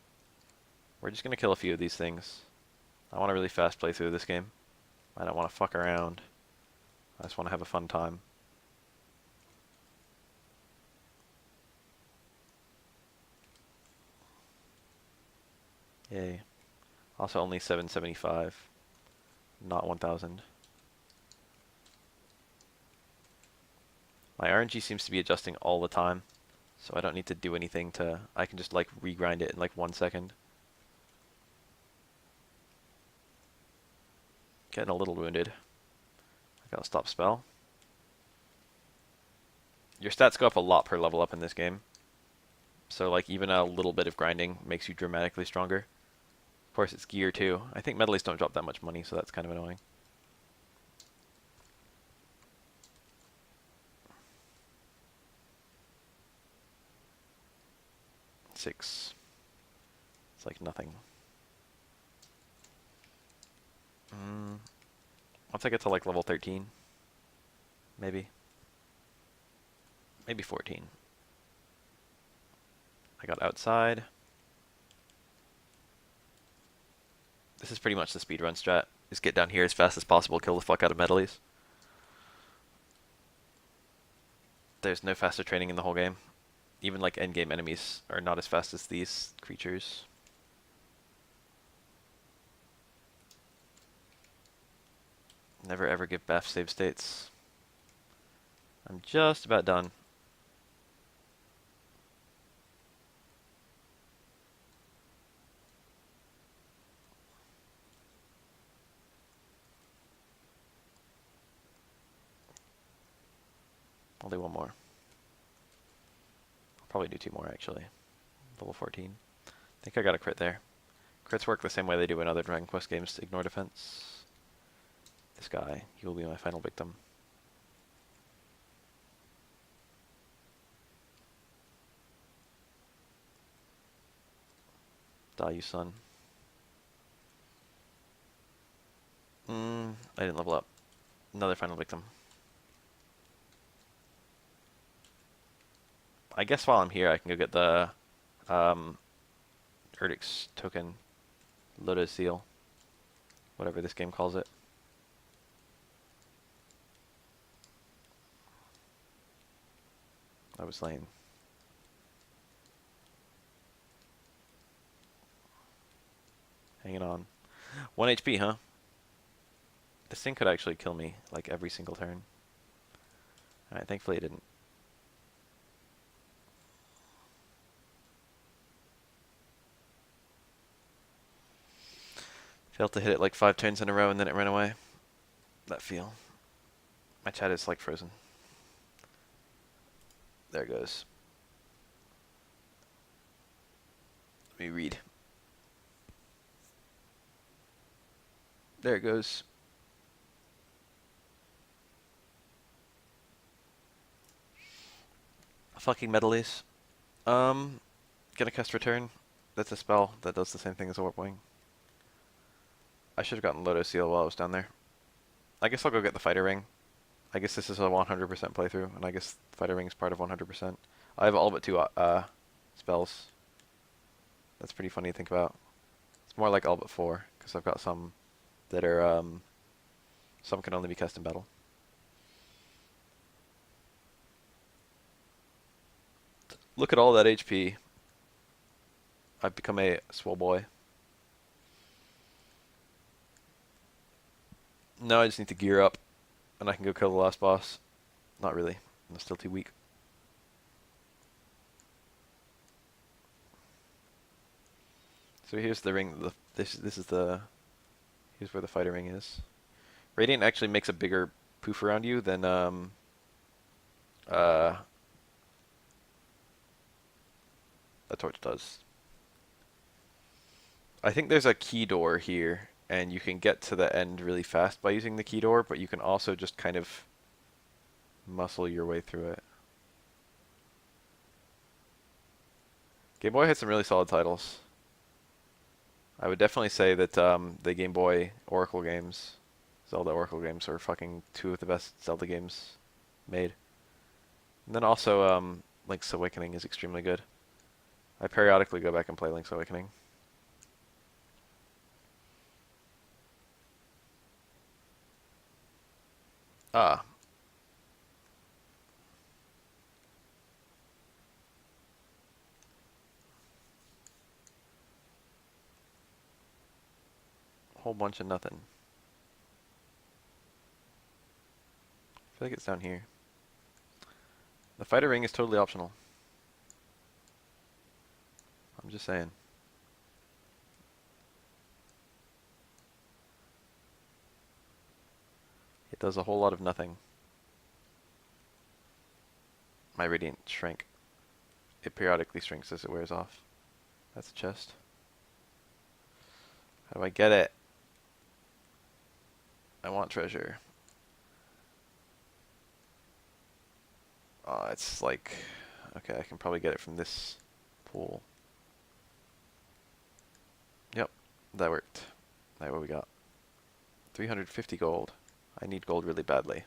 We're just gonna kill a few of these things. I want to really fast play through this game. I don't want to fuck around. I just want to have a fun time. Yay. Also only 775. Not 1000. My RNG seems to be adjusting all the time. So I don't need to do anything to... I can just like regrind it in like 1 second. Getting a little wounded. I gotta stop spell. Your stats go up a lot per level up in this game. So like even a little bit of grinding makes you dramatically stronger. Of course it's gear too. I think medleys don't drop that much money, so that's kind of annoying. Six. It's like nothing. Once I get to like level 13, maybe 14. I got outside. This is pretty much the speedrun strat. Just get down here as fast as possible, kill the fuck out of medleys. There's no faster training in the whole game. Even like endgame enemies are not as fast as these creatures. Never ever give Bath save states. I'm just about done. I'll do one more. I'll probably do 2 more actually. Level 14. I think I got a crit there. Crits work the same way they do in other Dragon Quest games. Ignore defense. This guy, he will be my final victim. Die, you son. I didn't level up. Another final victim. I guess while I'm here, I can go get the Erdix token, Lotus Seal, whatever this game calls it. I was lame. Hanging on. 1 HP, huh? This thing could actually kill me, like, every single turn. Alright, thankfully it didn't. Failed to hit it like 5 turns in a row and then it ran away. That feel. My chat is like frozen. There it goes. Let me read. There it goes. Fucking medleys. Gonna cast Return. That's a spell that does the same thing as a Warp Wing. I should have gotten Lotus Seal while I was down there. I guess I'll go get the Fighter Ring. I guess this is a 100% playthrough, and I guess Fighter Ring is part of 100%. I have all but 2 spells. That's pretty funny to think about. It's more like all but 4, because I've got some that are, some can only be cast in battle. Look at all that HP. I've become a swole boy. Now I just need to gear up, and I can go kill the last boss. Not really. I'm still too weak. So here's the ring. This is the here's where the fighter ring is. Radiant actually makes a bigger poof around you than uh, a torch does. I think there's a key door here, and you can get to the end really fast by using the key door, but you can also just kind of muscle your way through it. Game Boy had some really solid titles. I would definitely say that the Game Boy Oracle games, Zelda Oracle games, are fucking two of the best Zelda games made. And then also Link's Awakening is extremely good. I periodically go back and play Link's Awakening. Ah. Whole bunch of nothing. I feel like it's down here. The fighter ring is totally optional. I'm just saying. It does a whole lot of nothing. My radiant shrank. It periodically shrinks as it wears off. That's a chest. How do I get it? I want treasure. It's like... Okay, I can probably get it from this pool. Yep, that worked. Alright, what we got? 350 gold. I need gold really badly.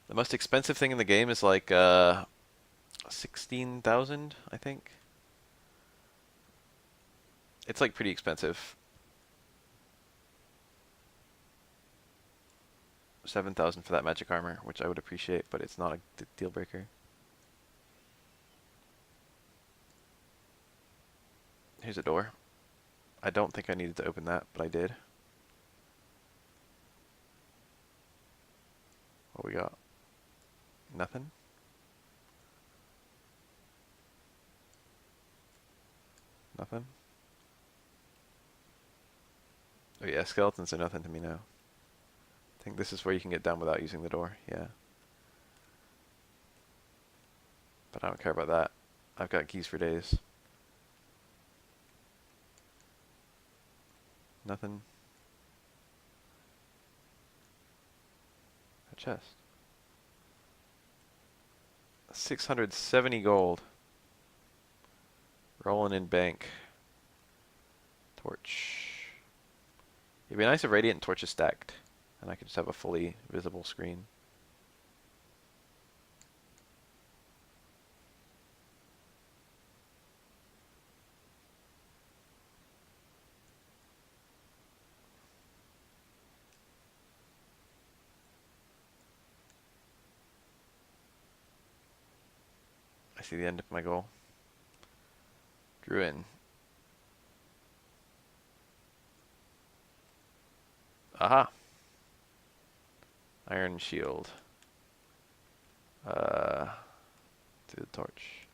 The most expensive thing in the game is like 16,000, I think. It's like pretty expensive. 7,000 for that magic armor, which I would appreciate, but it's not a deal breaker. Here's a door. I don't think I needed to open that, but I did. What we got? Nothing? Nothing? Oh yeah, skeletons are nothing to me now. I think this is where you can get down without using the door, yeah. But I don't care about that. I've got keys for days. Nothing. A chest. 670 gold. Rolling in bank. Torch. It'd be nice if Radiant and Torch is stacked, and I could just have a fully visible screen. I see the end of my goal. Drew in. Aha! Iron shield. To the torch.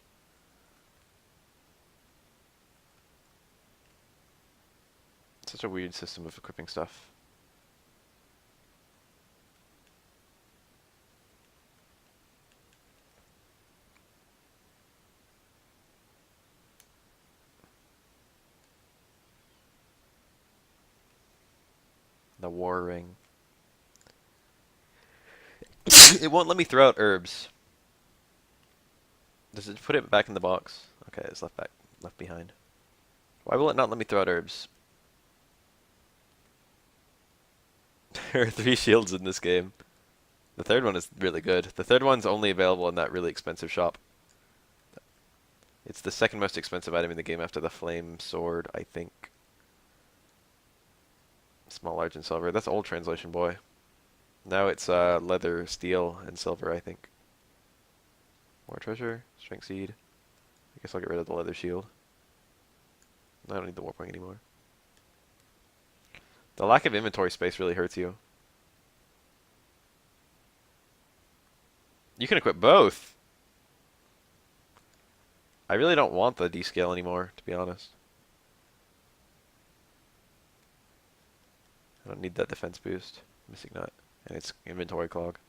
Such a weird system of equipping stuff. The war ring. It won't let me throw out herbs. Does it put it back in the box? Okay, it's left behind. Why will it not let me throw out herbs? There are 3 shields in this game. The third one is really good. The third one's only available in that really expensive shop. It's the second most expensive item in the game after the flame sword, I think. Small, large, and silver. That's old translation, boy. Now it's leather, steel, and silver, I think. More treasure, strength seed. I guess I'll get rid of the leather shield. I don't need the war point anymore. The lack of inventory space really hurts you. You can equip both. I really don't want the descale anymore, to be honest. I don't need that defense boost. Missing nut. And it's inventory clog.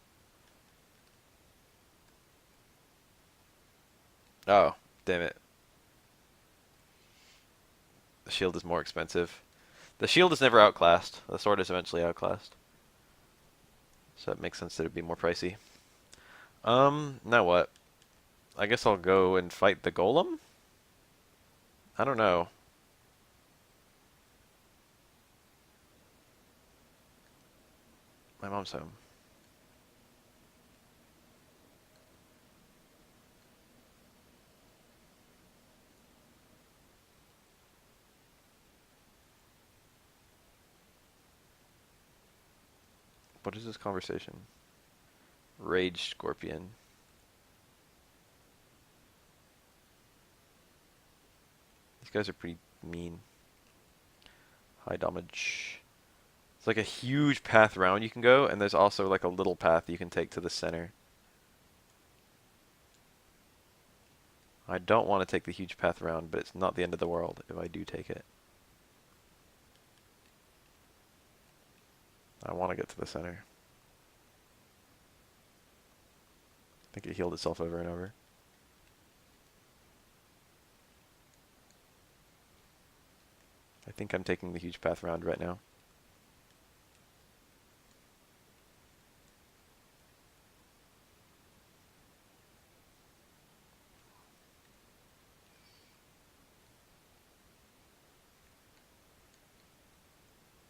Oh, damn it. The shield is more expensive. The shield is never outclassed. The sword is eventually outclassed. So it makes sense that it'd be more pricey. Now what? I guess I'll go and fight the golem? I don't know. My mom's home. What is this conversation? Rage Scorpion. These guys are pretty mean. High damage. It's like a huge path round you can go, and there's also like a little path you can take to the center. I don't want to take the huge path round, but it's not the end of the world if I do take it. I want to get to the center. I think it healed itself over and over. I think I'm taking the huge path round right now.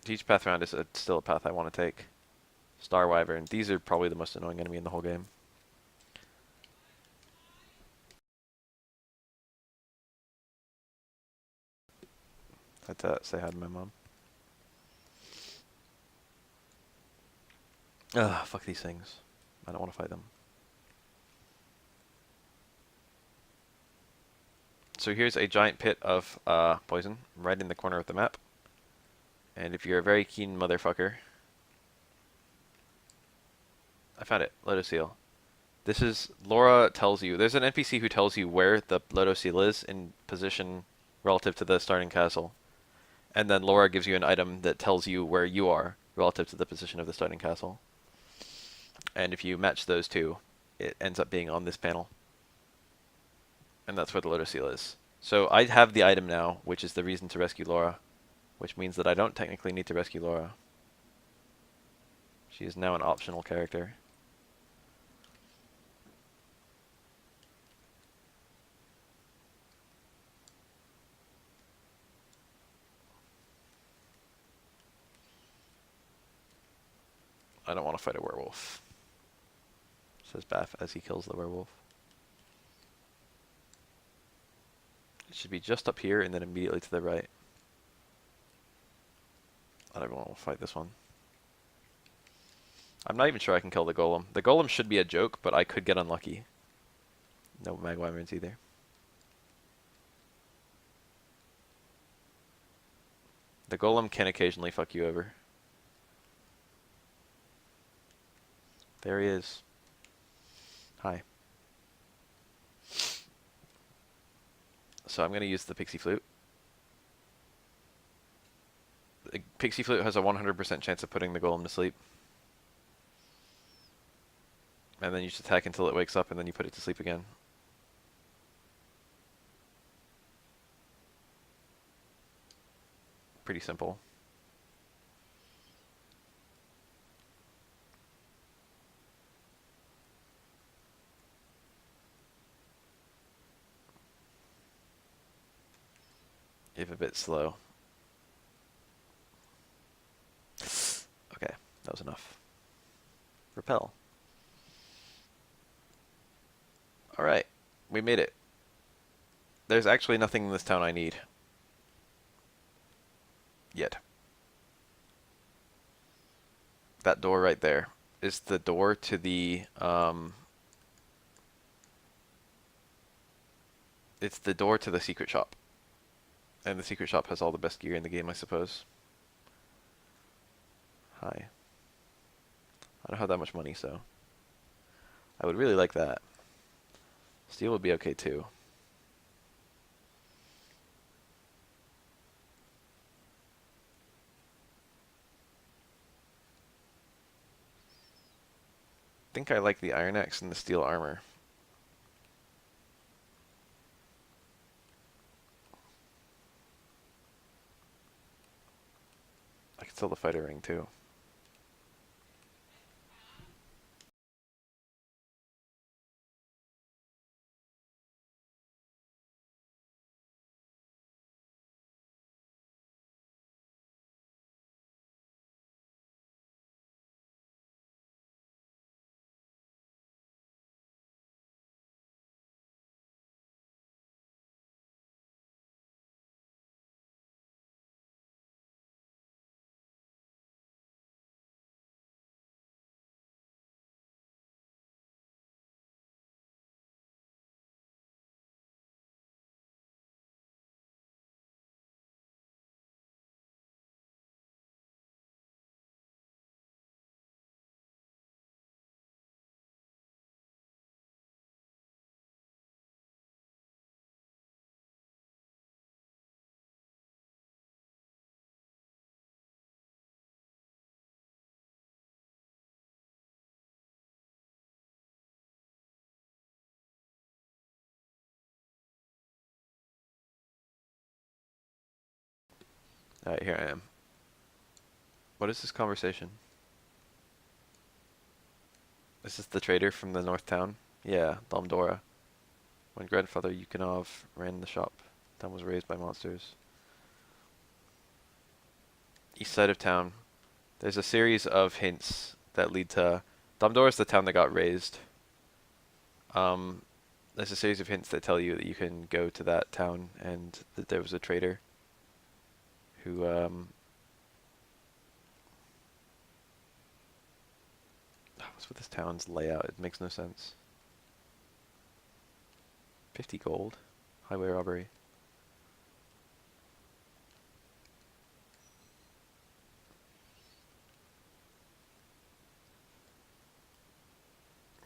Huge path round is still a path I want to take. Star Wyvern. These are probably the most annoying enemy in the whole game. Had to say hi to my mom. Ugh, fuck these things. I don't want to fight them. So here's a giant pit of poison right in the corner of the map. And if you're a very keen motherfucker... I found it. Lotus Seal. This is... Laura tells you... There's an NPC who tells you where the Lotus Seal is in position relative to the starting castle. And then Laura gives you an item that tells you where you are relative to the position of the starting castle. And if you match those two, it ends up being on this panel. And that's where the Lotus Seal is. So I have the item now, which is the reason to rescue Laura. Which means that I don't technically need to rescue Laura. She is now an optional character. I don't want to fight a werewolf, says Bath as he kills the werewolf. It should be just up here and then immediately to the right. I don't want to fight this one. I'm not even sure I can kill the golem. The golem should be a joke, but I could get unlucky. No mag wyverns either. The golem can occasionally fuck you over. There he is. Hi. So I'm going to use the Pixie Flute. The Pixie Flute has a 100% chance of putting the golem to sleep. And then you just attack until it wakes up and then you put it to sleep again. Pretty simple. If a bit slow. Okay, that was enough. Repel. Alright, we made it. There's actually nothing in this town I need. Yet. That door right there is the door to the, it's the door to the secret shop. And the secret shop has all the best gear in the game, I suppose. Hi. I don't have that much money, so I would really like that. Steel would be okay too. I think I like the iron axe and the steel armor. I could sell the fighter ring too. Alright, here I am. What is this conversation? Is this the trader from the north town? Yeah, Domdora. When grandfather Yukonov ran the shop, town was raised by monsters. East side of town. There's a series of hints that lead to... Domdora is the town that got raised. There's a series of hints that tell you that you can go to that town and that there was a trader who, what's with this town's layout? It makes no sense. 50 gold. Highway robbery.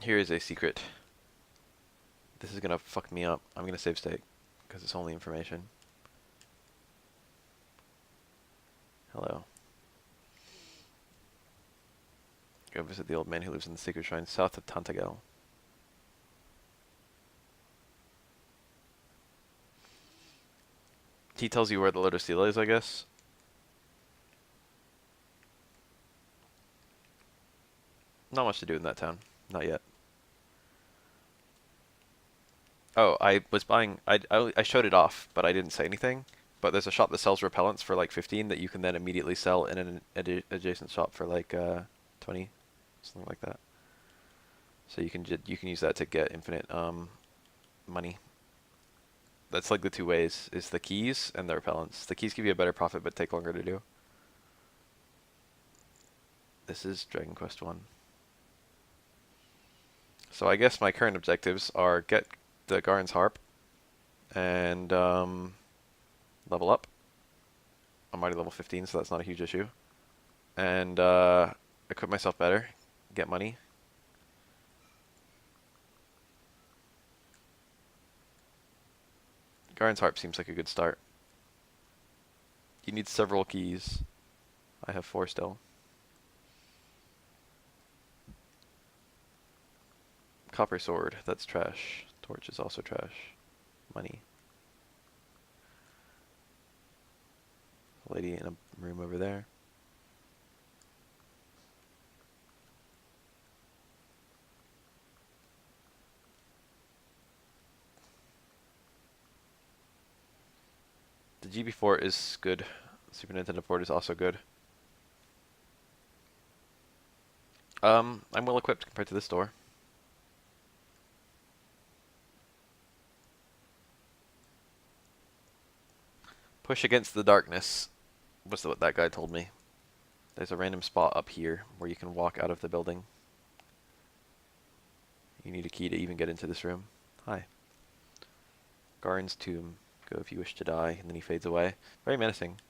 Here is a secret. This is gonna fuck me up. I'm gonna save state, because it's only information. Hello. Go visit the old man who lives in the sacred shrine south of Tantagel. He tells you where the Lotus Seal is, I guess. Not much to do in that town. Not yet. Oh, I was buying... I showed it off, but I didn't say anything. But there's a shop that sells repellents for like 15 that you can then immediately sell in an adjacent shop for like 20. Something like that. So you can use that to get infinite money. That's like the two ways, is the keys and the repellents. The keys give you a better profit but take longer to do. This is Dragon Quest 1. So I guess my current objectives are get the Garen's Harp and level up. I'm already level 15, so that's not a huge issue. And equip myself better, get money. Garen's Harp seems like a good start. You need several keys. I have 4 still. Copper sword, that's trash. Torch is also trash. Money. Lady in a room over there. The GB4 is good. Super Nintendo port is also good. I'm well equipped compared to this store. Push against the darkness was what that guy told me. There's a random spot up here where you can walk out of the building. You need a key to even get into this room. Hi. Garen's tomb. Go if you wish to die. And then he fades away. Very menacing.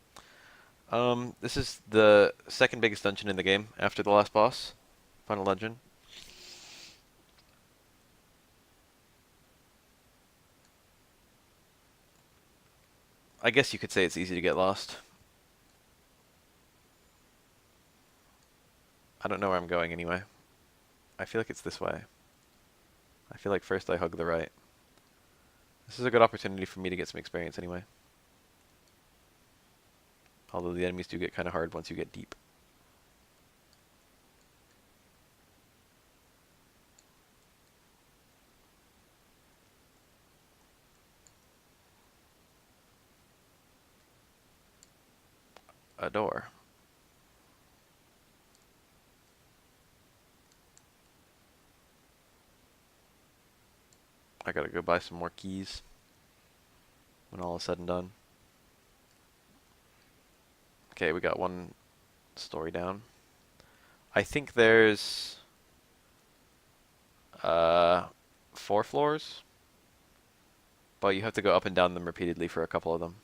This is the second biggest dungeon in the game after the last boss, final dungeon. I guess you could say it's easy to get lost. I don't know where I'm going anyway. I feel like it's this way. I feel like first I hug the right. This is a good opportunity for me to get some experience anyway. Although the enemies do get kind of hard once you get deep. A door. I gotta go buy some more keys when all is said and done. Okay, we got one story down. I think there's 4 floors, but you have to go up and down them repeatedly for a couple of them.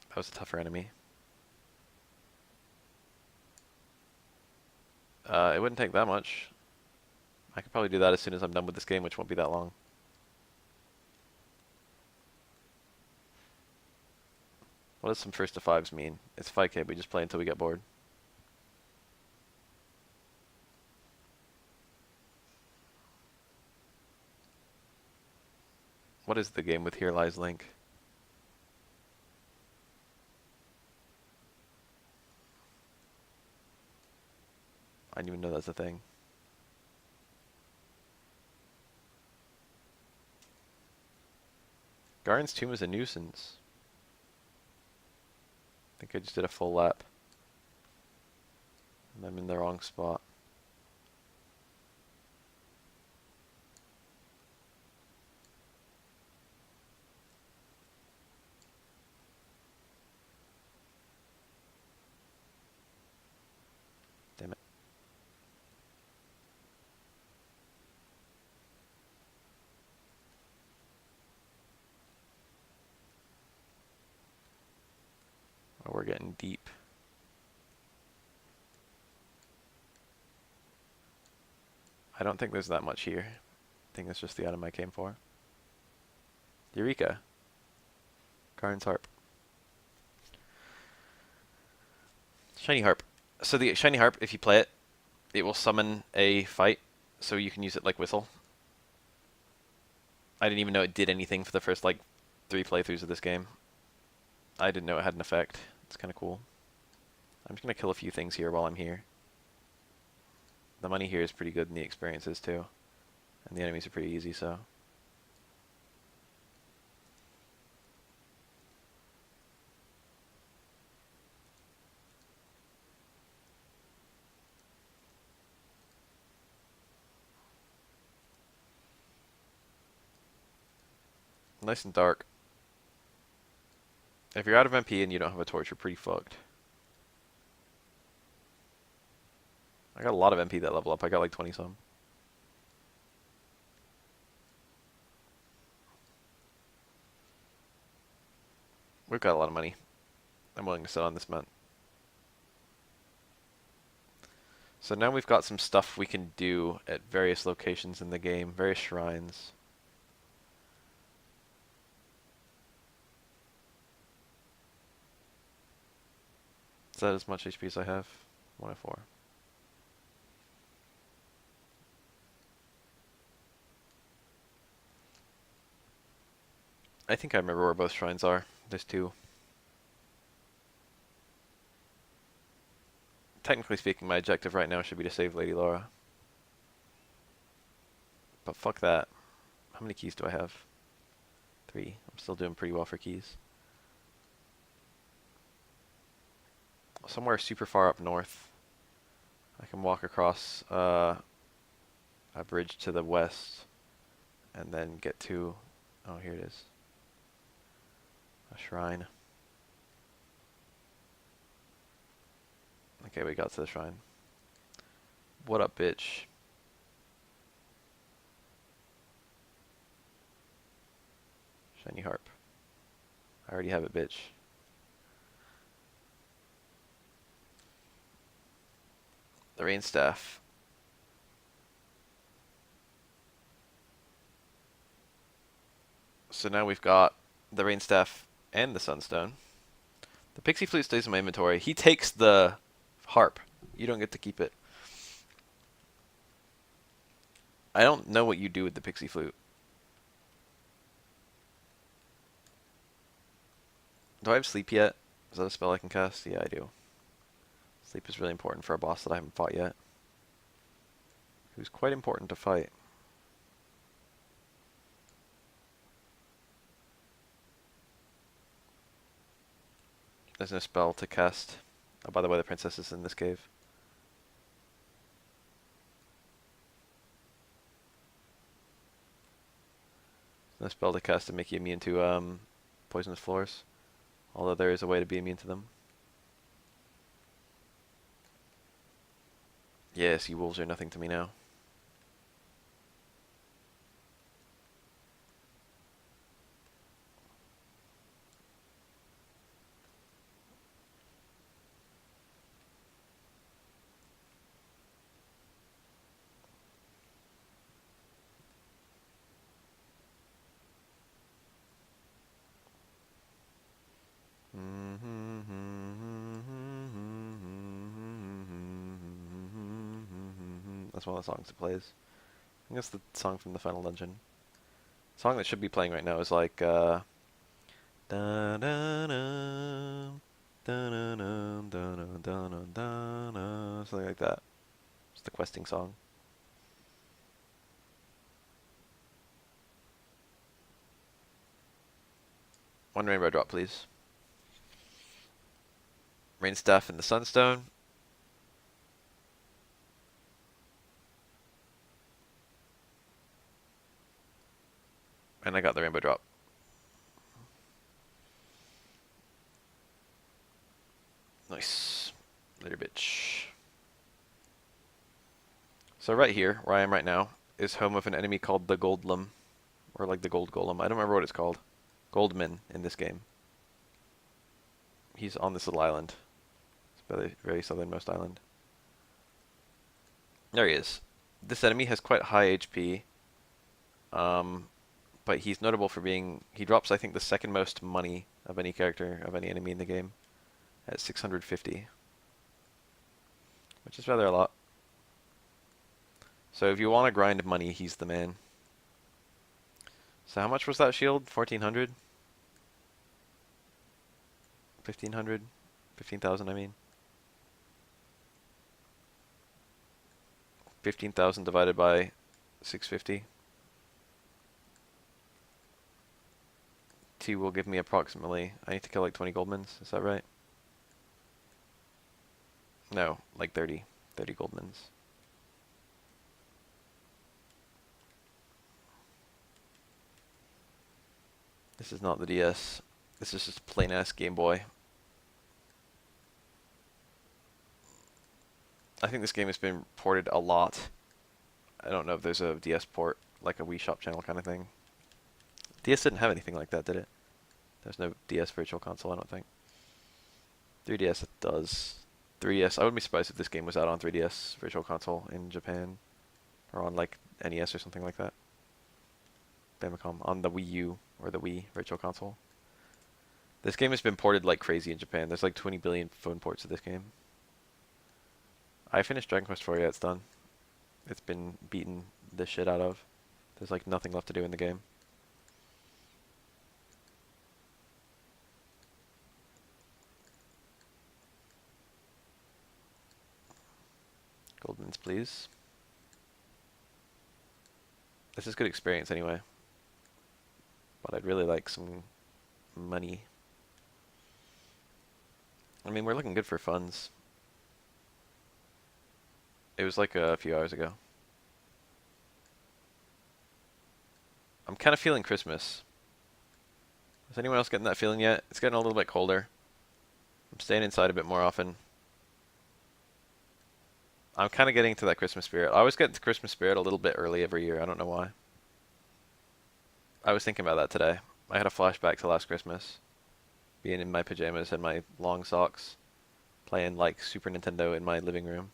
That was a tougher enemy. It wouldn't take that much. I could probably do that as soon as I'm done with this game, which won't be that long. What does some first to fives mean? It's 5K, we just play until we get bored. What is the game with Here Lies Link? I didn't even know that's a thing. Garen's tomb is a nuisance. I think I just did a full lap. And I'm in the wrong spot. Damn it. Oh, we're getting deep. I don't think there's that much here. I think that's just the item I came for. Eureka! Garen's harp. Shiny harp. So the shiny harp, if you play it, it will summon a fight, so you can use it like whistle. I didn't even know it did anything for the first, like, 3 playthroughs of this game. I didn't know it had an effect. It's kind of cool. I'm just going to kill a few things here while I'm here. The money here is pretty good, and the experience is too. And the enemies are pretty easy, so... Nice and dark. If you're out of MP and you don't have a torch, you're pretty fucked. I got a lot of MP that level up. I got like 20 some. We've got a lot of money. I'm willing to sit on this mount. So now we've got some stuff we can do at various locations in the game, various shrines. Is that as much HP as I have? 104. I think I remember where both shrines are. There's 2. Technically speaking, my objective right now should be to save Lady Laura. But fuck that. How many keys do I have? 3. I'm still doing pretty well for keys. Somewhere super far up north, I can walk across a bridge to the west and then get to... Oh, here it is. A shrine. Okay, we got to the shrine. What up, bitch? Shiny harp. I already have it, bitch. The rain staff. So now we've got the rain staff and the sunstone. The pixie flute stays in my inventory. He takes the harp. You don't get to keep it. I don't know what you do with the pixie flute. Do I have sleep yet? Is that a spell I can cast? Yeah, I do. Sleep is really important for a boss that I haven't fought yet. Who's quite important to fight. There's no spell to cast. Oh, by the way, the princess is in this cave. There's no spell to cast to make you immune to poisonous floors. Although there is a way to be immune to them. Yes, you wolves are nothing to me now. That's one of the songs it plays. I think that's the song from the final dungeon. The song that should be playing right now is like da da da da da da da da da, something like that. It's the questing song. One rainbow drop, please. Rain staff and the sunstone. And I got the rainbow drop. Nice. Later, bitch. So right here, where I am right now, is home of an enemy called the Goldlum. Or like the Gold Golem. I don't remember what it's called. Goldman in this game. He's on this little island. It's the very southernmost island. There he is. This enemy has quite high HP. But he's notable for being... He drops, I think, the second most money of any character, of any enemy in the game. At 650. Which is rather a lot. So if you want to grind money, he's the man. So how much was that shield? 1400? 1500? 15,000, I mean. 15,000 divided by 650. T will give me approximately... I need to kill like 20 goldmins, is that right? No, like 30. 30 goldmins. This is not the DS. This is just a plain-ass Game Boy. I think this game has been ported a lot. I don't know if there's a DS port, like a Wii Shop channel kind of thing. DS didn't have anything like that, did it? There's no DS Virtual Console, I don't think. 3DS it does. 3DS, I wouldn't be surprised if this game was out on 3DS Virtual Console in Japan. Or on like NES or something like that. Famicom, on the Wii U or the Wii Virtual Console. This game has been ported like crazy in Japan. There's like 20 billion phone ports of this game. I finished Dragon Quest IV, yeah, it's done. It's been beaten the shit out of. There's like nothing left to do in the game. Goldmins, please. This is good experience anyway. But I'd really like some money. I mean, we're looking good for funds. It was like a few hours ago. I'm kind of feeling Christmas. Is anyone else getting that feeling yet? It's getting a little bit colder. I'm staying inside a bit more often. I'm kind of getting to that Christmas spirit. I always get to Christmas spirit a little bit early every year. I don't know why. I was thinking about that today. I had a flashback to last Christmas, being in my pajamas and my long socks, playing like Super Nintendo in my living room.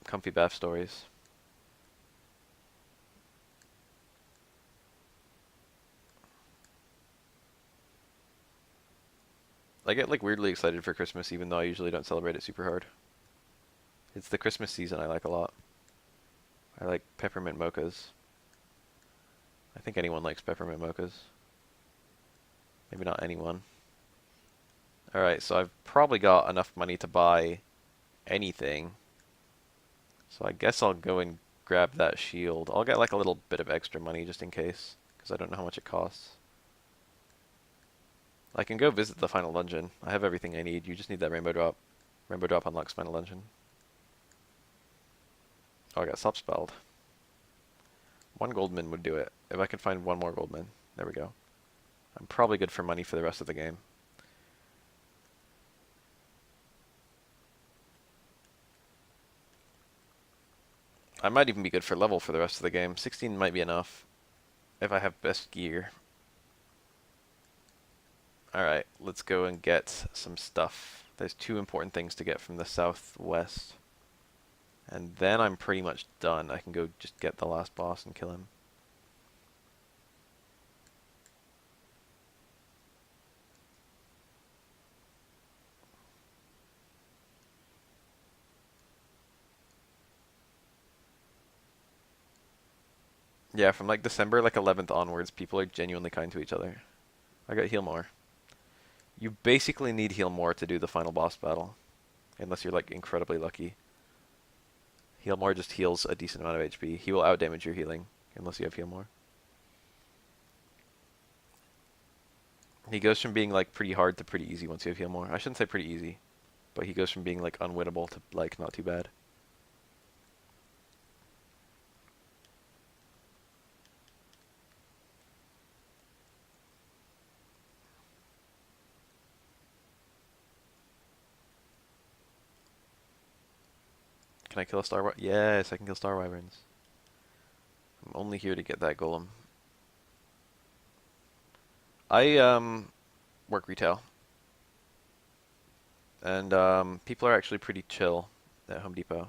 Comfy bath stories. I get like weirdly excited for Christmas even though I usually don't celebrate it super hard. It's the Christmas season I like a lot. I like peppermint mochas. I think anyone likes peppermint mochas. Maybe not anyone. Alright, so I've probably got enough money to buy anything. So I guess I'll go and grab that shield. I'll get like a little bit of extra money just in case, because I don't know how much it costs. I can go visit the final dungeon. I have everything I need. You just need that rainbow drop. Rainbow drop unlocks final dungeon. Oh, I got stop spelled. One goldman would do it. If I could find one more goldman. There we go. I'm probably good for money for the rest of the game. I might even be good for level for the rest of the game. 16 might be enough if I have best gear. Alright, let's go and get some stuff. There's two important things to get from the southwest. And then I'm pretty much done. I can go just get the last boss and kill him. Yeah, from like December like 11th onwards, people are genuinely kind to each other. I got heal more. You basically need heal more to do the final boss battle, unless you're like incredibly lucky. Heal more just heals a decent amount of HP. He will outdamage your healing, unless you have heal more. He goes from being like pretty hard to pretty easy once you have heal more. I shouldn't say pretty easy, but he goes from being like unwinnable to like not too bad. Can I kill a star? Yes, I can kill star wyverns. I'm only here to get that golem. I work retail, and people are actually pretty chill at Home Depot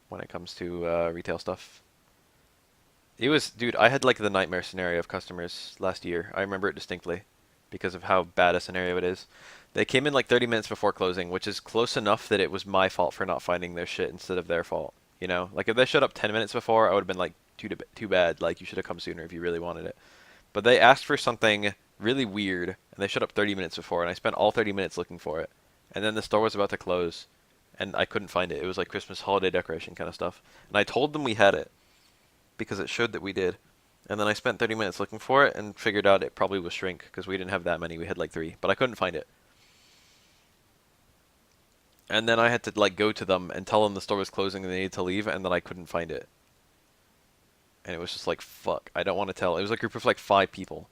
when it comes to retail stuff. It was, dude, I had like the nightmare scenario of customers last year. I remember it distinctly because of how bad a scenario it is. They came in like 30 minutes before closing, which is close enough that it was my fault for not finding their shit instead of their fault. You know, like if they showed up 10 minutes before, I would have been like, too bad. Like you should have come sooner if you really wanted it. But they asked for something really weird, and they showed up 30 minutes before, and I spent all 30 minutes looking for it. And then the store was about to close, and I couldn't find it. It was like Christmas holiday decoration kind of stuff. And I told them we had it because it showed that we did. And then I spent 30 minutes looking for it and figured out it probably was shrink because we didn't have that many. We had like 3, but I couldn't find it. And then I had to like go to them and tell them the store was closing and they needed to leave, and then I couldn't find it. And it was just like, fuck, I don't want to tell. It was a group of like 5 people.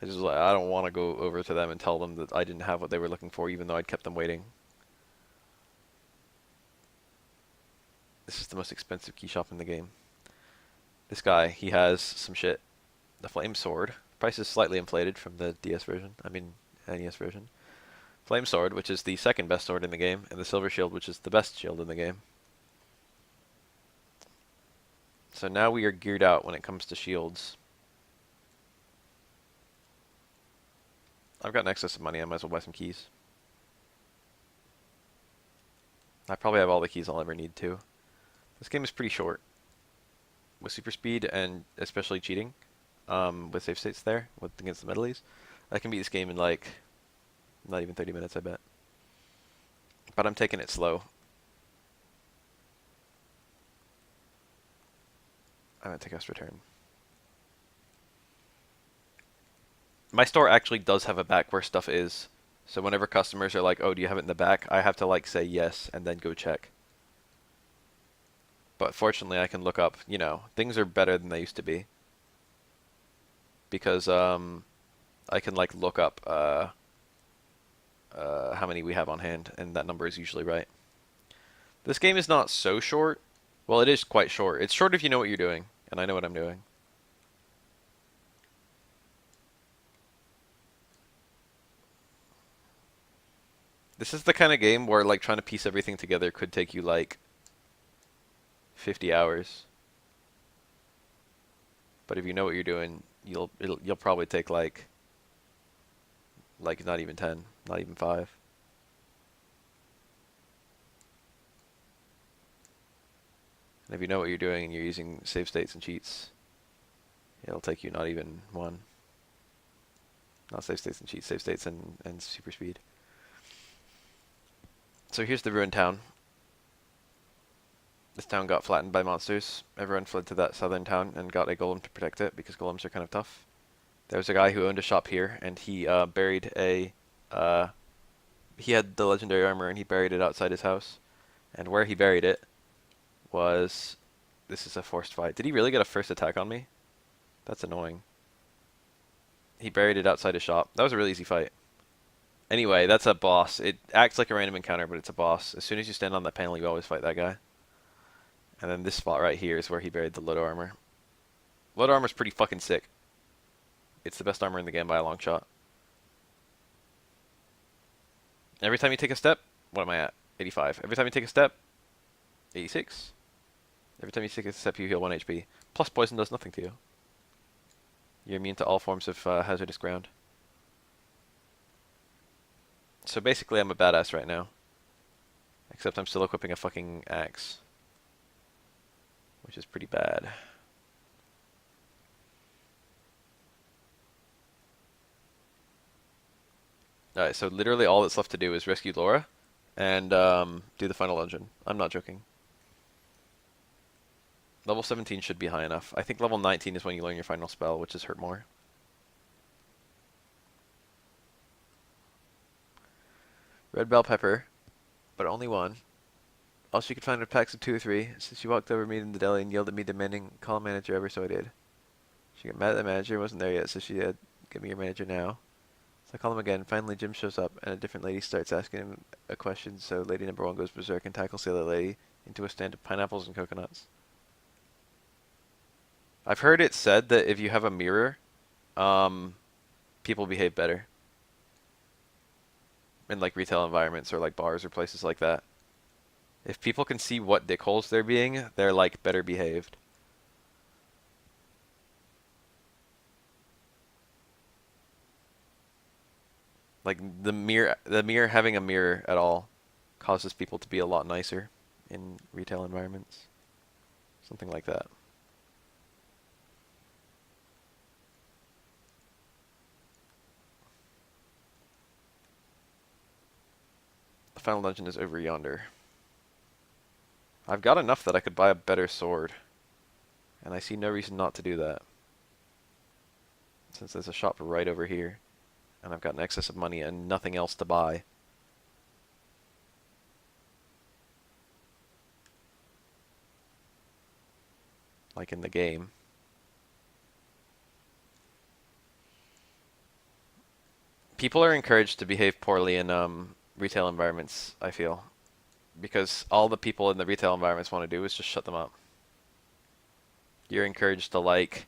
I just like, I don't want to go over to them and tell them that I didn't have what they were looking for, even though I'd kept them waiting. This is the most expensive key shop in the game. This guy, he has some shit. The flame sword. Price is slightly inflated from the DS version. I mean, NES version. Flame sword, which is the second best sword in the game, and the silver shield, which is the best shield in the game. So now we are geared out when it comes to shields. I've got an excess of money, I might as well buy some keys. I probably have all the keys I'll ever need too. This game is pretty short. With super speed and especially cheating, with save states there, with against the medleys, I can beat this game in like, not even 30 minutes I bet. But I'm taking it slow. I'm gonna take extra turn. My store actually does have a back where stuff is. So whenever customers are like, oh, do you have it in the back? I have to like say yes and then go check. But fortunately I can look up, you know, things are better than they used to be. Because I can like look up how many we have on hand, and that number is usually right. This game is not so short. Well, it is quite short. It's short if you know what you're doing. and I know what I'm doing. This is the kind of game where like trying to piece everything together could take you like 50 hours. But if you know what you're doing, you'll probably take like not even 10, not even 5. And if you know what you're doing and you're using save states and cheats, it'll take you not even 1. Not save states and cheats, save states and super speed. So here's the ruined town. This town got flattened by monsters. Everyone fled to that southern town and got a golem to protect it because golems are kind of tough. There was a guy who owned a shop here, and he buried a. He had the legendary armor, and he buried it outside his house. And where he buried it was. This is a forced fight. Did he really get a first attack on me? That's annoying. He buried it outside his shop. That was a really easy fight. Anyway, that's a boss. It acts like a random encounter, but it's a boss. As soon as you stand on that panel, you always fight that guy. And then this spot right here is where he buried the Lodo armor. Lodo armor's pretty fucking sick. It's the best armor in the game by a long shot. Every time you take a step, what am I at? 85. Every time you take a step, 86. Every time you take a step, you heal 1 HP. Plus poison does nothing to you. You're immune to all forms of hazardous ground. So basically I'm a badass right now. Except I'm still equipping a fucking axe. Which is pretty bad. Alright, so literally all that's left to do is rescue Laura and do the final dungeon. I'm not joking. Level 17 should be high enough. I think level 19 is when you learn your final spell, which is Hurt More. Red bell pepper, but only one. All she could find were packs of 2 or 3. So she walked over me in the deli and yelled at me demanding call a manager ever, so I did. She got mad at the manager, wasn't there yet, so she said, "Give me your manager now." So I call him again. Finally, Jim shows up, and a different lady starts asking him a question, so lady number 1 goes berserk and tackles the other lady into a stand of pineapples and coconuts. I've heard it said that if you have a mirror, people behave better. In like retail environments or like bars or places like that. If people can see what dickholes they're being, they're like better behaved. Like the mirror having a mirror at all causes people to be a lot nicer in retail environments. Something like that. The final dungeon is over yonder. I've got enough that I could buy a better sword. And I see no reason not to do that. Since there's a shop right over here. And I've got an excess of money and nothing else to buy. Like in the game. People are encouraged to behave poorly in retail environments, I feel. Because all the people in the retail environments want to do is just shut them up. You're encouraged to like...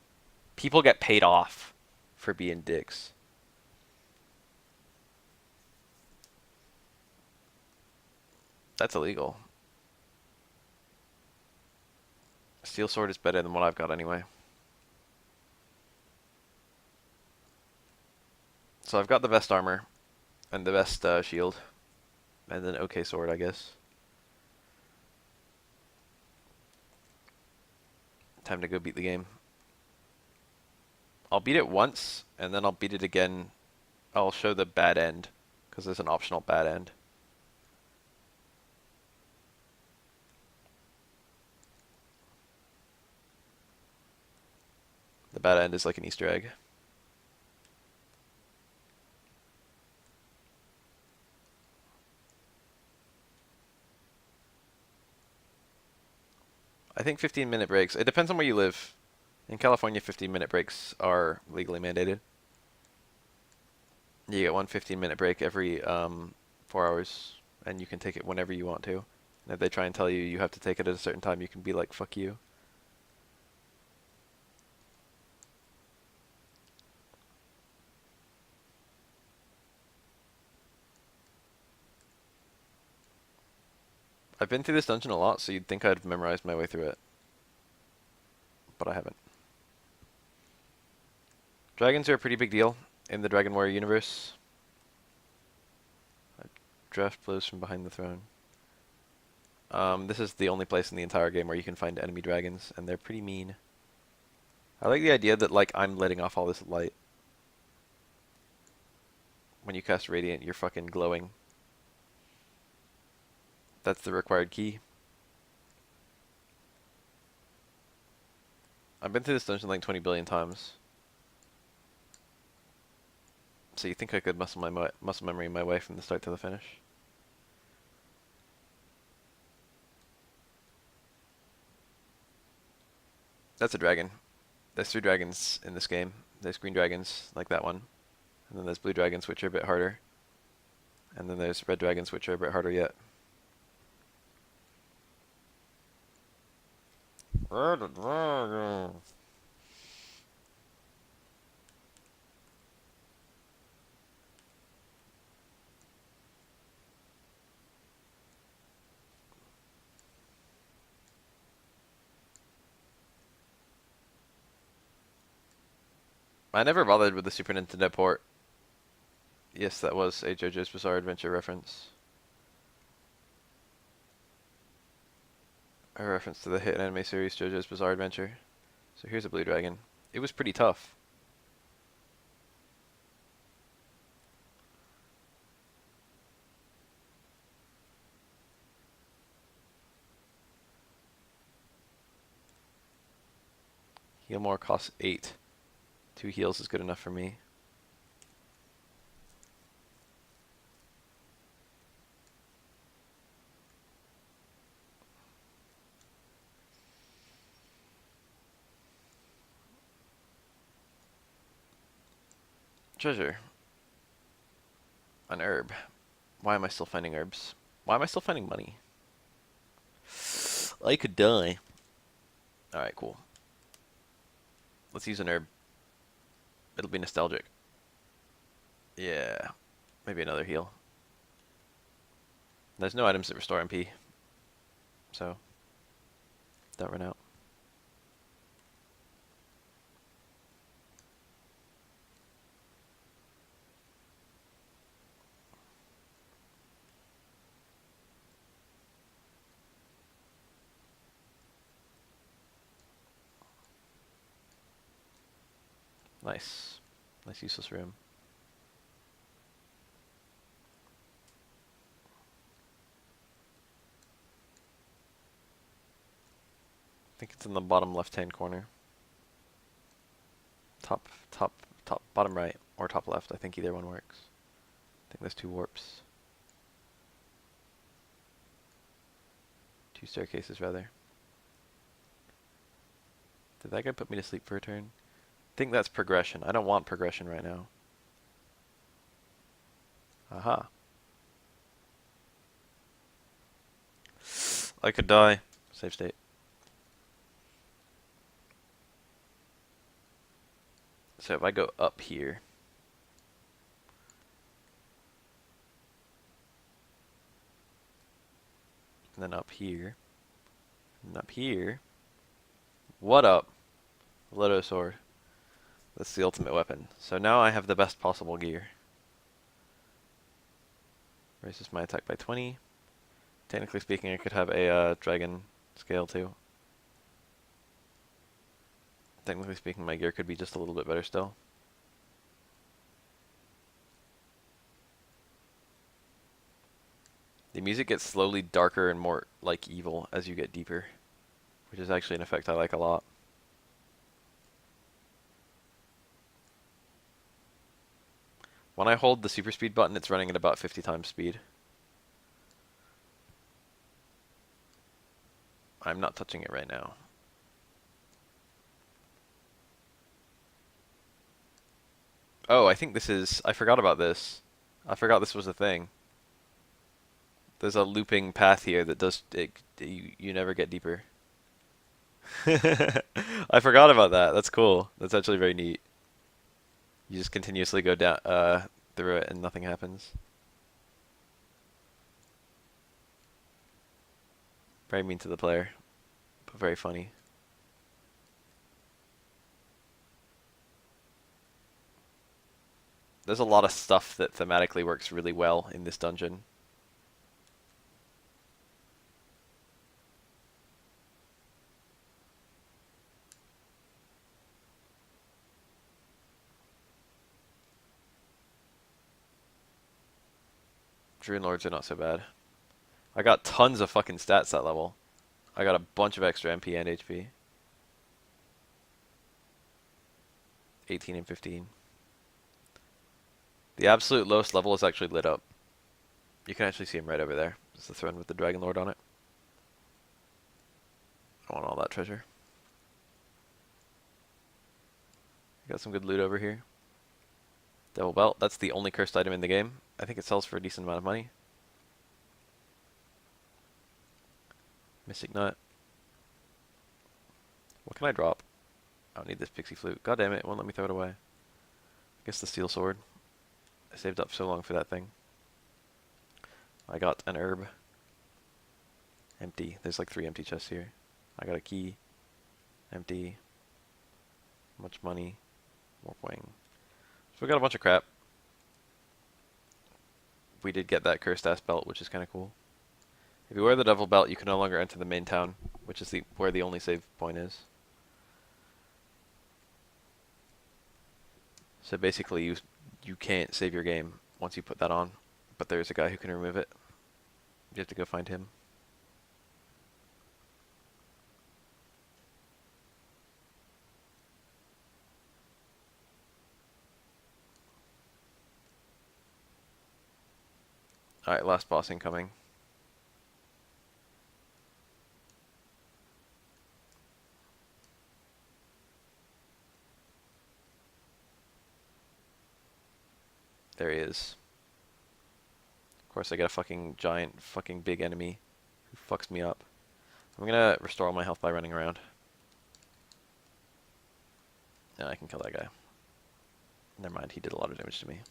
People get paid off for being dicks. That's illegal. Steel sword is better than what I've got anyway. So I've got the best armor and the best shield. And an okay sword, I guess. Time to go beat the game. I'll beat it once, and then I'll beat it again. I'll show the bad end, because there's an optional bad end. The bad end is like an Easter egg. I think 15-minute breaks. It depends on where you live. In California, 15-minute breaks are legally mandated. You get one 15-minute break every 4 hours, and you can take it whenever you want to. And if they try and tell you you have to take it at a certain time, you can be like, fuck you. I've been through this dungeon a lot, so you'd think I'd memorized my way through it. But I haven't. Dragons are a pretty big deal in the Dragon Warrior universe. A draft blows from behind the throne. This is the only place in the entire game where you can find enemy dragons, and they're pretty mean. I like the idea that, like, I'm letting off all this light. When you cast Radiant, you're fucking glowing. That's the required key. I've been through this dungeon like 20 billion times. So you think I could muscle memory my way from the start to the finish? That's a dragon. There's 3 dragons in this game. There's green dragons, like that one. And then there's blue dragons, which are a bit harder. And then there's red dragons, which are a bit harder yet. Red dragon. I never bothered with the Super Nintendo port. Yes, that was a JoJo's Bizarre Adventure reference. A reference to the hit anime series JoJo's Bizarre Adventure. So here's a blue dragon. It was pretty tough. Heal more costs 8. 2 heals is good enough for me. Treasure. An herb. Why am I still finding herbs? Why am I still finding money? I could die. Alright, cool. Let's use an herb. It'll be nostalgic. Yeah. Maybe another heal. There's no items that restore MP. So, don't run out. Nice. Nice useless room. I think it's in the bottom left-hand corner. Top, bottom right, or top left. I think either one works. I think there's 2 warps. 2 staircases, rather. Did that guy put me to sleep for a turn? I think that's progression. I don't want progression right now. Aha. I could die. Save state. So if I go up here, and then up here, and up here, what up? Loto Sword. That's the ultimate weapon. So now I have the best possible gear. Raises my attack by 20. Technically speaking, I could have a dragon scale too. Technically speaking, my gear could be just a little bit better still. The music gets slowly darker and more, like, evil as you get deeper, which is actually an effect I like a lot. When I hold the super speed button, it's running at about 50 times speed. I'm not touching it right now. Oh, I think this is... I forgot about this. I forgot this was a thing. There's a looping path here that does... you never get deeper. I forgot about that. That's cool. That's actually very neat. You just continuously go down through it and nothing happens. Very mean to the player, but very funny. There's a lot of stuff that thematically works really well in this dungeon. Druid Lords are not so bad. I got tons of fucking stats that level. I got a bunch of extra MP and HP. 18 and 15. The absolute lowest level is actually lit up. You can actually see him right over there. It's the throne with the Dragon Lord on it. I want all that treasure. Got some good loot over here. Devil Belt, that's the only cursed item in the game. I think it sells for a decent amount of money. Mystic Nut. What can I drop? I don't need this pixie flute. God damn it, it won't let me throw it away. I guess the steel sword. I saved up so long for that thing. I got an herb. Empty. There's like 3 empty chests here. I got a key. Empty. Much money. More wing. So we got a bunch of crap. We did get that cursed ass belt, which is kind of cool. If you wear the devil belt, you can no longer enter the main town, which is where the only save point is. So basically, you can't save your game once you put that on, but there's a guy who can remove it. You have to go find him. Alright, last boss incoming. There he is. Of course, I get a fucking giant, fucking big enemy who fucks me up. I'm gonna restore all my health by running around. And I can kill that guy. Never mind, he did a lot of damage to me.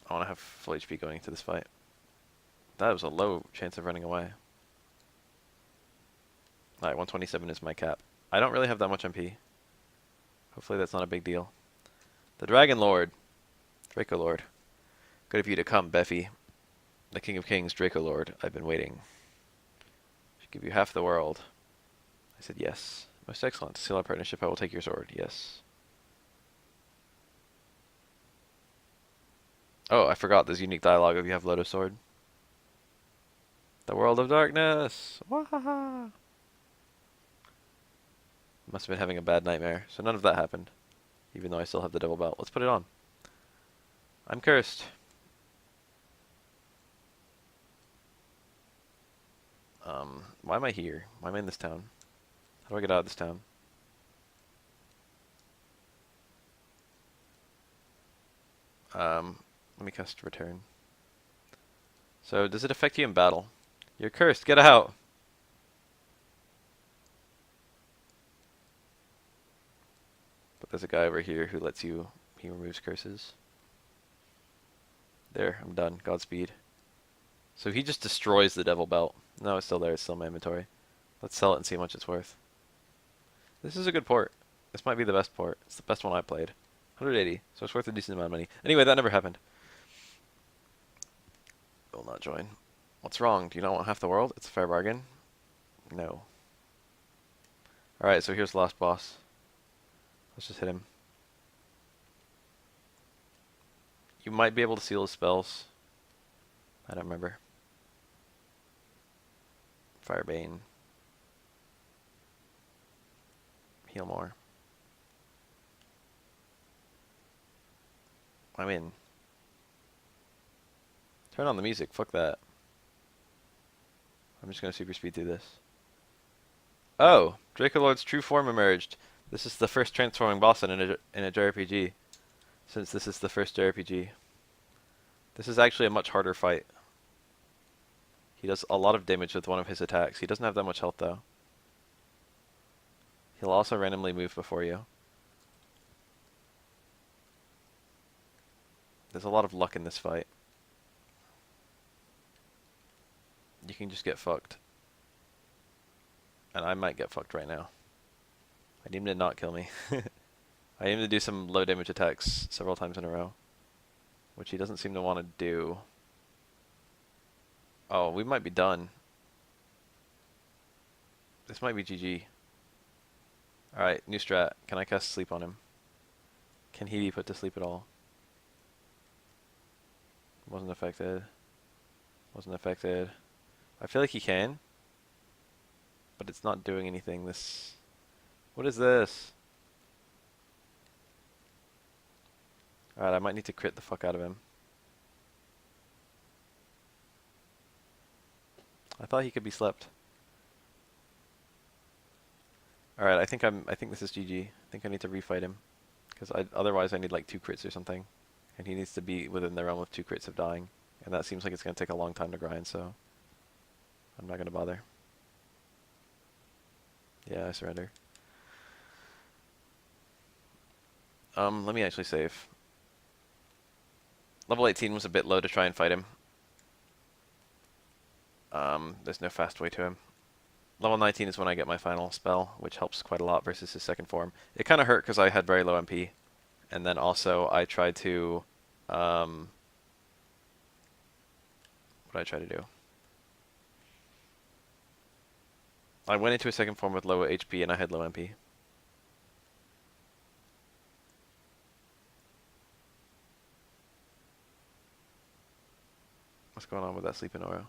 I want to have full HP going into this fight. That was a low chance of running away. Alright, 127 is my cap. I don't really have that much MP. Hopefully that's not a big deal. The Dragon Lord. Draco Lord. Good of you to come, Beffy. The King of Kings, Draco Lord. I've been waiting. Should give you half the world. I said yes. Most excellent. To seal our partnership, I will take your sword. Yes. Oh, I forgot. There's unique dialogue if you have Lotus Sword. The world of darkness! Wahaha! Must have been having a bad nightmare. So none of that happened. Even though I still have the devil belt. Let's put it on. I'm cursed. Why am I here? Why am I in this town? How do I get out of this town? Let me cast return. So, does it affect you in battle? You're cursed, get out! But there's a guy over here who lets you, he removes curses. There, I'm done. Godspeed. So he just destroys the devil belt. No, it's still there, it's still in my inventory. Let's sell it and see how much it's worth. This is a good port. This might be the best port. It's the best one I played. 180, so it's worth a decent amount of money. Anyway, that never happened. Will not join. What's wrong? Do you not want half the world? It's a fair bargain. No. Alright, so here's the last boss. Let's just hit him. You might be able to seal his spells. I don't remember. Firebane. Heal more. I'm in. Turn on the music. Fuck that. I'm just gonna super speed through this. Oh! Draco Lord's true form emerged. This is the first transforming boss in a JRPG. Since this is the first JRPG. This is actually a much harder fight. He does a lot of damage with one of his attacks. He doesn't have that much health though. He'll also randomly move before you. There's a lot of luck in this fight. You can just get fucked. And I might get fucked right now. I need him to not kill me. I need him to do some low damage attacks several times in a row. Which he doesn't seem to want to do. Oh, we might be done. This might be GG. Alright, new strat. Can I cast sleep on him? Can he be put to sleep at all? Wasn't affected. Wasn't affected. I feel like he can. But it's not doing anything. This... What is this? Alright, I might need to crit the fuck out of him. I thought he could be slept. Alright, I think this is GG. I think I need to refight him. Because otherwise I need like 2 crits or something. And he needs to be within the realm of 2 crits of dying. And that seems like it's going to take a long time to grind, so... I'm not going to bother. Yeah, I surrender. Let me actually save. Level 18 was a bit low to try and fight him. There's no fast way to him. Level 19 is when I get my final spell, which helps quite a lot versus his second form. It kind of hurt because I had very low MP. And then also I tried to... what did I try to do? I went into a second form with low HP and I had low MP. What's going on with that sleeping aura?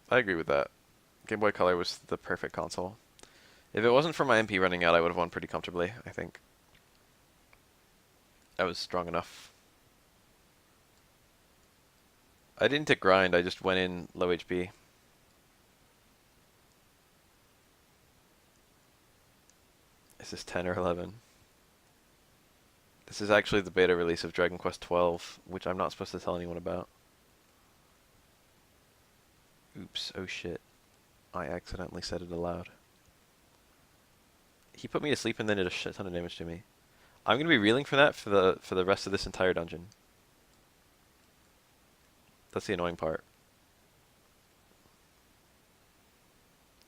I agree with that. Game Boy Color was the perfect console. If it wasn't for my MP running out, I would have won pretty comfortably, I think. I was strong enough. I didn't take grind, I just went in low HP. Is this 10 or 11? This is actually the beta release of Dragon Quest XII, which I'm not supposed to tell anyone about. Oops, oh shit. I accidentally said it aloud. He put me to sleep and then did a shit ton of damage to me. I'm gonna be reeling for that for the rest of this entire dungeon. That's the annoying part.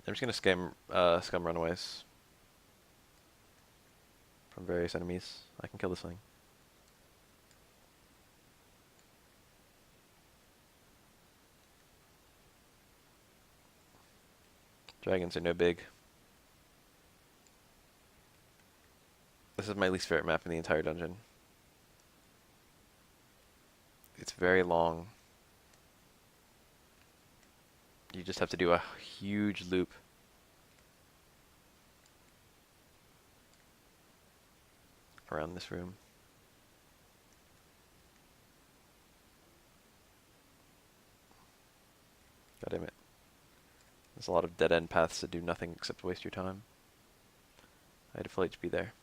I'm just gonna scum runaways from various enemies. I can kill this thing. Dragons are no big. This is my least favorite map in the entire dungeon. It's very long. You just have to do a huge loop. Around this room. God damn it. There's a lot of dead-end paths that do nothing except waste your time. I had a full HP there.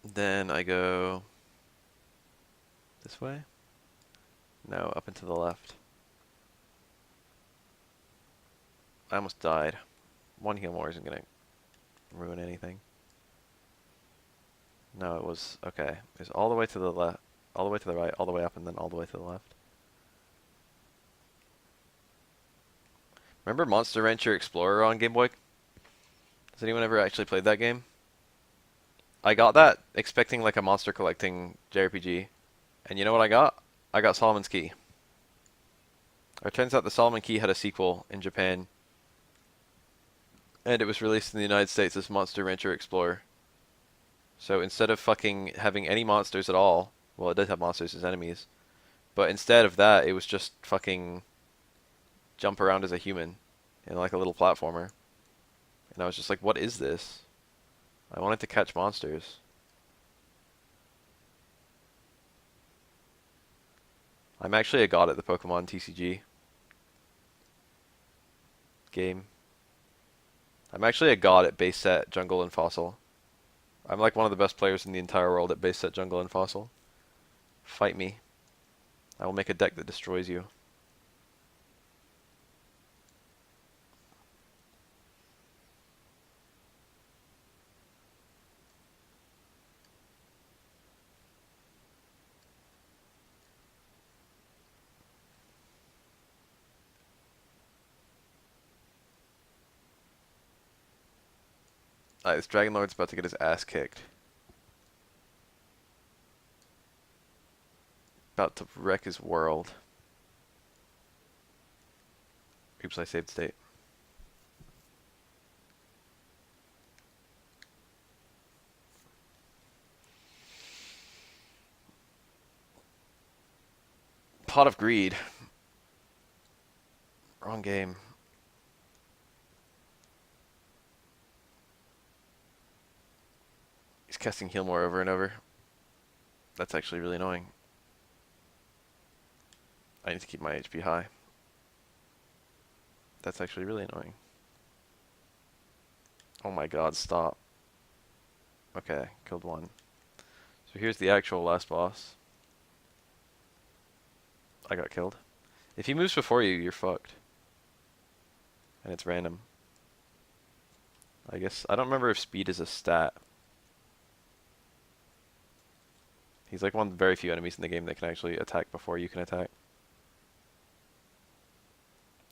Then I go this way? No, up and to the left. I almost died. One heal more isn't gonna ruin anything. No, it was okay. It was all the way to the left, all the way to the right, all the way up, and then all the way to the left. Remember Monster Rancher Explorer on Game Boy? Has anyone ever actually played that game? I got that expecting like a monster collecting JRPG. And you know what I got? I got Solomon's Key. It turns out the Solomon Key had a sequel in Japan. And it was released in the United States as Monster Rancher Explorer. So instead of fucking having any monsters at all, well, it does have monsters as enemies, but instead of that, it was just fucking jump around as a human in like a little platformer. And I was just like, what is this? I wanted to catch monsters. I'm actually a god at the Pokemon TCG game. I'm actually a god at base set, jungle, and fossil. I'm like one of the best players in the entire world at base set jungle and fossil. Fight me. I will make a deck that destroys you. Alright, this Dragon Lord's about to get his ass kicked. About to wreck his world. Oops, I saved state. Pot of Greed. Wrong game. He's casting Heal More over and over. That's actually really annoying. I need to keep my HP high. That's actually really annoying. Oh my god, stop. Okay, killed one. So here's the actual last boss. I got killed. If he moves before you, you're fucked. And it's random. I guess, I don't remember if speed is a stat. He's like one of the very few enemies in the game that can actually attack before you can attack.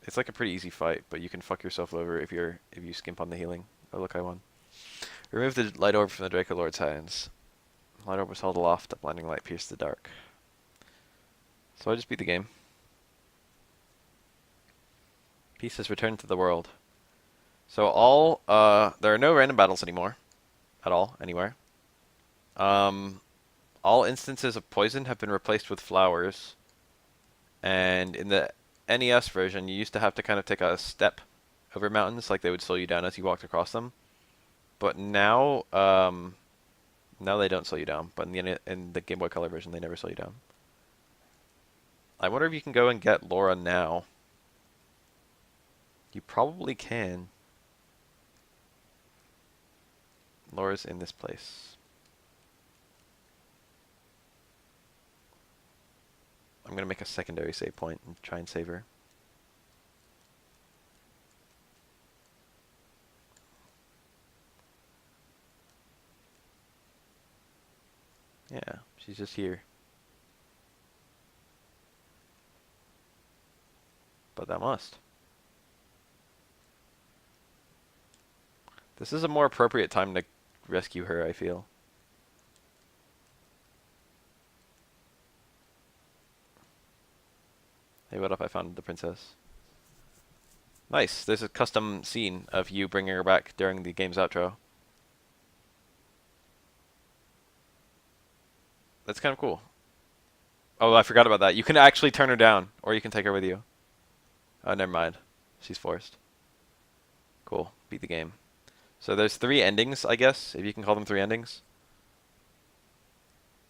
It's like a pretty easy fight, but you can fuck yourself over if you skimp on the healing. Oh look, I won. Remove the light orb from the Draco Lord's hands. Light orb was held aloft, the blinding light pierced the dark. So I just beat the game. Peace has returned to the world. So there are no random battles anymore. At all, anywhere. All instances of poison have been replaced with flowers. And in the NES version, you used to have to kind of take a step over mountains, like they would slow you down as you walked across them. But now, now they don't slow you down. But in the Game Boy Color version, they never slow you down. I wonder if you can go and get Laura now. You probably can. Laura's in this place. I'm gonna make a secondary save point and try and save her. Yeah, she's just here. But that must. This is a more appropriate time to rescue her, I feel. Hey, what up? I found the princess. Nice. There's a custom scene of you bringing her back during the game's outro. That's kind of cool. Oh, I forgot about that. You can actually turn her down, or you can take her with you. Oh, never mind. She's forced. Cool. Beat the game. So there's 3 endings, I guess, if you can call them 3 endings.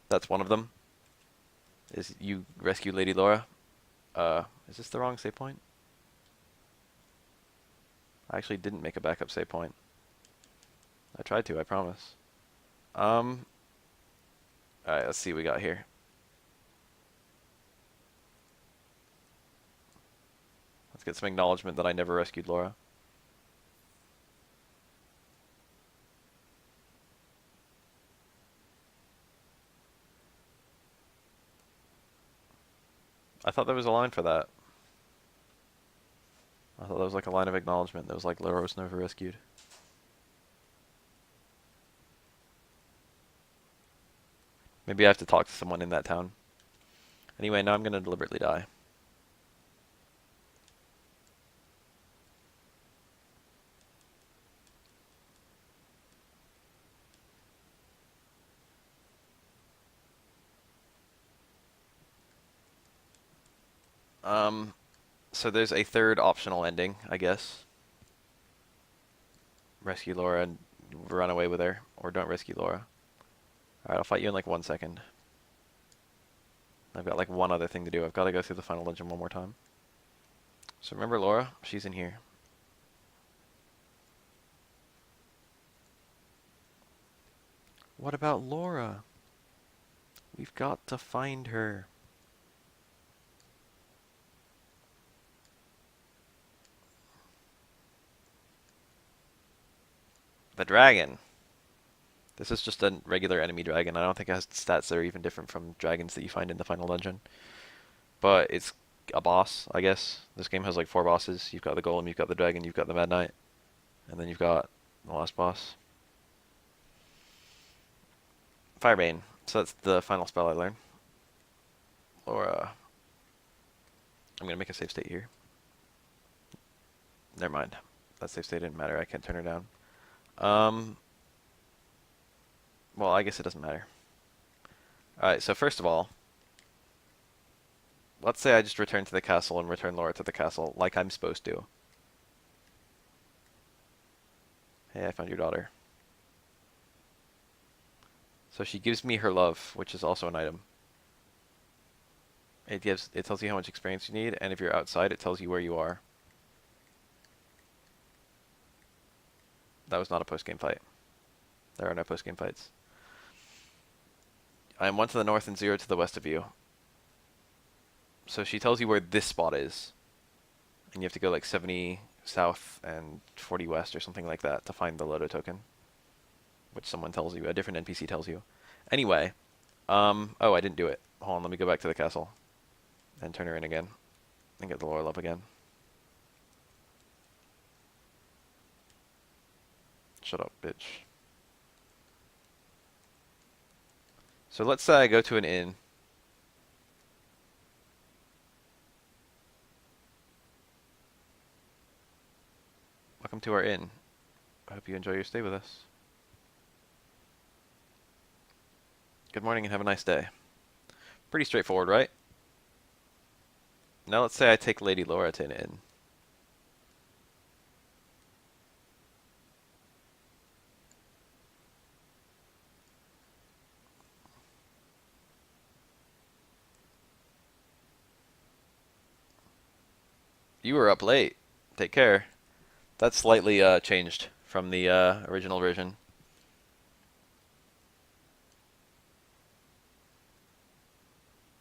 That's one of them. Is you rescue Lady Laura. Is this the wrong save point? I actually didn't make a backup save point. I tried to, I promise. Alright, let's see what we got here. Let's get some acknowledgement that I never rescued Laura. I thought there was a line for that. I thought that was like a line of acknowledgement that was like Laura was never rescued. Maybe I have to talk to someone in that town. Anyway, now I'm gonna deliberately die. So there's a third optional ending, I guess. Rescue Laura and run away with her, or don't rescue Laura. Alright, I'll fight you in like 1 second. I've got like one other thing to do. I've got to go through the final dungeon one more time. So remember Laura? She's in here. What about Laura? We've got to find her. The dragon. This is just a regular enemy dragon. I don't think it has stats that are even different from dragons that you find in the final dungeon. But it's a boss, I guess. This game has like 4 bosses. You've got the golem, you've got the dragon, you've got the mad knight, and then you've got the last boss. Firebane. So that's the final spell I learned. Or, I'm gonna make a save state here. Never mind. That save state didn't matter. I can't turn her down. Well, I guess it doesn't matter. Alright, so first of all, let's say I just return to the castle and return Laura to the castle like I'm supposed to. Hey, I found your daughter. So she gives me her love, which is also an item. It tells you how much experience you need, and if you're outside, it tells you where you are. That was not a post-game fight. There are no post-game fights. I am 1 to the north and 0 to the west of you. So she tells you where this spot is. And you have to go like 70 south and 40 west or something like that to find the Lodo token. Which someone tells you, a different NPC tells you. Anyway, oh, I didn't do it. Hold on, let me go back to the castle. And turn her in again. And get the Laura love again. Shut up, bitch. So let's say I go to an inn. Welcome to our inn. I hope you enjoy your stay with us. Good morning and have a nice day. Pretty straightforward, right? Now let's say I take Lady Laura to an inn. You were up late. Take care. That's slightly changed from the original version.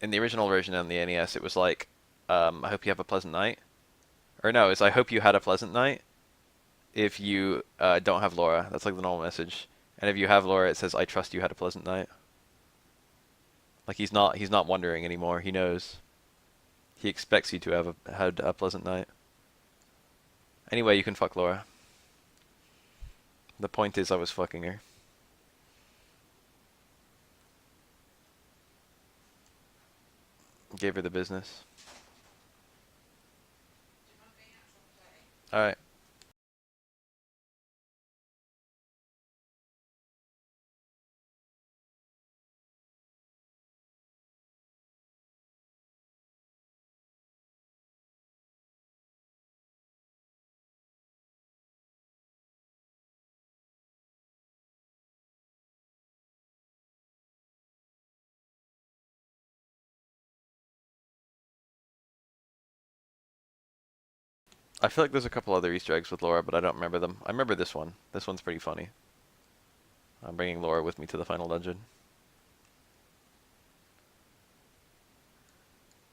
In the original version on the NES, it was like, I hope you have a pleasant night. Or no, it's I hope you had a pleasant night. If you don't have Laura, that's like the normal message. And if you have Laura, it says I trust you had a pleasant night. Like he's not wondering anymore. He knows. He expects you to have had a pleasant night. Anyway, you can fuck Laura. The point is I was fucking her. Gave her the business. Alright. I feel like there's a couple other Easter eggs with Laura, but I don't remember them. I remember this one. This one's pretty funny. I'm bringing Laura with me to the final dungeon.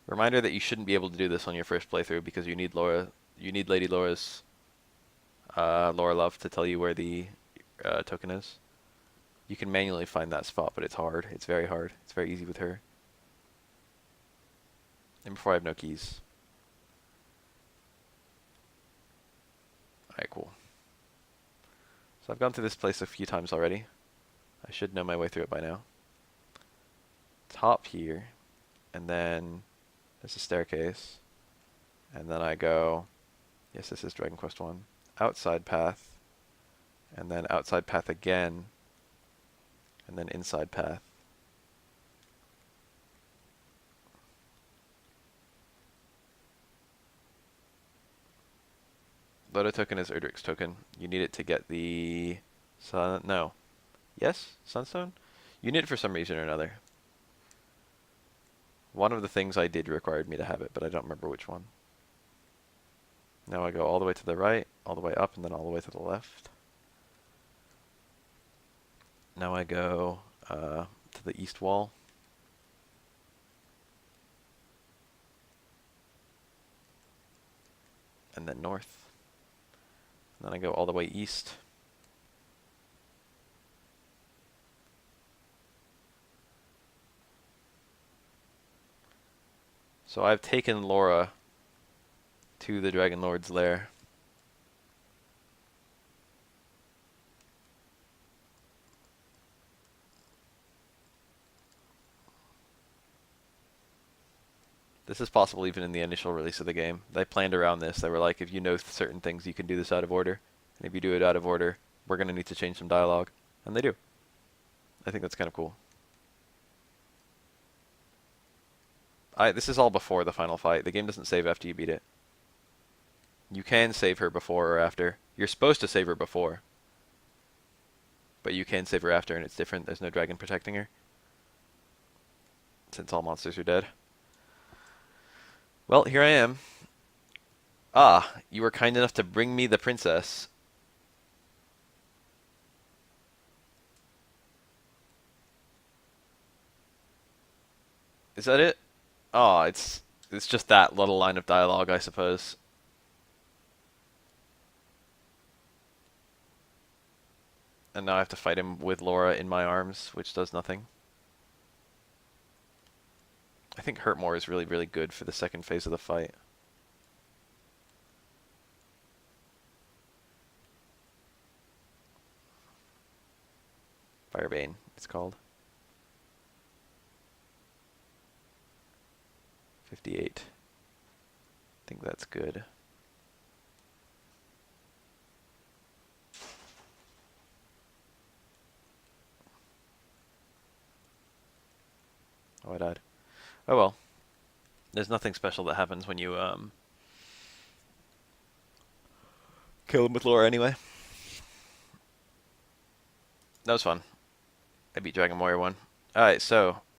Reminder that you shouldn't be able to do this on your first playthrough because you need Laura. You need Lady Laura's Laura love to tell you where the token is. You can manually find that spot, but it's hard. It's very hard. It's very easy with her. And before I have no keys. Alright, cool. So I've gone through this place a few times already. I should know my way through it by now. Top here, and then there's a staircase, and then I go, yes, this is Dragon Quest 1, outside path, and then outside path again, and then inside path. Lodo token is Erdrick's token. You need it to get the no. Yes? Sunstone? You need it for some reason or another. One of the things I did required me to have it, but I don't remember which one. Now I go all the way to the right, all the way up, and then all the way to the left. Now I go to the east wall. And then north. And then I go all the way east. So I've taken Laura to the Dragon Lord's lair. This is possible even in the initial release of the game. They planned around this. They were like, if you know certain things, you can do this out of order. And if you do it out of order, we're going to need to change some dialogue. And they do. I think that's kind of cool. This is all before the final fight. The game doesn't save after you beat it. You can save her before or after. You're supposed to save her before. But you can save her after, and it's different. There's no dragon protecting her. Since all monsters are dead. Well, here I am. Ah, you were kind enough to bring me the princess. Is that it? Oh, it's just that little line of dialogue, I suppose. And now I have to fight him with Laura in my arms, which does nothing. I think Hurtmore is really, really good for the second phase of the fight. Firebane, it's called. 58. I think that's good. Oh, I died. Oh well. There's nothing special that happens when you kill him with Laura anyway. That was fun. I beat Dragon Warrior 1. Alright, so